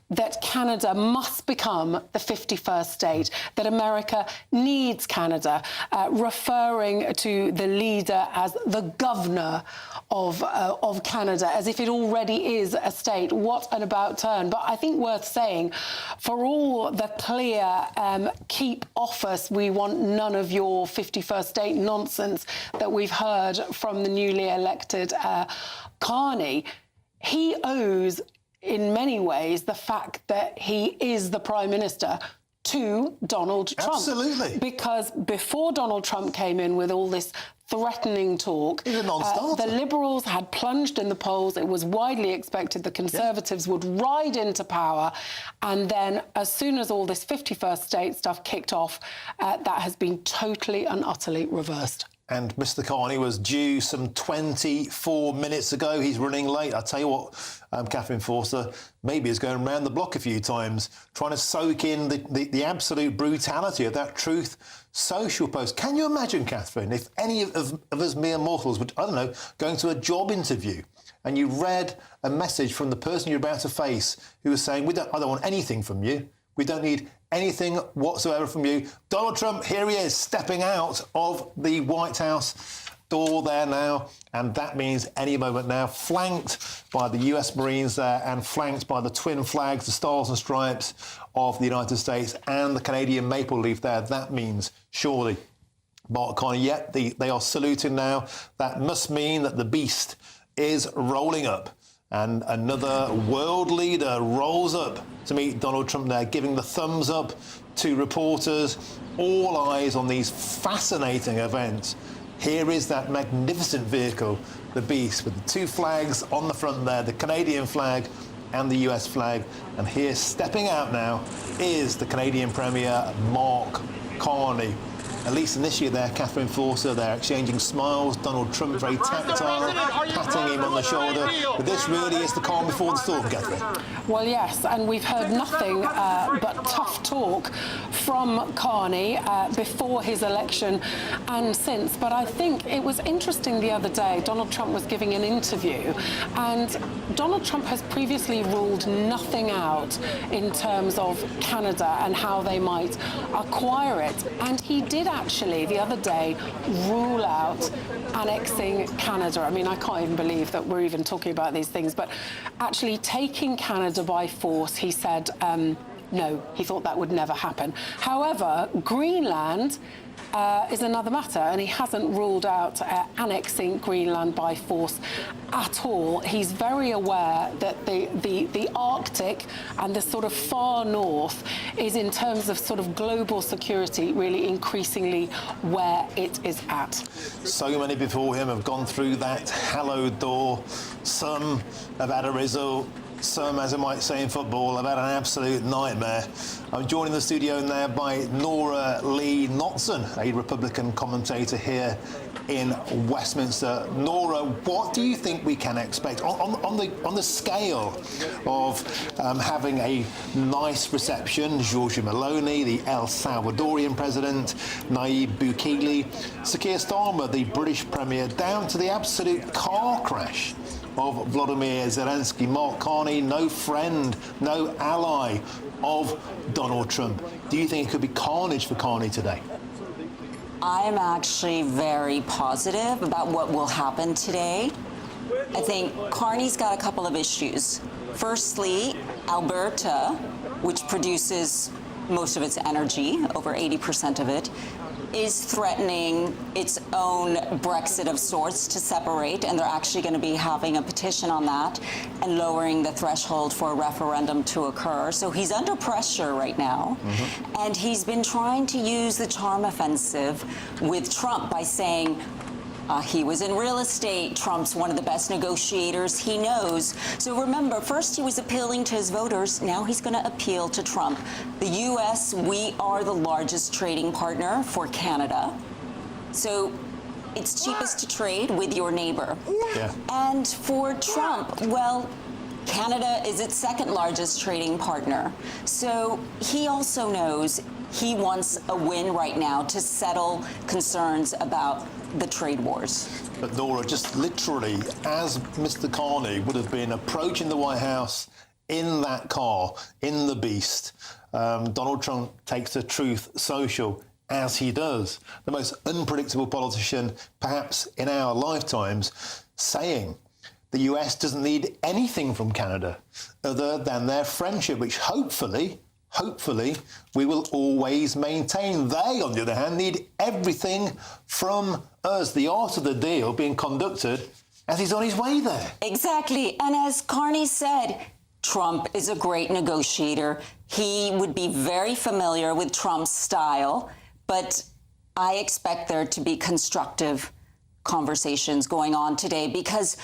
that Canada must become the 51st state, that America needs Canada, referring to the leader as the governor of Canada, as if it already is a state. What an about turn. But I think worth saying, for all the clear keep off us, we want none of your 51st state nonsense that we've heard from the newly elected Carney, he owes, in many ways, the fact that he is the Prime Minister to Donald Trump. Absolutely. Because before Donald Trump came in with all this threatening talk, the Liberals had plunged in the polls. It was widely expected the Conservatives would ride into power. And then as soon as all this 51st state stuff kicked off, that has been totally and utterly reversed. And Mr. Carney was due some 24 minutes ago. He's running late. I tell you what, Catherine Forster, maybe is going round the block a few times, trying to soak in the absolute brutality of that Truth Social post. Can you imagine, Catherine, if any of us mere mortals would, I don't know, going to a job interview and you read a message from the person you're about to face who was saying, I don't want anything from you. We don't need anything whatsoever from you. Donald Trump, here he is, stepping out of the White House door there now, and that means any moment now, flanked by the US Marines there and flanked by the twin flags, the Stars and Stripes of the United States and the Canadian maple leaf there. That means surely Mark Carney, they are saluting now. That must mean that the beast is rolling up. And another world leader rolls up to meet Donald Trump there, giving the thumbs up to reporters. All eyes on these fascinating events. Here is that magnificent vehicle, the Beast, with the two flags on the front there, the Canadian flag and the US flag. And here, stepping out now, is the Canadian Premier, Mark Carney. At least in this year there, Catherine Forster, they're exchanging smiles. Donald Trump very tactile, patting him on the shoulder. But this really is the calm before the storm, Catherine. Well, yes, and we've heard nothing but tough talk from Carney before his election and since. But I think it was interesting the other day, Donald Trump was giving an interview, and Donald Trump has previously ruled nothing out in terms of Canada and how they might acquire it. And he did actually, the other day, rule out annexing Canada. I mean, I can't even believe that we're even talking about these things, but actually taking Canada by force, he said, no, he thought that would never happen. However, Greenland is another matter, and he hasn't ruled out annexing Greenland by force at all. He's very aware that the Arctic and the sort of far north is, in terms of sort of global security, really increasingly where it is at. So many before him have gone through that hallowed door. Some have had a result. Some, as I might say in football, have had an absolute nightmare. I'm joined in the studio now by Nora Lee Knotson, a Republican commentator here in Westminster. Nora, what do you think we can expect on the scale of having a nice reception? Giorgia Meloni, the El Salvadorian president, Nayib Bukele, Sir Keir Starmer, the British Premier, down to the absolute car crash of Vladimir Zelensky. Mark Carney, no friend, no ally of Donald Trump. Do you think it could be carnage for Carney today? I'm actually very positive about what will happen today. I think Carney's got a couple of issues. Firstly, Alberta, which produces most of its energy, over 80% of it, is threatening its own Brexit of sorts to separate, and they're actually going to be having a petition on that and lowering the threshold for a referendum to occur. So he's under pressure right now, and he's been trying to use the charm offensive with Trump by saying, he was in real estate. Trump's one of the best negotiators he knows. So remember, first he was appealing to his voters. Now he's going to appeal to Trump. The U.S., we are the largest trading partner for Canada. So it's cheapest to trade with your neighbor. Yeah. And for Trump, well, Canada is its second largest trading partner. So he also knows he wants a win right now to settle concerns about the trade wars. But Nora, just literally, as Mr. Carney would have been approaching the White House in that car, in the Beast, Donald Trump takes to Truth Social, as he does. The most unpredictable politician, perhaps in our lifetimes, saying the US doesn't need anything from Canada other than their friendship, which hopefully, we will always maintain. They, on the other hand, need everything from us. The art of the deal being conducted as he's on his way there. Exactly. And as Carney said, Trump is a great negotiator. He would be very familiar with Trump's style, but I expect there to be constructive conversations going on today, because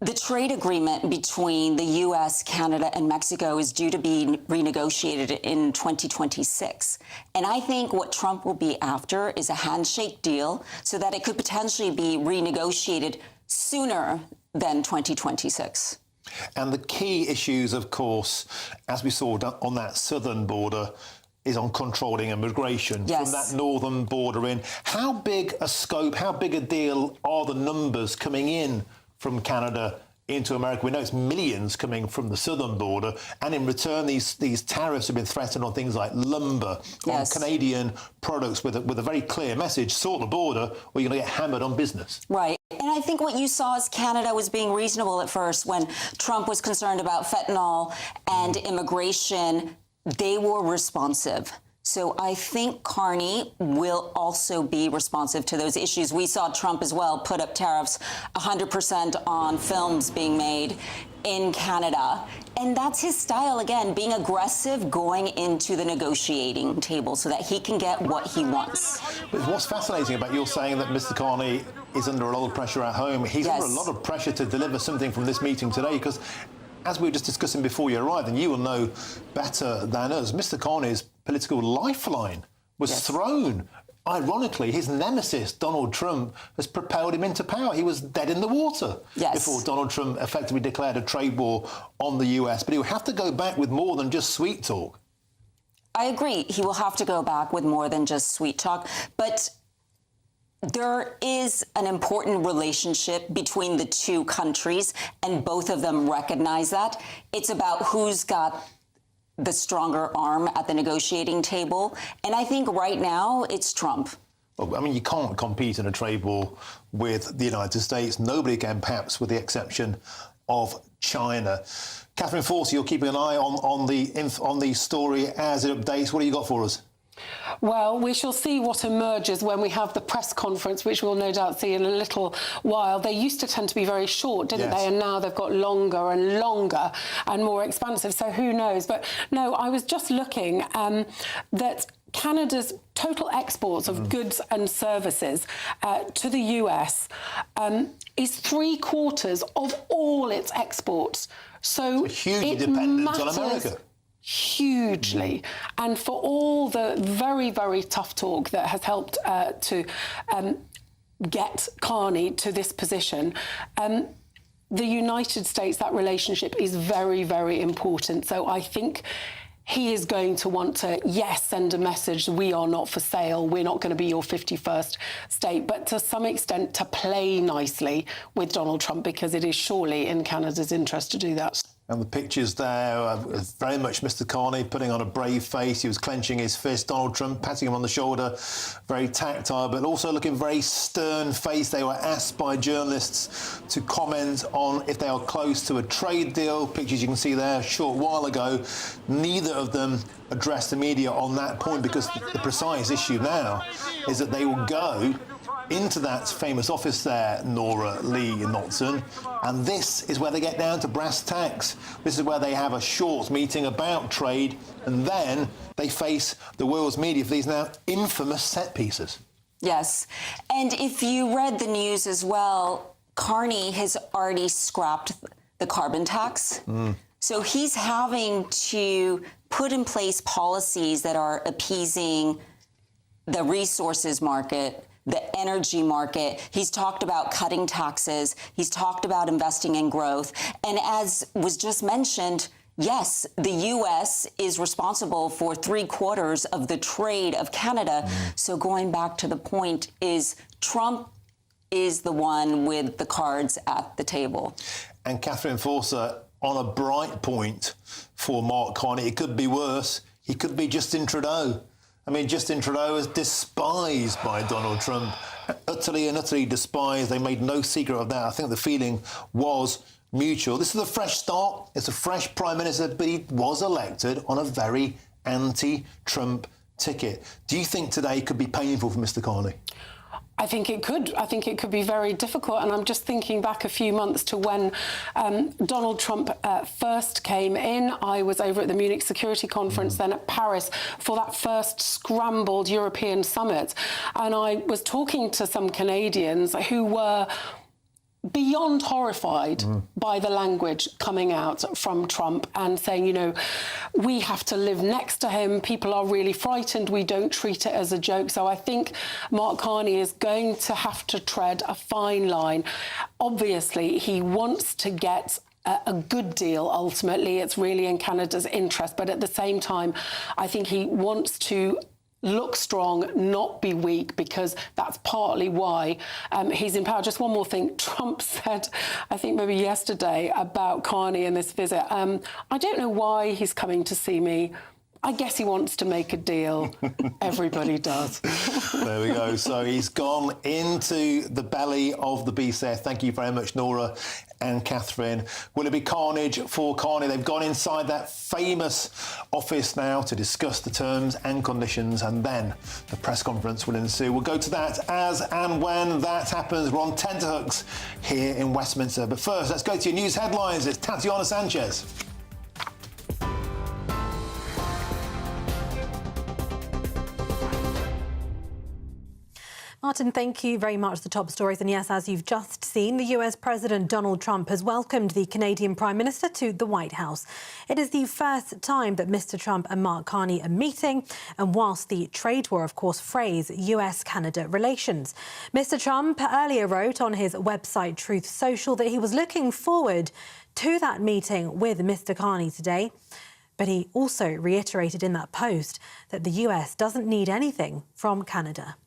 the trade agreement between the U.S., Canada, and Mexico is due to be renegotiated in 2026. And I think what Trump will be after is a handshake deal so that it could potentially be renegotiated sooner than 2026. And the key issues, of course, as we saw on that southern border, is on controlling immigration from that northern border in. How big a scope, how big a deal are the numbers coming in from Canada into America? We know it's millions coming from the southern border, and in return these tariffs have been threatened on things like lumber, on Canadian products, with a very clear message: sort the border or you're going to get hammered on business. Right. And I think what you saw is Canada was being reasonable at first when Trump was concerned about fentanyl and immigration. They were responsive. So I think Carney will also be responsive to those issues. We saw Trump as well put up tariffs 100% on films being made in Canada. And that's his style, again, being aggressive going into the negotiating table so that he can get what he wants. But what's fascinating about your saying that Mr. Carney is under a lot of pressure at home, he's under a lot of pressure to deliver something from this meeting today, because as we were just discussing before you arrived, and you will know better than us, Mr. Carney's political lifeline was thrown. Ironically, his nemesis, Donald Trump, has propelled him into power. He was dead in the water before Donald Trump effectively declared a trade war on the US. But he will have to go back with more than just sweet talk. I agree. He will have to go back with more than just sweet talk. But there is an important relationship between the two countries, and both of them recognize that. It's about who's got the stronger arm at the negotiating table. And I think right now it's Trump. Well, I mean, you can't compete in a trade war with the United States. Nobody can, perhaps with the exception of China. Catherine Forsey, you're keeping an eye on the story as it updates. What do you got for us? Well, we shall see what emerges when we have the press conference, which we'll no doubt see in a little while. They used to tend to be very short, didn't they? And now they've got longer and longer and more expansive. So who knows? But no, I was just looking that Canada's total exports of goods and services to the US is 3/4 of all its exports. So hugely dependent on America. Hugely. And for all the very, very tough talk that has helped to get Carney to this position, the United States, that relationship is very, very important. So I think he is going to want to, send a message, we are not for sale, we're not going to be your 51st state, but to some extent to play nicely with Donald Trump, because it is surely in Canada's interest to do that. And the pictures there are very much Mr. Carney putting on a brave face. He was clenching his fist. Donald Trump patting him on the shoulder, very tactile, but also looking very stern-faced. They were asked by journalists to comment on if they are close to a trade deal. Pictures you can see there a short while ago. Neither of them addressed the media on that point, because the precise issue now is that they will go into that famous office there, Nora Lee Knotson, and this is where they get down to brass tacks. This is where they have a short meeting about trade, and then they face the world's media for these now infamous set pieces. Yes, and if you read the news as well, Carney has already scrapped the carbon tax. So he's having to put in place policies that are appeasing the resources market, the energy market. He's talked about cutting taxes. He's talked about investing in growth. And as was just mentioned, yes, the U.S. is responsible for 3/4 of the trade of Canada. So going back to the point is Trump is the one with the cards at the table. And Catherine Forster, on a bright point for Mark Carney, it could be worse. He could be Justin Trudeau. I mean, Justin Trudeau is despised by Donald Trump, utterly and utterly despised. They made no secret of that. I think the feeling was mutual. This is a fresh start. It's a fresh Prime Minister, but he was elected on a very anti-Trump ticket. Do you think today could be painful for Mr. Carney? I think it could. I think it could be very difficult. And I'm just thinking back a few months to when Donald Trump first came in. I was over at the Munich Security Conference, then at Paris, for that first scrambled European summit. And I was talking to some Canadians who were beyond horrified by the language coming out from Trump and saying, you know, we have to live next to him. People are really frightened. We don't treat it as a joke. So I think Mark Carney is going to have to tread a fine line. Obviously, he wants to get a good deal. Ultimately, it's really in Canada's interest. But at the same time, I think he wants to look strong, not be weak, because that's partly why he's in power. Just one more thing. Trump said, I think maybe yesterday, about Carney and this visit, I don't know why he's coming to see me. I guess he wants to make a deal. Everybody does. There we go. So he's gone into the belly of the beast there. Thank you very much, Nora and Catherine. Will it be carnage for Carney? They've gone inside that famous office now to discuss the terms and conditions, and then the press conference will ensue. We'll go to that as and when that happens. We're on tenterhooks here in Westminster. But first, let's go to your news headlines. It's Tatiana Sanchez. Martin, thank you very much. The top stories. And yes, as you've just seen, the US President Donald Trump has welcomed the Canadian Prime Minister to the White House. It is the first time that Mr. Trump and Mark Carney are meeting. And whilst the trade war, of course, frays US-Canada relations. Mr. Trump earlier wrote on his website Truth Social that he was looking forward to that meeting with Mr. Carney today. But he also reiterated in that post that the US doesn't need anything from Canada.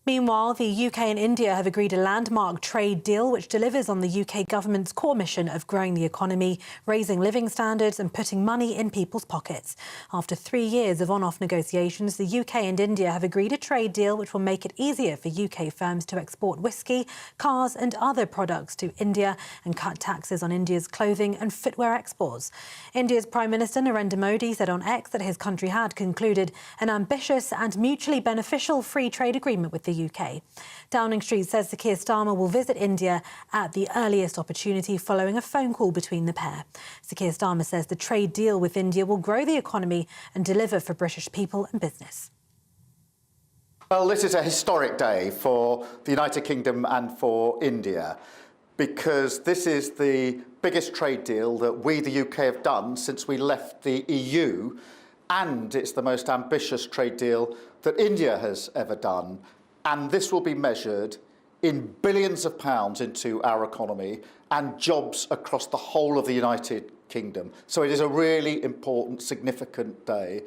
Meanwhile, the UK and India have agreed a landmark trade deal which delivers on the UK government's core mission of growing the economy, raising living standards and putting money in people's pockets. After 3 years of on-off negotiations, the UK and India have agreed a trade deal which will make it easier for UK firms to export whisky, cars and other products to India and cut taxes on India's clothing and footwear exports. India's Prime Minister Narendra Modi said on X that his country had concluded an ambitious and mutually beneficial free trade agreement with the UK. Downing Street says Sir Keir Starmer will visit India at the earliest opportunity following a phone call between the pair. Sir Keir Starmer says the trade deal with India will grow the economy and deliver for British people and business. Well, this is a historic day for the United Kingdom and for India, because this is the biggest trade deal that we, the UK, have done since we left the EU, and it's the most ambitious trade deal that India has ever done. And this will be measured in billions of pounds into our economy and jobs across the whole of the United Kingdom. So it is a really important, significant day.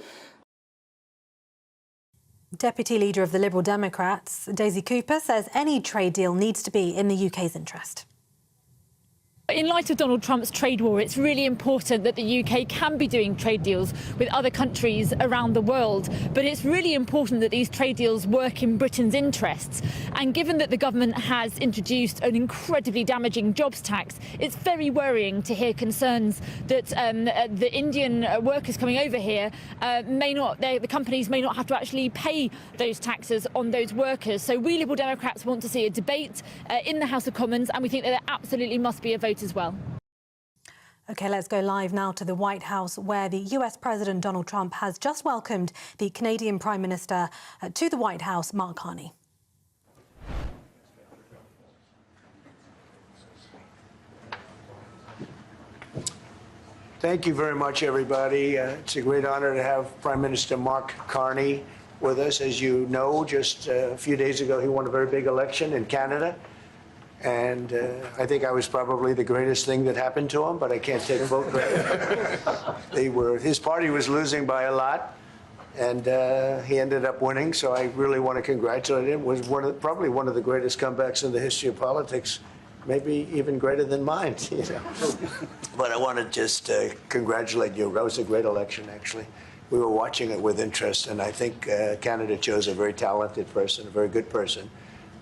Deputy Leader of the Liberal Democrats, Daisy Cooper, says any trade deal needs to be in the UK's interest. In light of Donald Trump's trade war, it's really important that the UK can be doing trade deals with other countries around the world. But it's really important that these trade deals work in Britain's interests. And given that the government has introduced an incredibly damaging jobs tax, it's very worrying to hear concerns that the Indian workers coming over here the companies may not have to actually pay those taxes on those workers. So we Liberal Democrats want to see a debate in the House of Commons, and we think that there absolutely must be a vote as well. OK, let's go live now to the White House, where the US President Donald Trump has just welcomed the Canadian Prime Minister to the White House, Mark Carney. Thank you very much, everybody. It's a great honor to have Prime Minister Mark Carney with us. As you know, just a few days ago, he won a very big election in Canada. And I think I was probably the greatest thing that happened to him, but I can't take vote credit. His party was losing by a lot, and he ended up winning. So I really want to congratulate him. It was probably one of the greatest comebacks in the history of politics, maybe even greater than mine. You know. But I want to just congratulate you. That was a great election, actually. We were watching it with interest, and I think Canada chose a very talented person, a very good person,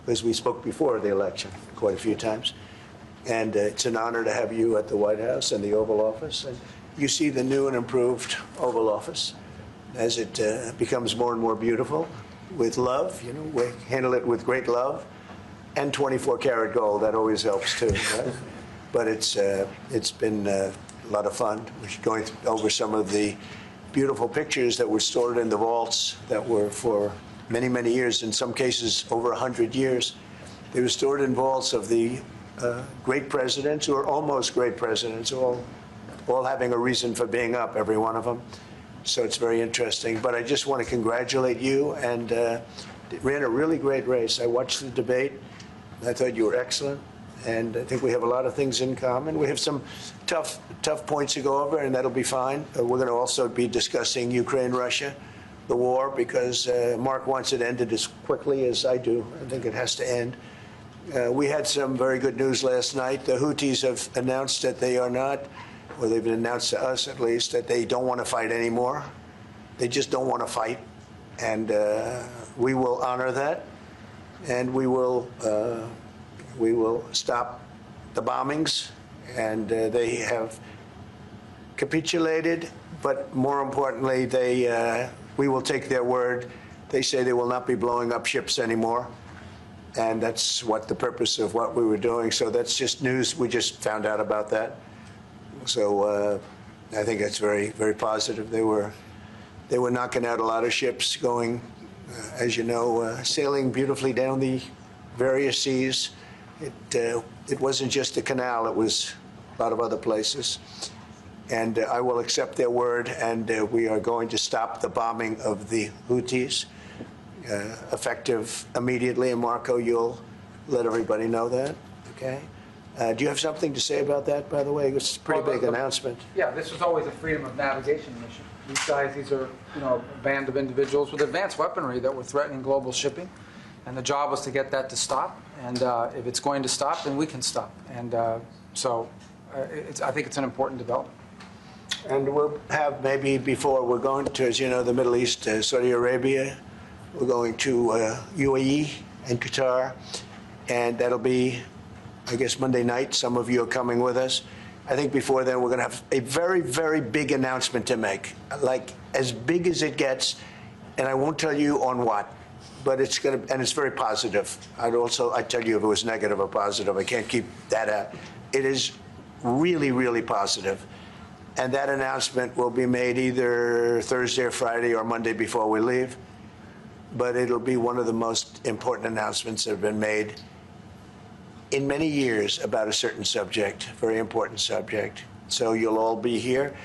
because we spoke before the election quite a few times. And it's an honor to have you at the White House and the Oval Office. And you see the new and improved Oval Office as it becomes more and more beautiful with love. You know, we handle it with great love. And 24-karat gold, that always helps too, right? But it's been a lot of fun. We're going over some of the beautiful pictures that were stored in the vaults that were for many, many years, in some cases over 100 years. They were stored in vaults of the great presidents, or almost great presidents, all having a reason for being up, every one of them. So it's very interesting. But I just want to congratulate you, and ran a really great race. I watched the debate. I thought you were excellent, and I think we have a lot of things in common. We have some tough points to go over, and that'll be fine. We're going to also be discussing Ukraine-Russia, the war, because Mark wants it ended as quickly as I do. I think it has to end. We had some very good news last night. The Houthis have announced that they are not, or they've announced to us at least, that they don't want to fight anymore. They just don't want to fight, and we will honor that. And we will stop the bombings, and they have capitulated. But more importantly, we will take their word. They say they will not be blowing up ships anymore, and that's what the purpose of what we were doing. So that's just news. We just found out about that. So I think that's very, very positive. They were knocking out a lot of ships going. As you know, sailing beautifully down the various seas. It wasn't just the canal, it was a lot of other places. And I will accept their word, and we are going to stop the bombing of the Houthis, effective immediately. And Marco, you'll let everybody know that, okay? Do you have something to say about that, by the way? It's a pretty big announcement. Yeah, this was always a freedom of navigation mission. These are, a band of individuals with advanced weaponry that were threatening global shipping, and the job was to get that to stop. And if it's going to stop, then we can stop. And so I think it's an important development. And we'll have maybe before we're going to, as you know, the Middle East, Saudi Arabia. We're going to UAE and Qatar, and that'll be, I guess, Monday night. Some of you are coming with us. I think before then we're going to have a very, very big announcement to make, like as big as it gets, and I won't tell you on what, but it's going to, and it's very positive. I'd tell you if it was negative or positive. I can't keep that out. It is really, really positive, and that announcement will be made either Thursday or Friday or Monday before we leave, but it'll be one of the most important announcements that have been made in many years about a certain subject, very important subject. So you'll all be here.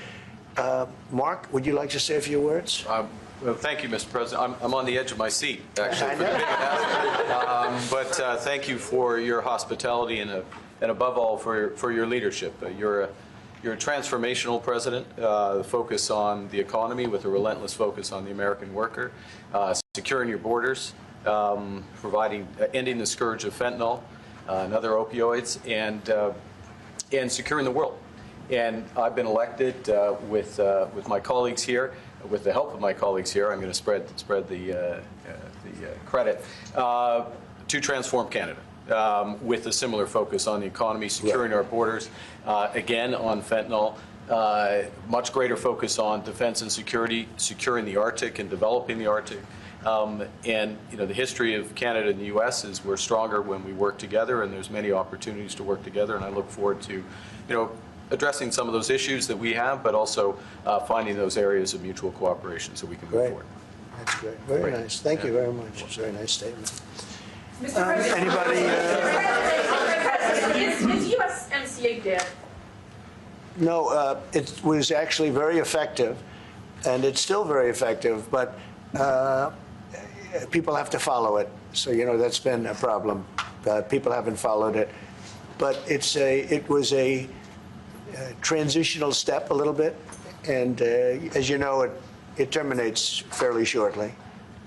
Mark, would you like to say a few words? Well, thank you, Mr. President. I'm on the edge of my seat, actually, for the big announcement. But thank you for your hospitality and above all for your leadership. You're a transformational president, focus on the economy with a relentless focus on the American worker, securing your borders, ending the scourge of fentanyl and other opioids, and and securing the world. And I've been elected with my colleagues here, with the help of my colleagues here. I'm going to spread the credit to transform Canada. With a similar focus on the economy, securing our borders, again on fentanyl, much greater focus on defense and security, securing the Arctic and developing the Arctic. And the history of Canada and the U.S. is we're stronger when we work together, and there's many opportunities to work together. And I look forward to, addressing some of those issues that we have, but also finding those areas of mutual cooperation so we can move forward. That's great. Very nice. Thank you very much. It's a very nice statement. Mr. President, Anybody? Is USMCA dead? No, it was actually very effective, and it's still very effective, but people have to follow it. So, that's been a problem. People haven't followed it. But it was a transitional step a little bit, and as you know, it terminates fairly shortly.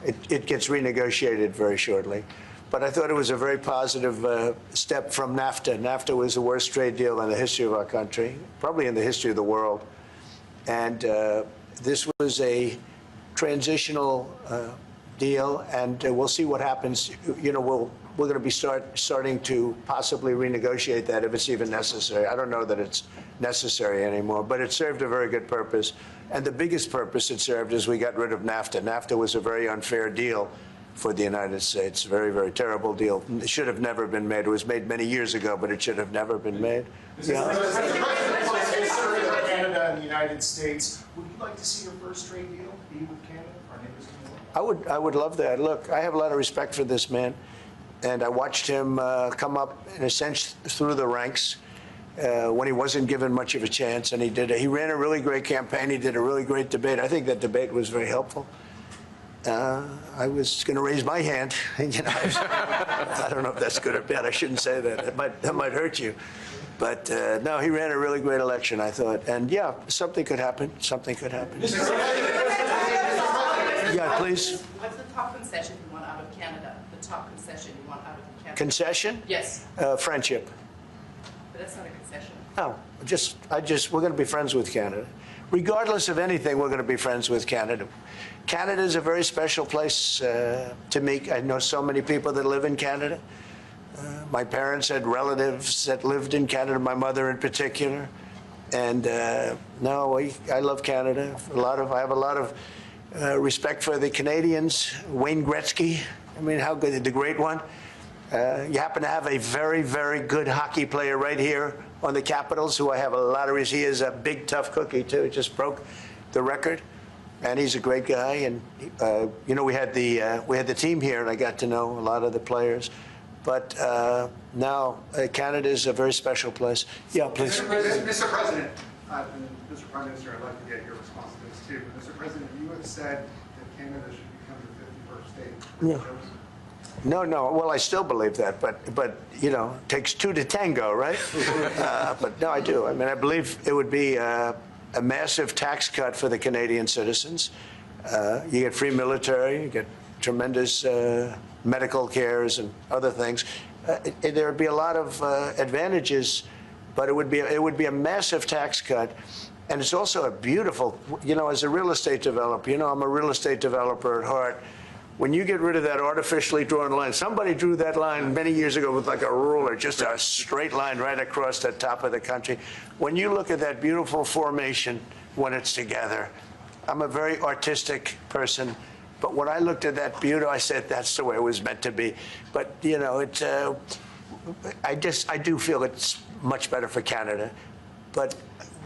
It gets renegotiated very shortly. But I thought it was a very positive step from NAFTA. NAFTA was the worst trade deal in the history of our country, probably in the history of the world. And this was a transitional deal, and we'll see what happens. We're going to be starting to possibly renegotiate that if it's even necessary. I don't know that it's necessary anymore, but it served a very good purpose. And the biggest purpose it served is we got rid of NAFTA. NAFTA was a very unfair deal for the United States. Very, very terrible deal. It should have never been made. It was made many years ago, but it should have never been made. Canada and the United States. Would you like to see your first trade deal be with Canada? Our neighbors in the world? I would love that. Look, I have a lot of respect for this man, and I watched him come up, in a sense, through the ranks when he wasn't given much of a chance, and he ran a really great campaign. He did a really great debate. I think that debate was very helpful. I was going to raise my hand. I don't know if that's good or bad. I shouldn't say that. That might hurt you. But no, he ran a really great election, I thought. And yeah, something could happen. Something could happen. Yeah, please. What's the top concession you want out of Canada? The top concession you want out of Canada? Concession? Yes. Friendship. But that's not a concession. No, we're going to be friends with Canada. Regardless of anything, we're going to be friends with Canada. Canada is a very special place to me. I know so many people that live in Canada. My parents had relatives that lived in Canada, my mother in particular. And no, I love Canada. I have a lot of respect for the Canadians. Wayne Gretzky, I mean, how good, the great one. You happen to have a very, very good hockey player right here on the Capitals, who I have a lot of respect. He is a big, tough cookie, too. He just broke the record. And he's a great guy. And, we had the team here, and I got to know a lot of the players. But now Canada is a very special place. Yeah, please. Mr. President, Mr. Prime Minister, I'd like to get your response to this, too. But Mr. President, you have said that Canada should become the 51st state. Yeah. No. Well, I still believe that, but it takes two to tango, right? But no, I do. I mean, I believe it would be a massive tax cut for the Canadian citizens. You get free military, you get tremendous medical cares and other things. There would be a lot of advantages, but it would be a massive tax cut. And it's also a beautiful, as a real estate developer, I'm a real estate developer at heart. When you get rid of that artificially drawn line, somebody drew that line many years ago with like a ruler, just a straight line right across the top of the country. When you look at that beautiful formation when it's together, I'm a very artistic person, but when I looked at that beauty, I said that's the way it was meant to be. But I do feel it's much better for Canada, but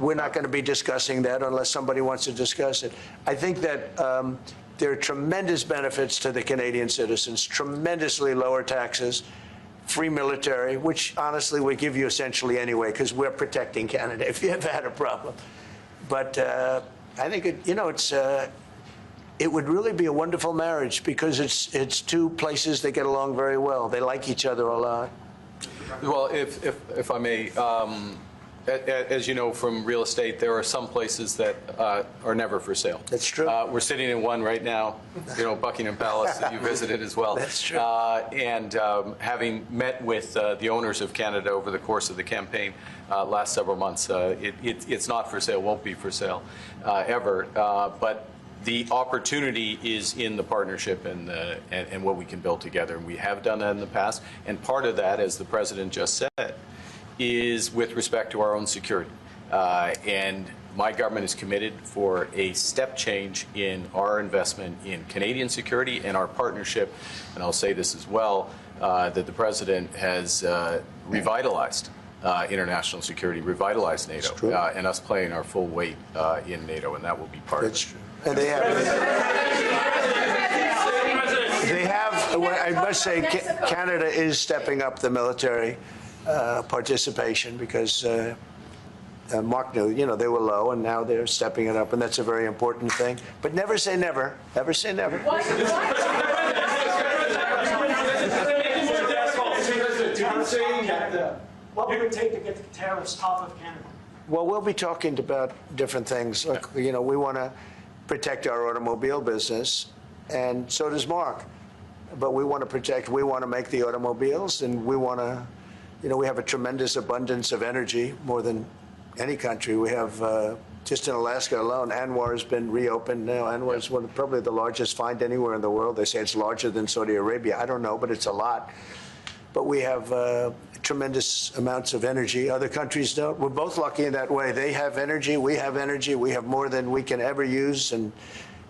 we're not going to be discussing that unless somebody wants to discuss it. I think that there are tremendous benefits to the Canadian citizens, tremendously lower taxes, free military, which honestly we give you essentially anyway, because we're protecting Canada if you ever had a problem. But I think it would really be a wonderful marriage, because it's two places that get along very well. They like each other a lot. Well, if I may, As you know from real estate, there are some places that are never for sale. That's true. We're sitting in one right now, Buckingham Palace that you visited as well. That's true. And having met with the owners of Canada over the course of the campaign last several months, it's not for sale, won't be for sale ever. But the opportunity is in the partnership and what we can build together. And we have done that in the past. And part of that, as the President just said, is with respect to our own security. And my government is committed for a step change in our investment in Canadian security and our partnership. And I'll say this as well, that the President has revitalized international security, revitalized NATO, and us playing our full weight in NATO, and that will be part of it. That's true. And they have, I must say, Canada is stepping up the military participation because Mark knew, they were low, and now they're stepping it up, and that's a very important thing. But never say never. Never say never. What would it take to get the tariffs off of Canada? Well, we'll be talking about different things. Look, we want to protect our automobile business, and so does Mark. But we want to make the automobiles, and we want to, we have a tremendous abundance of energy, more than any country. We have, just in Alaska alone, ANWR has been reopened now. ANWR is probably the largest find anywhere in the world. They say it's larger than Saudi Arabia. I don't know, but it's a lot. But we have tremendous amounts of energy. Other countries don't. We're both lucky in that way. They have energy. We have energy. We have more than we can ever use and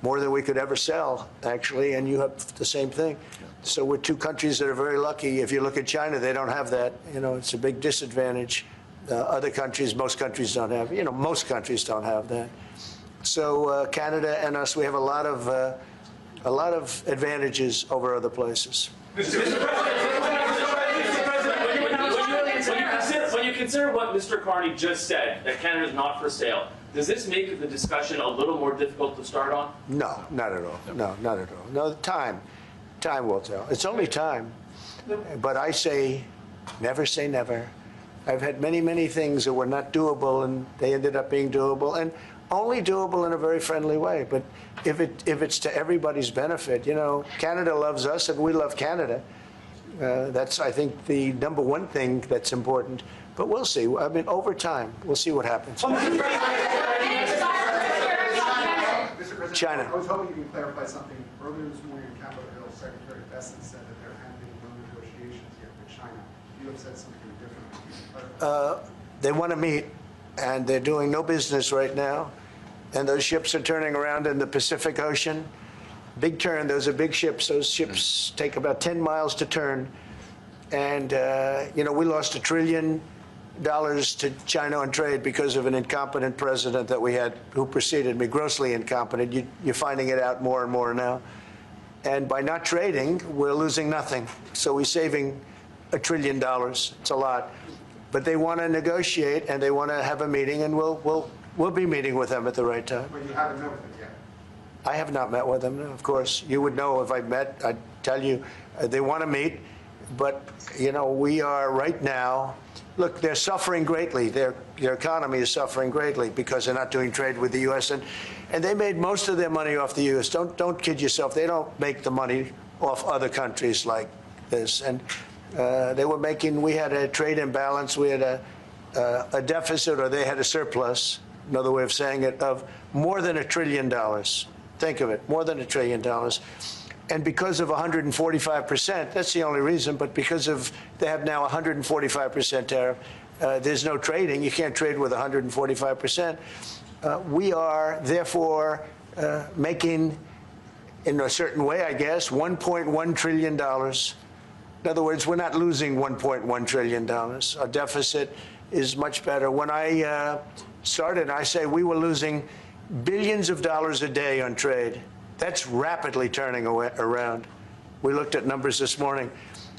more than we could ever sell, actually. And you have the same thing. So we're two countries that are very lucky. If you look at China, they don't have that. It's a big disadvantage. Other countries, most countries don't have. Most countries don't have that. So Canada and us, we have a lot of advantages over other places. When you consider what Mr. Carney just said, that Canada is not for sale, does this make the discussion a little more difficult to start on? No, not at all. No, not at all. No, time will tell. It's only time. But I say, never say never. I've had many, many things that were not doable, and they ended up being doable, and only doable in a very friendly way. But if it's to everybody's benefit, Canada loves us, and we love Canada. That's, I think, the number one thing that's important. But we'll see. I mean, over time, we'll see what happens. Mr. President, China. I was hoping you could clarify something. Earlier this morning in Capitol Hill, Secretary Bessent said that there have been no negotiations yet with China. You have said something different. They want to meet, and they're doing no business right now. And those ships are turning around in the Pacific Ocean. Big turn. Those are big ships. Those ships take about 10 miles to turn. And, we lost $1 trillion to China on trade because of an incompetent president that we had who preceded me, grossly incompetent. You're finding it out more and more now. And by not trading, we're losing nothing. So we're saving $1 trillion. It's a lot. But they want to negotiate, and they want to have a meeting, and we'll be meeting with them at the right time. But you haven't met with them yet. I have not met with them, no, of course. You would know if I met. I'd tell you they want to meet. But, we are right now, look, they're suffering greatly. Their economy is suffering greatly because they're not doing trade with the U.S. And they made most of their money off the U.S. Don't kid yourself. They don't make the money off other countries like this. And we had a trade imbalance. We had a deficit, or they had a surplus, another way of saying it, of more than $1 trillion. Think of it, more than $1 trillion. And because of 145%, that's the only reason, but because of they have now 145% tariff, there's no trading. You can't trade with 145%. We are, therefore, making, in a certain way, I guess, $1.1 trillion. In other words, we're not losing $1.1 trillion. Our deficit is much better. When I started, I say we were losing billions of dollars a day on trade. That's rapidly turning around. We looked at numbers this morning.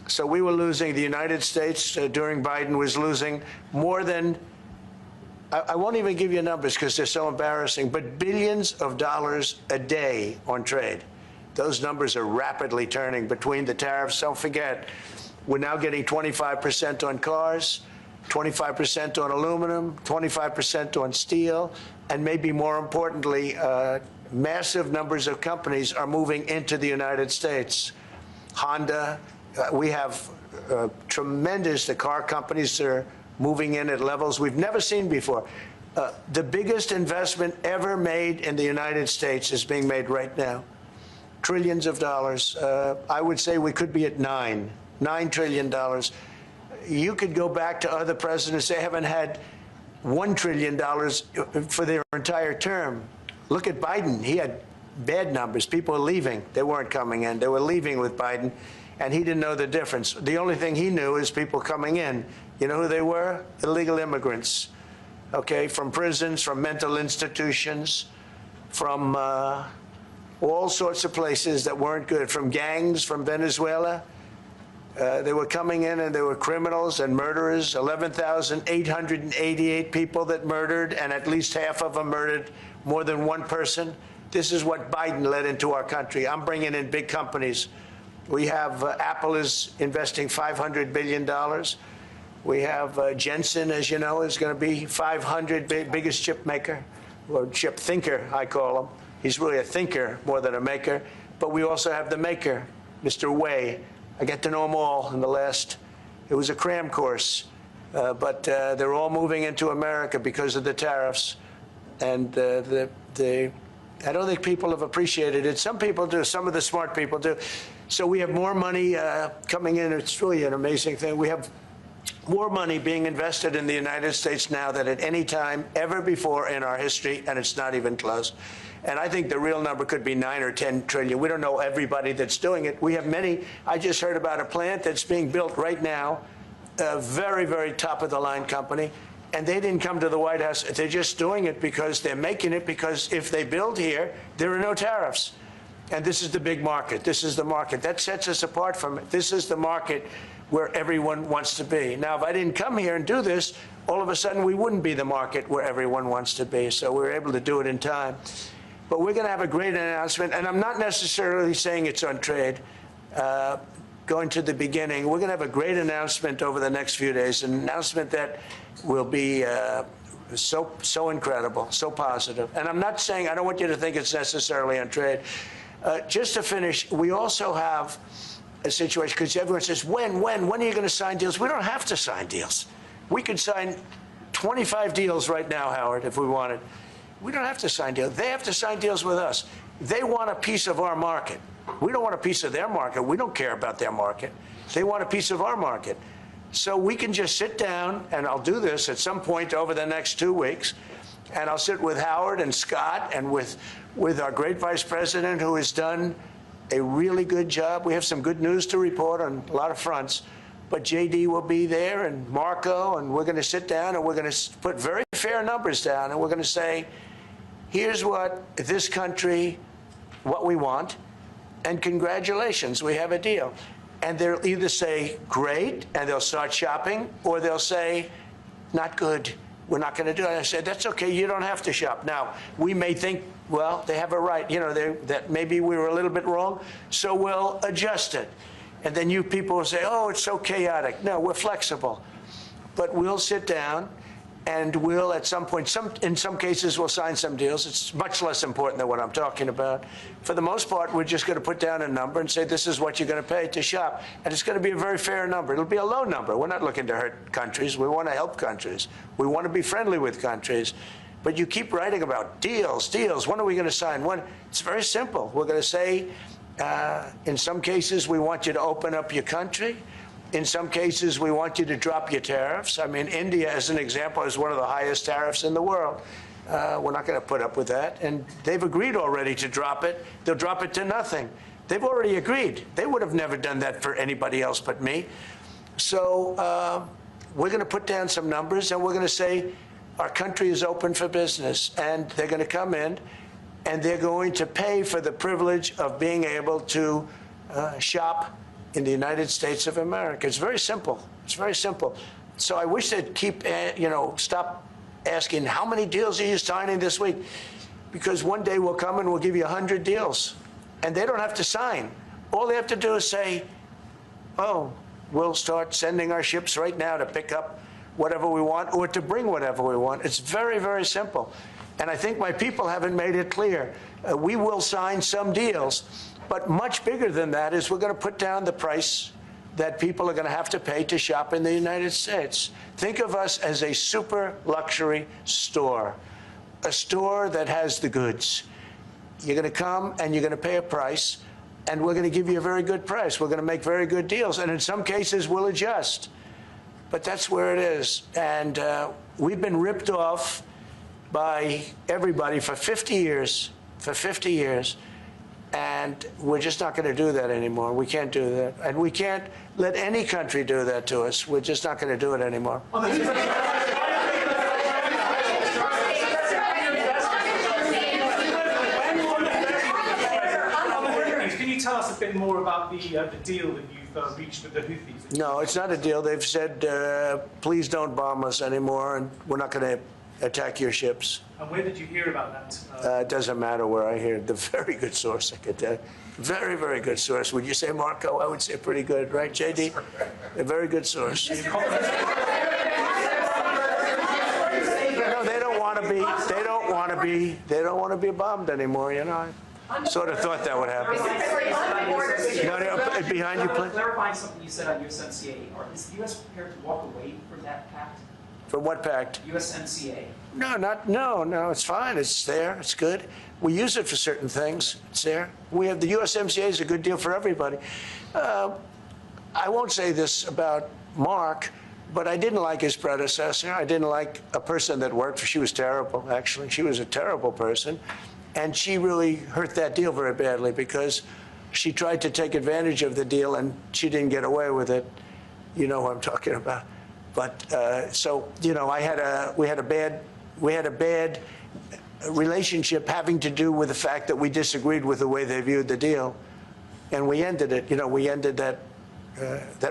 So we were losing, the United States during Biden was losing more than, I won't even give you numbers because they're so embarrassing, but billions of dollars a day on trade. Those numbers are rapidly turning between the tariffs. Don't forget, we're now getting 25% on cars. 25% on aluminum, 25% on steel, and maybe more importantly, massive numbers of companies are moving into the United States. Honda, we have the car companies are moving in at levels we've never seen before. The biggest investment ever made in the United States is being made right now. Trillions of dollars. I would say we could be at $9 trillion. You could go back to other presidents. They haven't had $1 trillion for their entire term. Look at Biden. He had bad numbers. People were leaving. They weren't coming in. They were leaving with Biden, and he didn't know the difference. The only thing he knew is people coming in. You know who they were? Illegal immigrants, okay, from prisons, from mental institutions, from all sorts of places that weren't good, from gangs, from Venezuela. They were coming in and they were criminals and murderers, 11,888 people that murdered, and at least half of them murdered more than one person. This is what Biden led into our country. I'm bringing in big companies. We have Apple is investing $500 billion. We have Jensen, as you know, is going to be 500 biggest chip maker, or chip thinker, I call him. He's really a thinker more than a maker. But we also have the maker, Mr. Wei. I get to know them all in the last, it was a cram course. But they're all moving into America because of the tariffs. And I don't think people have appreciated it. Some people do. Some of the smart people do. So we have more money coming in. It's really an amazing thing. We have more money being invested in the United States now than at any time ever before in our history, and it's not even close. And I think the real number could be 9 or 10 trillion. We don't know everybody that's doing it. We have many. I just heard about a plant that's being built right now, a very, very top-of-the-line company, and they didn't come to the White House. They're just doing it because they're making it because if they build here, there are no tariffs. And this is the big market. This is the market. That sets us apart from it. This is the market where everyone wants to be. Now, if I didn't come here and do this, all of a sudden we wouldn't be the market where everyone wants to be. So we're able to do it in time. But we're going to have a great announcement. And I'm not necessarily saying it's on trade. Going to the beginning, we're going to have a great announcement over the next few days, an announcement that will be so incredible, so positive. And I'm not saying, I don't want you to think it's necessarily on trade. Just to finish, we also have a situation, because everyone says, when are you going to sign deals? We don't have to sign deals. We could sign 25 deals right now, Howard, if we wanted. We don't have to sign deals. They have to sign deals with us. They want a piece of our market. We don't want a piece of their market. We don't care about their market. They want a piece of our market. So we can just sit down, and I'll do this at some point over the next 2 weeks, and I'll sit with Howard and Scott and with our great vice president, who has done a really good job. We have some good news to report on a lot of fronts, but JD will be there and Marco, and we're going to sit down and we're going to put very fair numbers down, and we're going to say, here's what this country, what we want, and congratulations, we have a deal. And they'll either say, great, and they'll start shopping, or they'll say, not good, we're not going to do it. I said, that's okay, you don't have to shop. Now, we may think, well, they have a right, you know, that maybe we were a little bit wrong, so we'll adjust it. And then you people will say, oh, it's so chaotic. No, we're flexible. But we'll sit down, and we'll, at some point, in some cases, we'll sign some deals. It's much less important than what I'm talking about. For the most part, we're just going to put down a number and say, this is what you're going to pay to shop. And it's going to be a very fair number. It'll be a low number. We're not looking to hurt countries. We want to help countries. We want to be friendly with countries. But you keep writing about deals. When are we going to sign? When? It's very simple. We're going to say, in some cases, we want you to open up your country. In some cases, we want you to drop your tariffs. I mean, India, as an example, has one of the highest tariffs in the world. We're not going to put up with that. And they've agreed already to drop it. They'll drop it to nothing. They've already agreed. They would have never done that for anybody else but me. So we're going to put down some numbers, and we're going to say our country is open for business. And they're going to come in, and they're going to pay for the privilege of being able to shop in the United States of America. It's very simple. It's very simple. So I wish they'd keep, stop asking, how many deals are you signing this week? Because one day we'll come and we'll give you 100 deals. And they don't have to sign. All they have to do is say, oh, we'll start sending our ships right now to pick up whatever we want or to bring whatever we want. It's very, very simple. And I think my people haven't made it clear. We will sign some deals, but much bigger than that is we're going to put down the price that people are going to have to pay to shop in the United States. Think of us as a super luxury store, a store that has the goods. You're going to come and you're going to pay a price, and we're going to give you a very good price. We're going to make very good deals, and in some cases we'll adjust. But that's where it is. And we've been ripped off by everybody for 50 years, and we're just not going to do that anymore. We can't do that. And we can't let any country do that to us. We're just not going to do it anymore. Can you tell us a bit more about the deal that you've reached with the Houthis? No, it's not a deal. They've said, please don't bomb us anymore, and we're not going to attack your ships. And where did you hear about that? It doesn't matter where I hear it. The very good source, I could tell you. Very, very good source. Would you say, Marco? I would say pretty good, right, JD? A very good source. No, they don't want to be. They don't want to be. They don't want to be bombed anymore. You know, I sort of thought that would happen. No, behind you, please. Clarifying something you said on USMCA. Is the U.S. prepared to walk away from that pact? From what pact? USMCA. No, it's fine. It's there. It's good. We use it for certain things. It's there. We have the USMCA is a good deal for everybody. I won't say this about Mark, but I didn't like his predecessor. I didn't like a person that worked for. She was terrible, actually. She was a terrible person. And she really hurt that deal very badly because she tried to take advantage of the deal and she didn't get away with it. You know who I'm talking about. But so, you know, we had a bad relationship having to do with the fact that we disagreed with the way they viewed the deal, and we ended it. You know, we ended that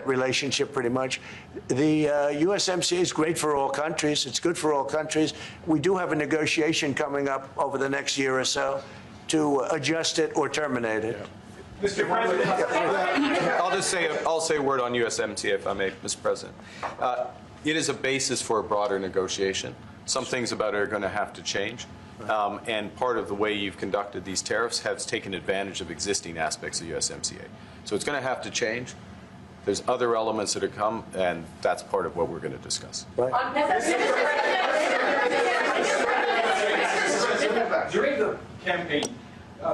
relationship pretty much. The USMCA is great for all countries. It's good for all countries. We do have a negotiation coming up over the next year or so to adjust it or terminate it. Yeah. Mr. President, I'll say a word on USMCA, if I may, Mr. President. It is a basis for a broader negotiation. Some things about it are going to have to change. And part of the way you've conducted these tariffs has taken advantage of existing aspects of USMCA. So it's going to have to change. There's other elements that are come, and that's part of what we're going to discuss. During the campaign,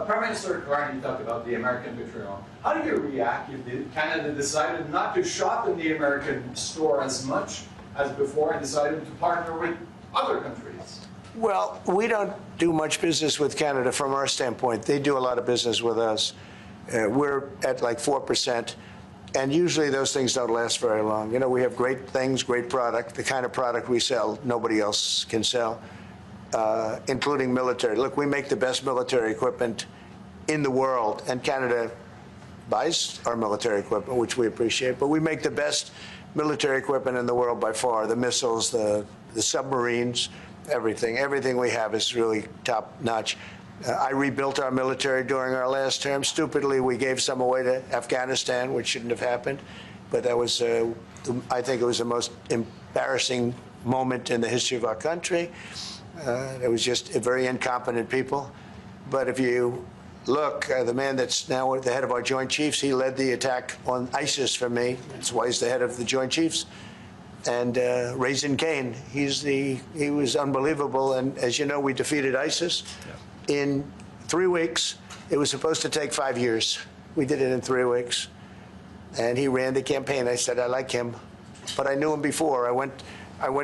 Prime Minister Carney talked about the American vitriol. How do you react if Canada decided not to shop in the American store as much as before and decided to partner with other countries? Well, we don't do much business with Canada from our standpoint. They do a lot of business with us. We're at like 4%, and usually those things don't last very long. You know, we have great things, great product. The kind of product we sell, nobody else can sell. Including military. Look, we make the best military equipment in the world, and Canada buys our military equipment, which we appreciate, but we make the best military equipment in the world by far. The missiles, the submarines, everything. Everything we have is really top-notch. I rebuilt our military during our last term. Stupidly, we gave some away to Afghanistan, which shouldn't have happened, but that was, I think it was the most embarrassing moment in the history of our country. It was just a very incompetent people. But if you look, the man that's now the head of our Joint Chiefs, he led the attack on ISIS for me. That's why he's the head of the Joint Chiefs. And Raisin Kane, he was unbelievable. And as you know, we defeated ISIS in 3 weeks. It was supposed to take 5 years. We did it in 3 weeks. And he ran the campaign. I said, I like him. But I knew him before. I went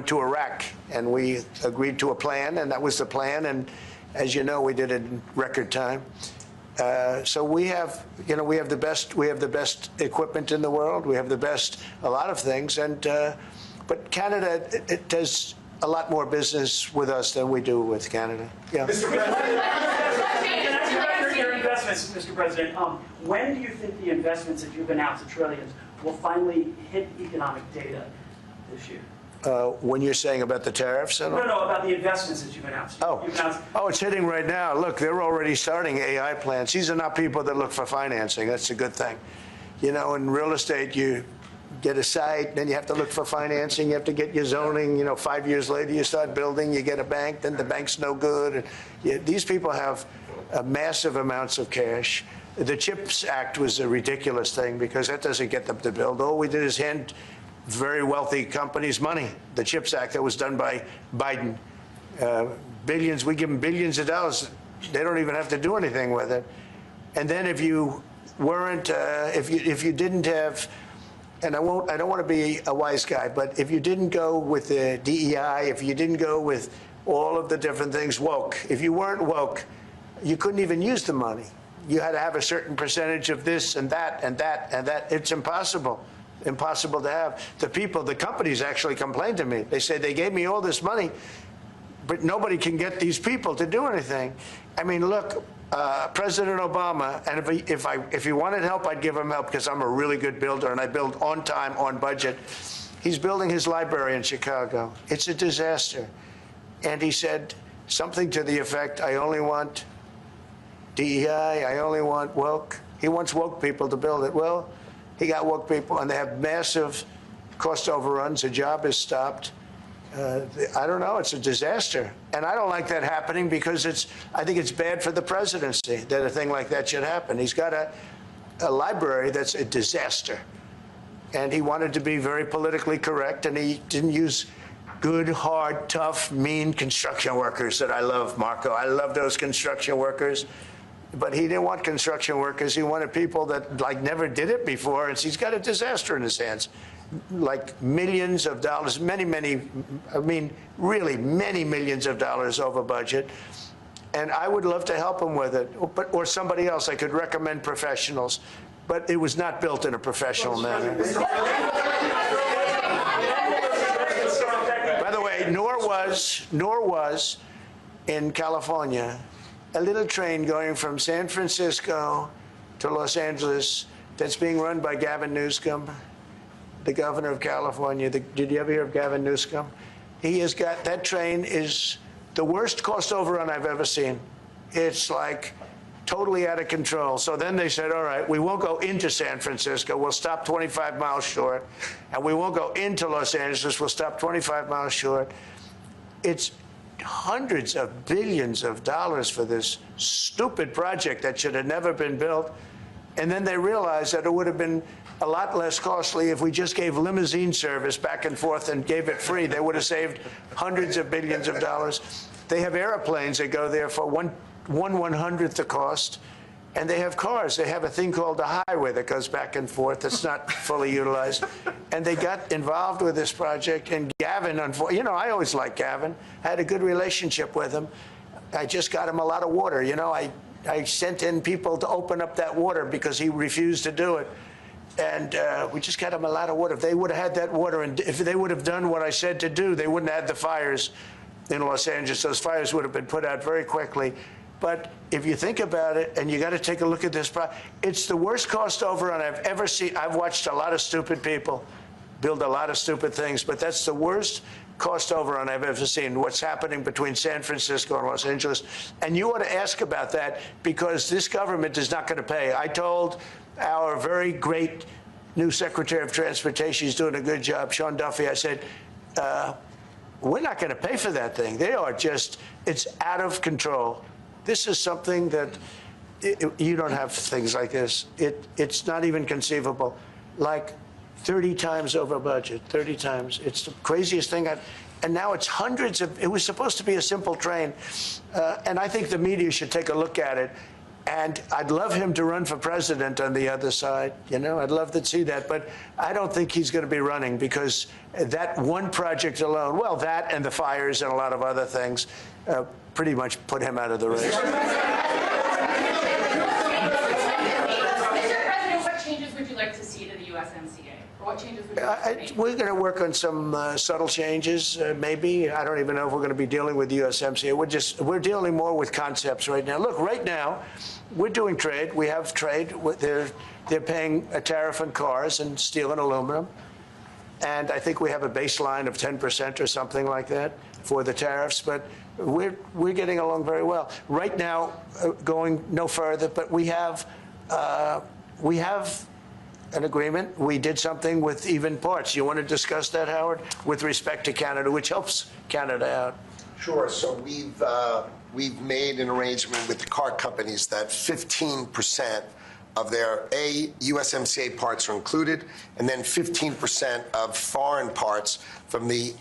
to Iraq, and we agreed to a plan, and that was the plan. And as you know, we did it in record time. So we have the best equipment in the world. We have the best, a lot of things. And but Canada, it does a lot more business with us than we do with Canada. Yeah. Mr. President, your investments, Mr. President. When do you think the investments that you've announced, the trillions, will finally hit economic data this year? When you're saying about the tariffs? No, about the investments that you've announced. It's hitting right now. Look, they're already starting AI plants. These are not people that look for financing. That's a good thing. You know, in real estate, get a site, then you have to look for financing, you have to get your zoning, 5 years later you start building, you get a bank, then the bank's no good. And these people have massive amounts of cash. The CHIPS Act was a ridiculous thing because that doesn't get them to build. All we did is hand very wealthy companies money. The CHIPS Act that was done by Biden. Billions, we give them billions of dollars. They don't even have to do anything with it. And then if you weren't, if you didn't have, and I don't want to be a wise guy, but if you didn't go with the DEI, if you didn't go with all of the different things woke, if you weren't woke, you couldn't even use the money. You had to have a certain percentage of this and that and that and that. It's impossible to have. The companies actually complained to me. They said they gave me all this money, but nobody can get these people to do anything. I mean, look, President Obama, and if he wanted help, I'd give him help because I'm a really good builder and I build on time, on budget. He's building his library in Chicago. It's a disaster. And he said something to the effect, I only want DEI, I only want woke. He wants woke people to build it. Well, he got woke people, and they have massive cost overruns. The job is stopped. I don't know. It's a disaster. And I don't like that happening because I think it's bad for the presidency that a thing like that should happen. He's got a library that's a disaster. And he wanted to be very politically correct, and he didn't use good, hard, tough, mean construction workers that I love, Marco. I love those construction workers. But he didn't want construction workers. He wanted people that never did it before. And so he's got a disaster in his hands, like millions of dollars, really many millions of dollars over budget. And I would love to help him with it, or somebody else. I could recommend professionals, but it was not built in a professional manner. By the way, nor was in California a little train going from San Francisco to Los Angeles that's being run by Gavin Newsom, the governor of California. Did you ever hear of Gavin Newsom? He has got, that train is the worst cost overrun I've ever seen. It's like totally out of control. So then they said, all right, we won't go into San Francisco. We'll stop 25 miles short. And we won't go into Los Angeles. We'll stop 25 miles short. It's hundreds of billions of dollars for this stupid project that should have never been built. And then they realized that it would have been a lot less costly if we just gave limousine service back and forth and gave it free. They would have saved hundreds of billions of dollars. They have airplanes that go there for 1/100th the cost. And they have cars. They have a thing called a highway that goes back and forth that's not fully utilized. And they got involved with this project. And Gavin, I always liked Gavin. I had a good relationship with him. I just got him a lot of water. I sent in people to open up that water because he refused to do it. And we just got him a lot of water. If they would have had that water, and if they would have done what I said to do, they wouldn't have had the fires in Los Angeles. Those fires would have been put out very quickly. But if you think about it, and you got to take a look at this, it's the worst cost overrun I've ever seen. I've watched a lot of stupid people build a lot of stupid things, but that's the worst cost overrun I've ever seen, what's happening between San Francisco and Los Angeles. And you ought to ask about that because this government is not going to pay. I told our very great new Secretary of Transportation, he's doing a good job, Sean Duffy, I said, we're not going to pay for that thing. It's out of control. This is something that you don't have things like this. It's not even conceivable. Like 30 times over budget, 30 times. It's the craziest thing. And now it's hundreds of, it was supposed to be a simple train. And I think the media should take a look at it. And I'd love him to run for president on the other side. I'd love to see that. But I don't think he's going to be running because that one project alone, well, that and the fires and a lot of other things, pretty much put him out of the race. Mr. President, what changes would you like to see to the USMCA? Or what changes would you like to make? We're going to work on some subtle changes, maybe. I don't even know if we're going to be dealing with the USMCA. We're dealing more with concepts right now. Look, right now, we're doing trade. We have trade. They're paying a tariff on cars and steel and aluminum. And I think we have a baseline of 10% or something like that for the tariffs. But we're getting along very well. Right now, going no further, but we have an agreement. We did something with even parts. You want to discuss that, Howard, with respect to Canada, which helps Canada out? Sure. So we've made an arrangement with the car companies that 15% of their USMCA parts are included, and then 15% of foreign parts from the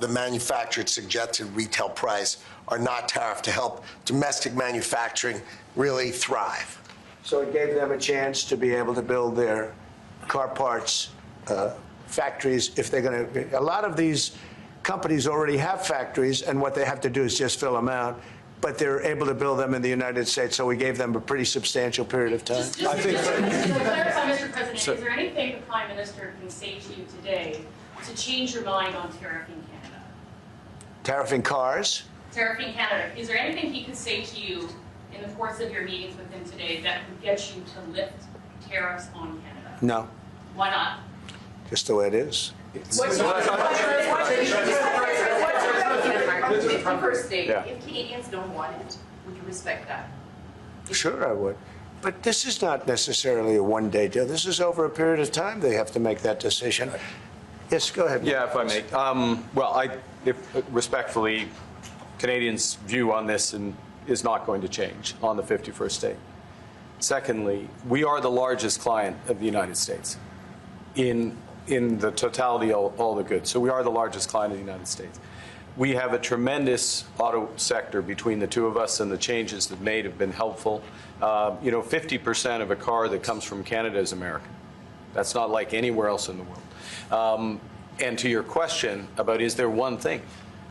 manufactured suggested retail price are not tariffed to help domestic manufacturing really thrive. So it gave them a chance to be able to build their car parts factories if they're going to. A lot of these companies already have factories, and what they have to do is just fill them out. But they're able to build them in the United States, so we gave them a pretty substantial period of time. Just to clarify, Mr. President, is there anything the Prime Minister can say to you today to change your mind on tariffing Canada? Tariffing cars? Tariffing Canada. Is there anything he could say to you in the course of your meetings with him today that would get you to lift tariffs on Canada? No. Why not? Just the way it is. What's the first state? Yeah. If Canadians don't want it, would you respect that? Sure, I would. But this is not necessarily a one-day deal. This is over a period of time they have to make that decision. Yes, go ahead. Yeah, if I may. Respectfully, Canadians' view on this is not going to change on the 51st state. Secondly, we are the largest client of the United States in the totality of all the goods. So we are the largest client of the United States. We have a tremendous auto sector between the two of us, and the changes that made have been helpful. 50% of a car that comes from Canada is American. That's not like anywhere else in the world. And to your question about is there one thing?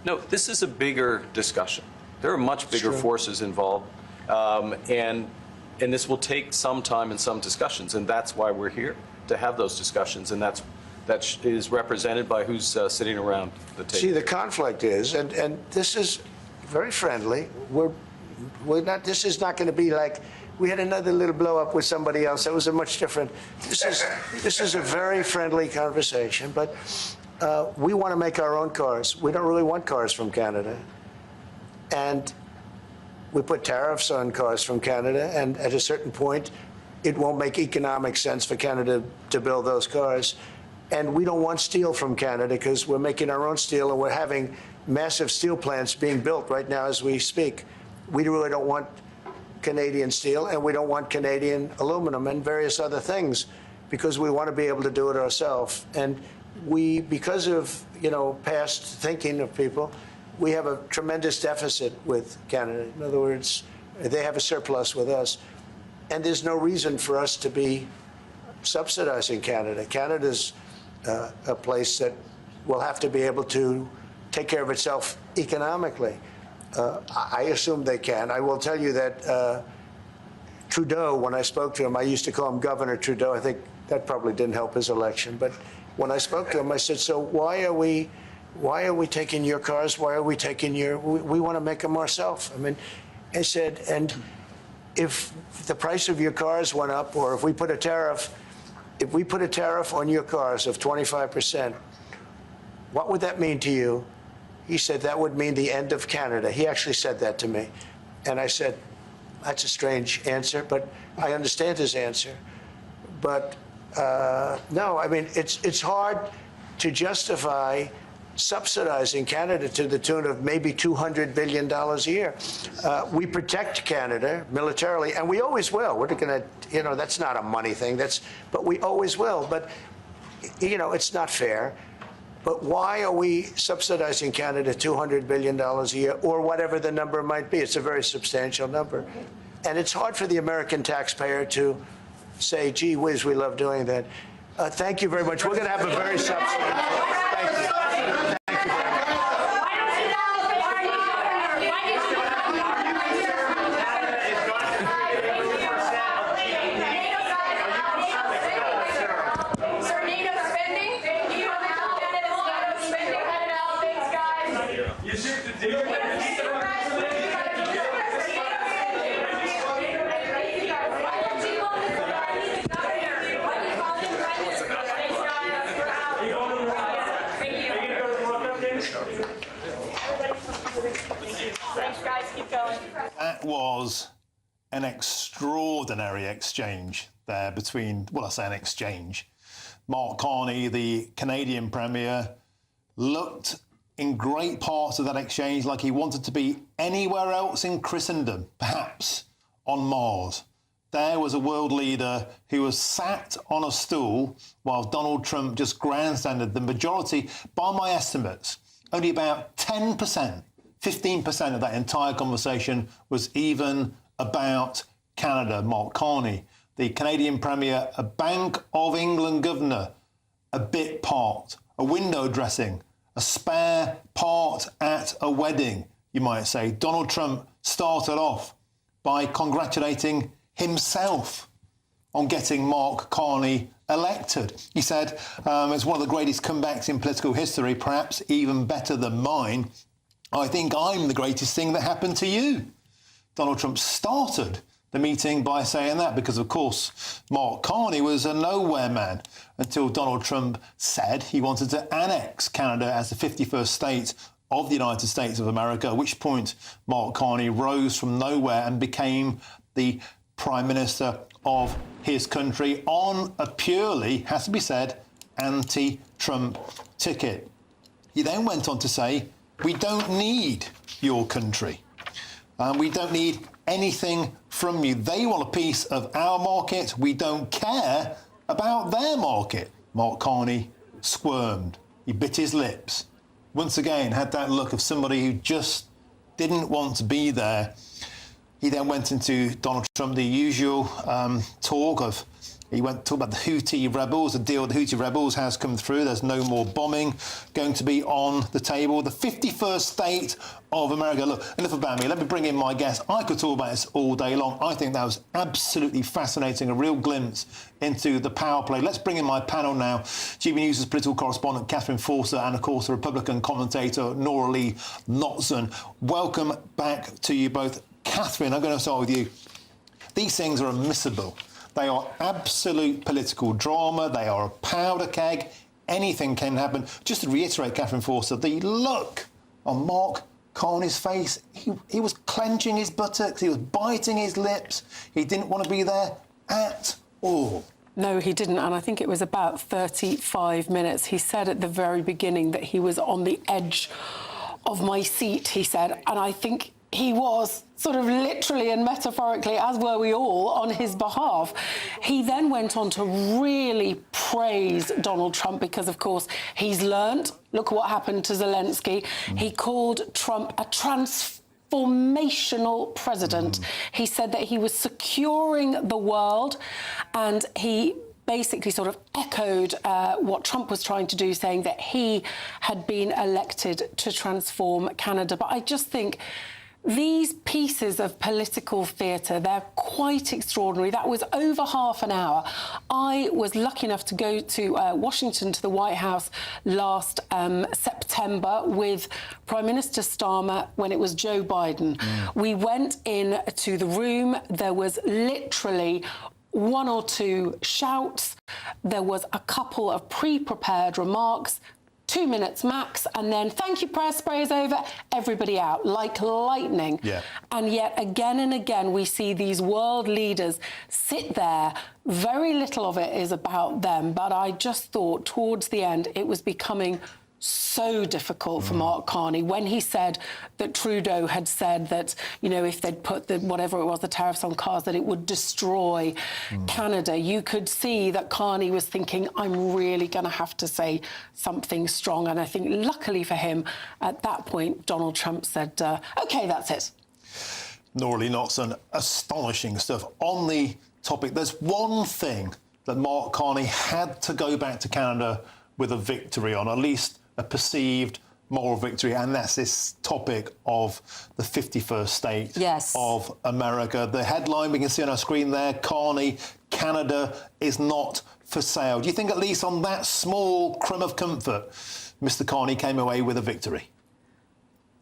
No, this is a bigger discussion. There are much bigger forces involved, and this will take some time and some discussions, and that's why we're here, to have those discussions, and that is represented by who's sitting around the table. See, the conflict is, and this is very friendly. We're not. This is not going to be like we had another little blow up with somebody else. That was a much different. This is a very friendly conversation, but we want to make our own cars. We don't really want cars from Canada, and we put tariffs on cars from Canada, and at a certain point, it won't make economic sense for Canada to build those cars. And we don't want steel from Canada because we're making our own steel, and we're having massive steel plants being built right now as we speak. We really don't want Canadian steel, and we don't want Canadian aluminum and various other things because we want to be able to do it ourselves. And we, because of, past thinking of people, we have a tremendous deficit with Canada. In other words, they have a surplus with us. And there's no reason for us to be subsidizing Canada. Canada's a place that will have to be able to take care of itself economically. I assume they can. I will tell you that Trudeau, when I spoke to him, I used to call him Governor Trudeau. I think that probably didn't help his election. But when I spoke to him, I said, so why are we taking your cars? Why are we taking we want to make them ourselves. I mean, I said, and if the price of your cars went up, or if we put a tariff on your cars of 25%, what would that mean to you? He said that would mean the end of Canada. He actually said that to me. And I said, that's a strange answer, but I understand his answer. But no, I mean, it's hard to justify subsidizing Canada to the tune of maybe $200 billion a year. We protect Canada militarily, and we always will. We're going to, that's not a money thing. But we always will. But, it's not fair. But why are we subsidizing Canada $200 billion a year, or whatever the number might be? It's a very substantial number. And it's hard for the American taxpayer to say, gee whiz, we love doing that. Thank you very much. We're going to have a very substantial. Thank you. That was an extraordinary exchange there between, well, I say an exchange. Mark Carney, the Canadian Premier, looked in great parts of that exchange like he wanted to be anywhere else in Christendom, perhaps on Mars. There was a world leader who was sat on a stool while Donald Trump just grandstanded. The majority, by my estimates, only about 10%, 15% of that entire conversation was even about Canada. Mark Carney, the Canadian Premier, a Bank of England governor, a bit part, a window dressing, a spare part at a wedding, you might say. Donald Trump started off by congratulating himself on getting Mark Carney elected. He said, it's one of the greatest comebacks in political history, perhaps even better than mine. I think I'm the greatest thing that happened to you. Donald Trump started the meeting by saying that because, of course, Mark Carney was a nowhere man until Donald Trump said he wanted to annex Canada as the 51st state of the United States of America, at which point Mark Carney rose from nowhere and became the Prime Minister of his country on a purely, has to be said, anti-Trump ticket. He then went on to say, we don't need your country. We don't need anything from you. They want a piece of our market. We don't care about their market. Mark Carney squirmed. He bit his lips. Once again, had that look of somebody who just didn't want to be there. He then went into Donald Trump, the usual talk of, he went to talk about the Houthi rebels. The deal with the Houthi rebels has come through. There's no more bombing going to be on the table. The 51st state of America. Look, enough about me. Let me bring in my guest. I could talk about this all day long. I think that was absolutely fascinating, a real glimpse into the power play. Let's bring in my panel now. GB News' political correspondent, Catherine Forster, and, of course, the Republican commentator, Nora Lee Knotson. Welcome back to you both. Catherine, I'm going to start with you. These things are admissible. They are absolute political drama. They are a powder keg. Anything can happen. Just to reiterate, Catherine Forster, the look on Mark Carney's face, he was clenching his buttocks. He was biting his lips. He didn't want to be there at all. No, he didn't, and I think it was about 35 minutes. He said at the very beginning that he was on the edge of my seat, he said, and I think he was sort of literally and metaphorically, as were we all, on his behalf. He then went on to really praise Donald Trump because, of course, he's learnt. Look what happened to Zelensky. He called Trump a transformational president. He said that he was securing the world, and he basically sort of echoed what Trump was trying to do, saying that he had been elected to transform Canada. But I just think these pieces of political theatre, they're quite extraordinary. That was over half an hour. I was lucky enough to go to Washington, to the White House last September with Prime Minister Starmer when it was Joe Biden. We went in to the room. There was literally one or two shouts. There was a couple of pre-prepared remarks, 2 minutes max, and then thank you, press, spray is over, everybody out, like lightning. Yeah. And yet, again and again, we see these world leaders sit there. Very little of it is about them, but I just thought towards the end it was becoming so difficult for Mark Carney when he said that Trudeau had said that, you know, if they'd put the whatever it was, the tariffs on cars, that it would destroy Canada. You could see that Carney was thinking, I'm really going to have to say something strong. And I think luckily for him, at that point, Donald Trump said, OK, that's it. Nora Lee Knotson, astonishing stuff. On the topic, there's one thing that Mark Carney had to go back to Canada with a victory on, at least a perceived moral victory, and that's this topic of the 51st state of America. The headline we can see on our screen there, Carney, Canada is not for sale. Do you think at least on that small crumb of comfort, Mr. Carney came away with a victory?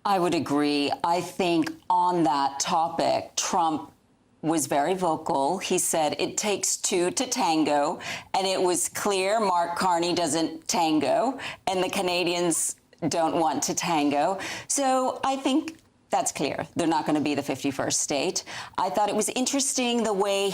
I would agree. I think on that topic, Trump was very vocal. He said it takes two to tango, and it was clear Mark Carney doesn't tango, and the Canadians don't want to tango. So I think that's clear. They're not going to be the 51st state. I thought it was interesting the way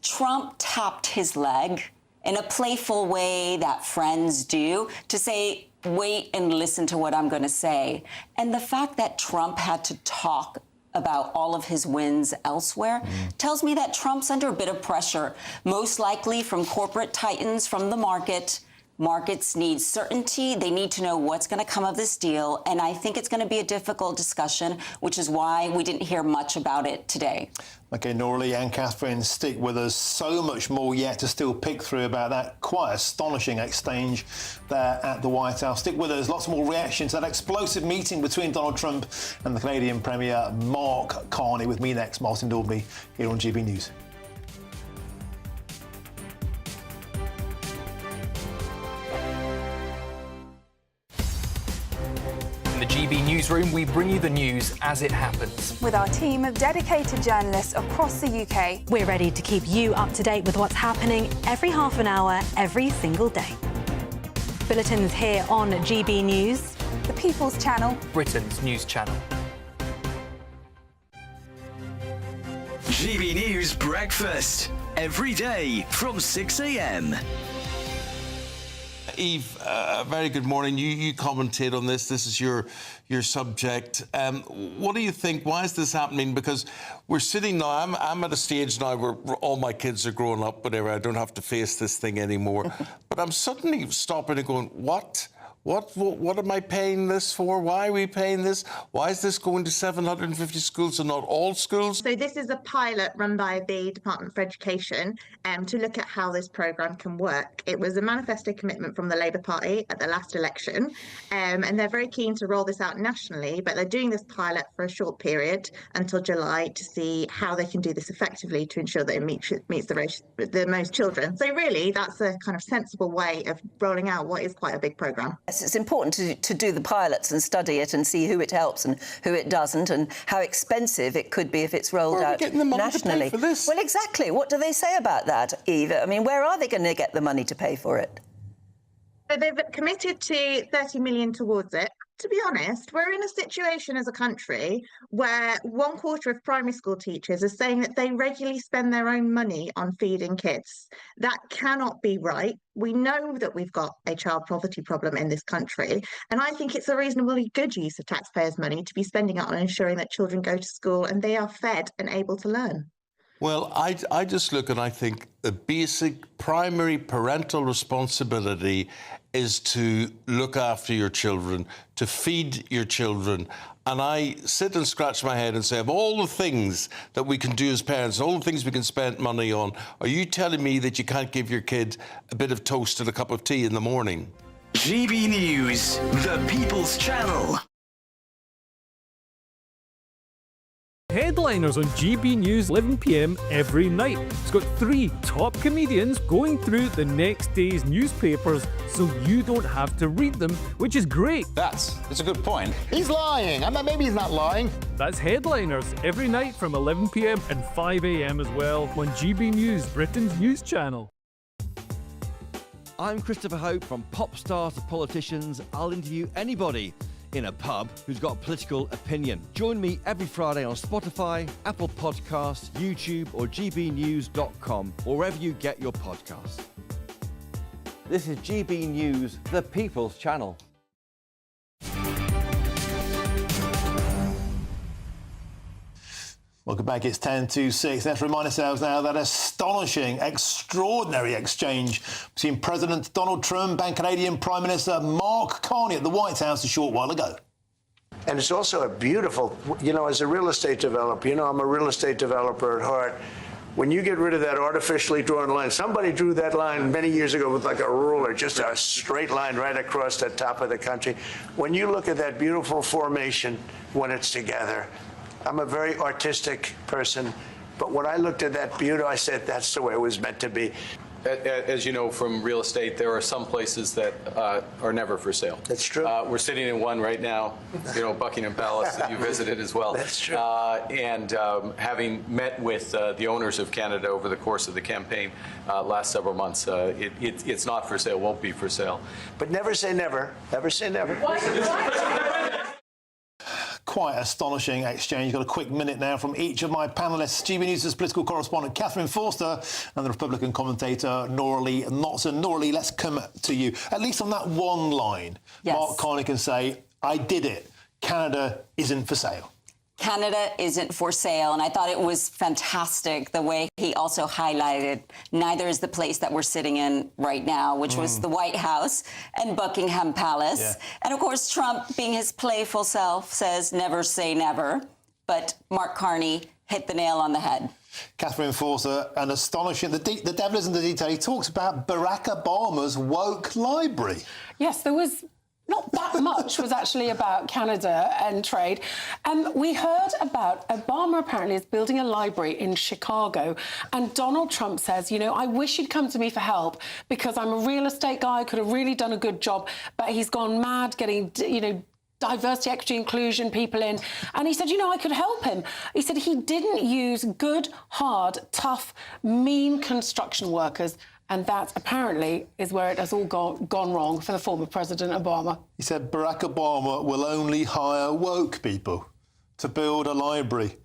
Trump tapped his leg in a playful way that friends do to say, wait and listen to what I'm going to say. And the fact that Trump had to talk about all of his wins elsewhere tells me that Trump's under a bit of pressure, most likely from corporate titans, from the market. Markets need certainty. They need to know what's going to come of this deal. And I think it's going to be a difficult discussion, which is why we didn't hear much about it today. OK, Norley and Catherine, stick with us. So much more yet to still pick through about that quite astonishing exchange there at the White House. Stick with us. Lots more reaction to that explosive meeting between Donald Trump and the Canadian Premier Mark Carney. With me next, Martin Daubney, here on GB News. In the GB newsroom, we bring you the news as it happens. With our team of dedicated journalists across the UK. We're ready to keep you up to date with what's happening every half an hour, every single day. Bulletins here on GB News. The People's Channel. Britain's news channel. GB News Breakfast. Every day from 6 a.m. Eve, very good morning. You commentate on this. This is your subject. What do you think? Why is this happening? Because we're sitting now. I'm at a stage now where all my kids are growing up. Whatever. I don't have to face this thing anymore. But I'm suddenly stopping and going, what? What am I paying this for? Why are we paying this? Why is this going to 750 schools and not all schools? So this is a pilot run by the Department for Education to look at how this programme can work. It was a manifesto commitment from the Labour Party at the last election, and they're very keen to roll this out nationally, but they're doing this pilot for a short period until July to see how they can do this effectively to ensure that it meets the most children. So really, that's a kind of sensible way of rolling out what is quite a big programme. It's important to do the pilots and study it and see who it helps and who it doesn't and how expensive it could be if it's rolled out getting the money nationally. to pay for this? Well, exactly. What do they say about that, Eve? I mean, where are they going to get the money to pay for it? So they've committed to 30 million towards it. To be honest, we're in a situation as a country where 1/4 of primary school teachers are saying that they regularly spend their own money on feeding kids. That cannot be right. We know that we've got a child poverty problem in this country, and I think it's a reasonably good use of taxpayers' money to be spending it on ensuring that children go to school and they are fed and able to learn. Well, I just look and I think the basic primary parental responsibility is to look after your children, to feed your children. And I sit and scratch my head and say, of all the things that we can do as parents, all the things we can spend money on, are you telling me that you can't give your kid a bit of toast and a cup of tea in the morning? GB News, the People's Channel. Headliners on GB News 11 p.m. every night. It's got 3 top comedians going through the next day's newspapers so you don't have to read them, which is great. That's a good point. He's lying. I mean, maybe he's not lying. That's Headliners every night from 11 p.m. and 5 a.m. as well on GB News, Britain's news channel. I'm Christopher Hope. From pop stars to politicians, I'll interview anybody in a pub who's got a political opinion. Join me every Friday on Spotify, Apple Podcasts, YouTube or gbnews.com, or wherever you get your podcasts. This is GB News, the People's Channel. Welcome back. It's 10:06. Let's remind ourselves now that astonishing, extraordinary exchange between President Donald Trump and Canadian Prime Minister Mark Carney at the White House a short while ago. And it's also a beautiful, as a real estate developer, I'm a real estate developer at heart. When you get rid of that artificially drawn line, somebody drew that line many years ago with like a ruler, just a straight line right across the top of the country. When you look at that beautiful formation when it's together, I'm a very artistic person, but when I looked at that beauty, I said, that's the way it was meant to be. As you know from real estate, there are some places that are never for sale. That's true. We're sitting in one right now, Buckingham Palace that you visited as well. That's true. And having met with the owners of Canada over the course of the campaign last several months, it's not for sale, won't be for sale. But never say never. Never say never. quite astonishing exchange. Got a quick minute now from each of my panellists. GB News' political correspondent Catherine Forster and the Republican commentator Nora Lee Knotson. Nora Lee, let's come to you. At least on that one line, yes. Mark Carney can say, I did it. Canada isn't for sale. Canada isn't for sale, and I thought it was fantastic the way he also highlighted neither is the place that we're sitting in right now, which was the White House and Buckingham Palace. Yeah. And of course, Trump, being his playful self, says never say never. But Mark Carney hit the nail on the head. Catherine Forster, an astonishing... The devil is in the detail. He talks about Barack Obama's woke library. Yes, there was... Not that much was actually about Canada and trade. We heard about Obama apparently is building a library in Chicago, and Donald Trump says, you know, I wish you'd come to me for help because I'm a real estate guy, could have really done a good job, but he's gone mad getting, you know, diversity, equity, inclusion, people in. And he said, you know, I could help him. He said he didn't use good, hard, tough, mean construction workers. And that, apparently, is where it has all gone wrong for the former President Obama. He said Barack Obama will only hire woke people to build a library.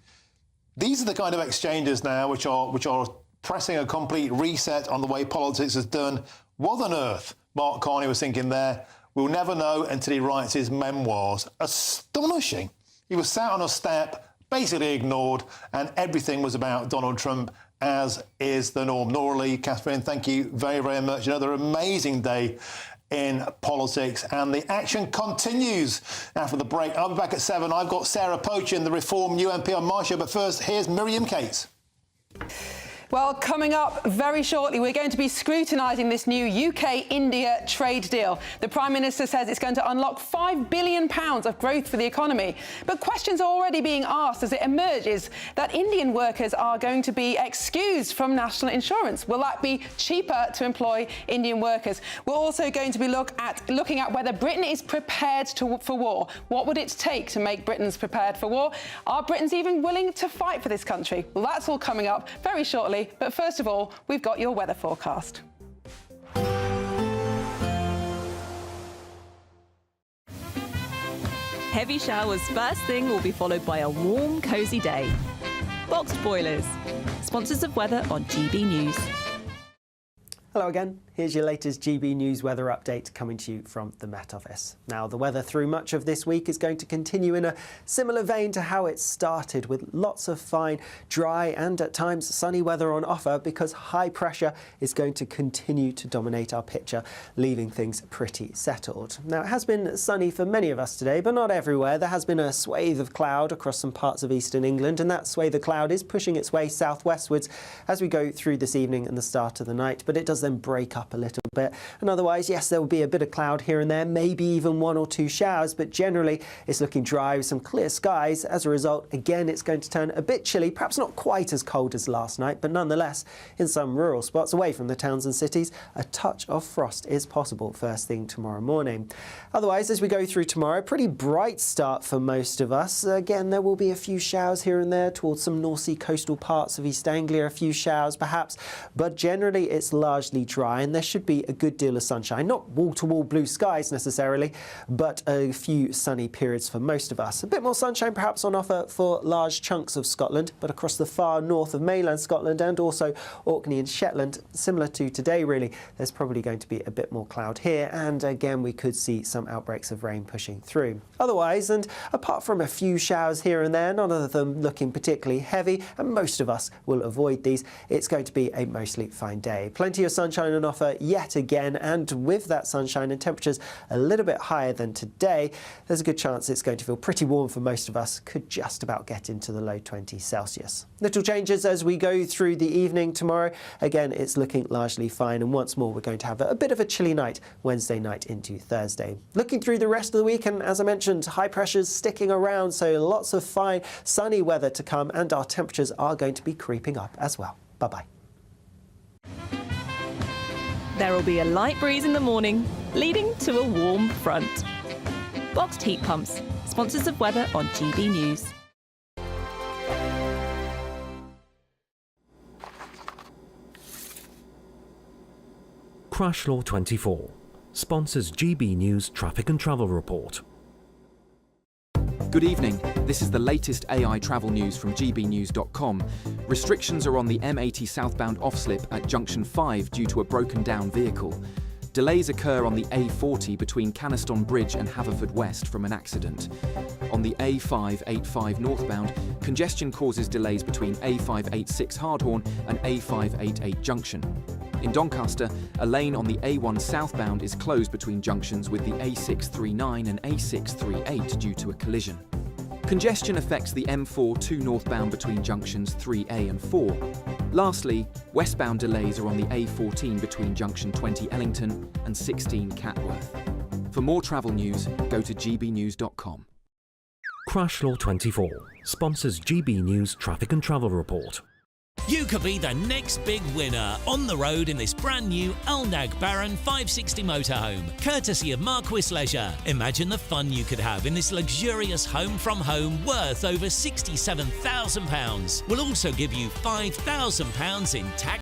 These are the kind of exchanges now which are pressing a complete reset on the way politics is done. What on earth, Mark Carney was thinking there, we'll never know until he writes his memoirs. Astonishing. He was sat on a step, basically ignored, and everything was about Donald Trump, as is the norm. Nora Lee, Catherine, thank you very, very much. Another amazing day in politics, and the action continues after the break. I'll be back at 7. I've got Sarah Pochin, the Reform UMP, on my show, but first, here's Miriam Cates. Well, coming up very shortly, we're going to be scrutinising this new UK-India trade deal. The Prime Minister says it's going to unlock £5 billion of growth for the economy. But questions are already being asked as it emerges that Indian workers are going to be excused from national insurance. Will that be cheaper to employ Indian workers? We're also going to be looking at whether Britain is prepared for war. What would it take to make Britons prepared for war? Are Britons even willing to fight for this country? Well, that's all coming up very shortly. But first of all, we've got your weather forecast. Heavy showers first thing will be followed by a warm, cosy day. Boxed boilers, sponsors of weather on GB News. Hello again. Here's your latest GB News weather update coming to you from the Met Office. Now, the weather through much of this week is going to continue in a similar vein to how it started, with lots of fine, dry and at times sunny weather on offer, because high pressure is going to continue to dominate our picture, leaving things pretty settled. Now, it has been sunny for many of us today, but not everywhere. There has been a swathe of cloud across some parts of eastern England, and that swathe of cloud is pushing its way southwestwards as we go through this evening and the start of the night, but it does then break up a little bit, and otherwise, yes, there will be a bit of cloud here and there, maybe even 1 or 2 showers, but generally it's looking dry with some clear skies. As a result, again, it's going to turn a bit chilly, perhaps not quite as cold as last night, but nonetheless, in some rural spots away from the towns and cities, a touch of frost is possible first thing tomorrow morning. Otherwise, as we go through tomorrow, pretty bright start for most of us. Again, there will be a few showers here and there towards some North Sea coastal parts of East Anglia, a few showers perhaps, but generally it's largely dry, and there should be a good deal of sunshine. Not wall-to-wall blue skies necessarily, but a few sunny periods for most of us. A bit more sunshine perhaps on offer for large chunks of Scotland, but across the far north of mainland Scotland and also Orkney and Shetland, similar to today really, there's probably going to be a bit more cloud here, and again we could see some outbreaks of rain pushing through. Otherwise, and apart from a few showers here and there, none of them looking particularly heavy, and most of us will avoid these, it's going to be a mostly fine day. Plenty of sunshine on offer yet again, and with that sunshine and temperatures a little bit higher than today, there's a good chance it's going to feel pretty warm for most of us, could just about get into the low 20s Celsius. Little changes as we go through the evening tomorrow. Again, it's looking largely fine, and once more we're going to have a bit of a chilly night Wednesday night into Thursday. Looking through the rest of the week, and as I mentioned, high pressures sticking around, so lots of fine sunny weather to come, and our temperatures are going to be creeping up as well. Bye-bye. There will be a light breeze in the morning, leading to a warm front. Boxed heat pumps, sponsors of weather on GB News. Crash Law 24 sponsors GB News Traffic and Travel Report. Good evening. This is the latest AI travel news from GBNews.com. Restrictions are on the M80 southbound off-slip at Junction 5 due to a broken-down vehicle. Delays occur on the A40 between Canaston Bridge and Haverfordwest from an accident. On the A585 northbound, congestion causes delays between A586 Hardhorn and A588 Junction. In Doncaster, a lane on the A1 southbound is closed between junctions with the A639 and A638 due to a collision. Congestion affects the M4 2 northbound between junctions 3A and 4. Lastly, westbound delays are on the A14 between junction 20 Ellington and 16 Catworth. For more travel news, go to gbnews.com. Crash Law 24 sponsors GB News Traffic and Travel Report. You could be the next big winner on the road in this brand new Alnag Baron 560 motorhome, courtesy of Marquis Leisure. Imagine the fun you could have in this luxurious home from home worth over £67,000. We'll also give you £5,000 in tax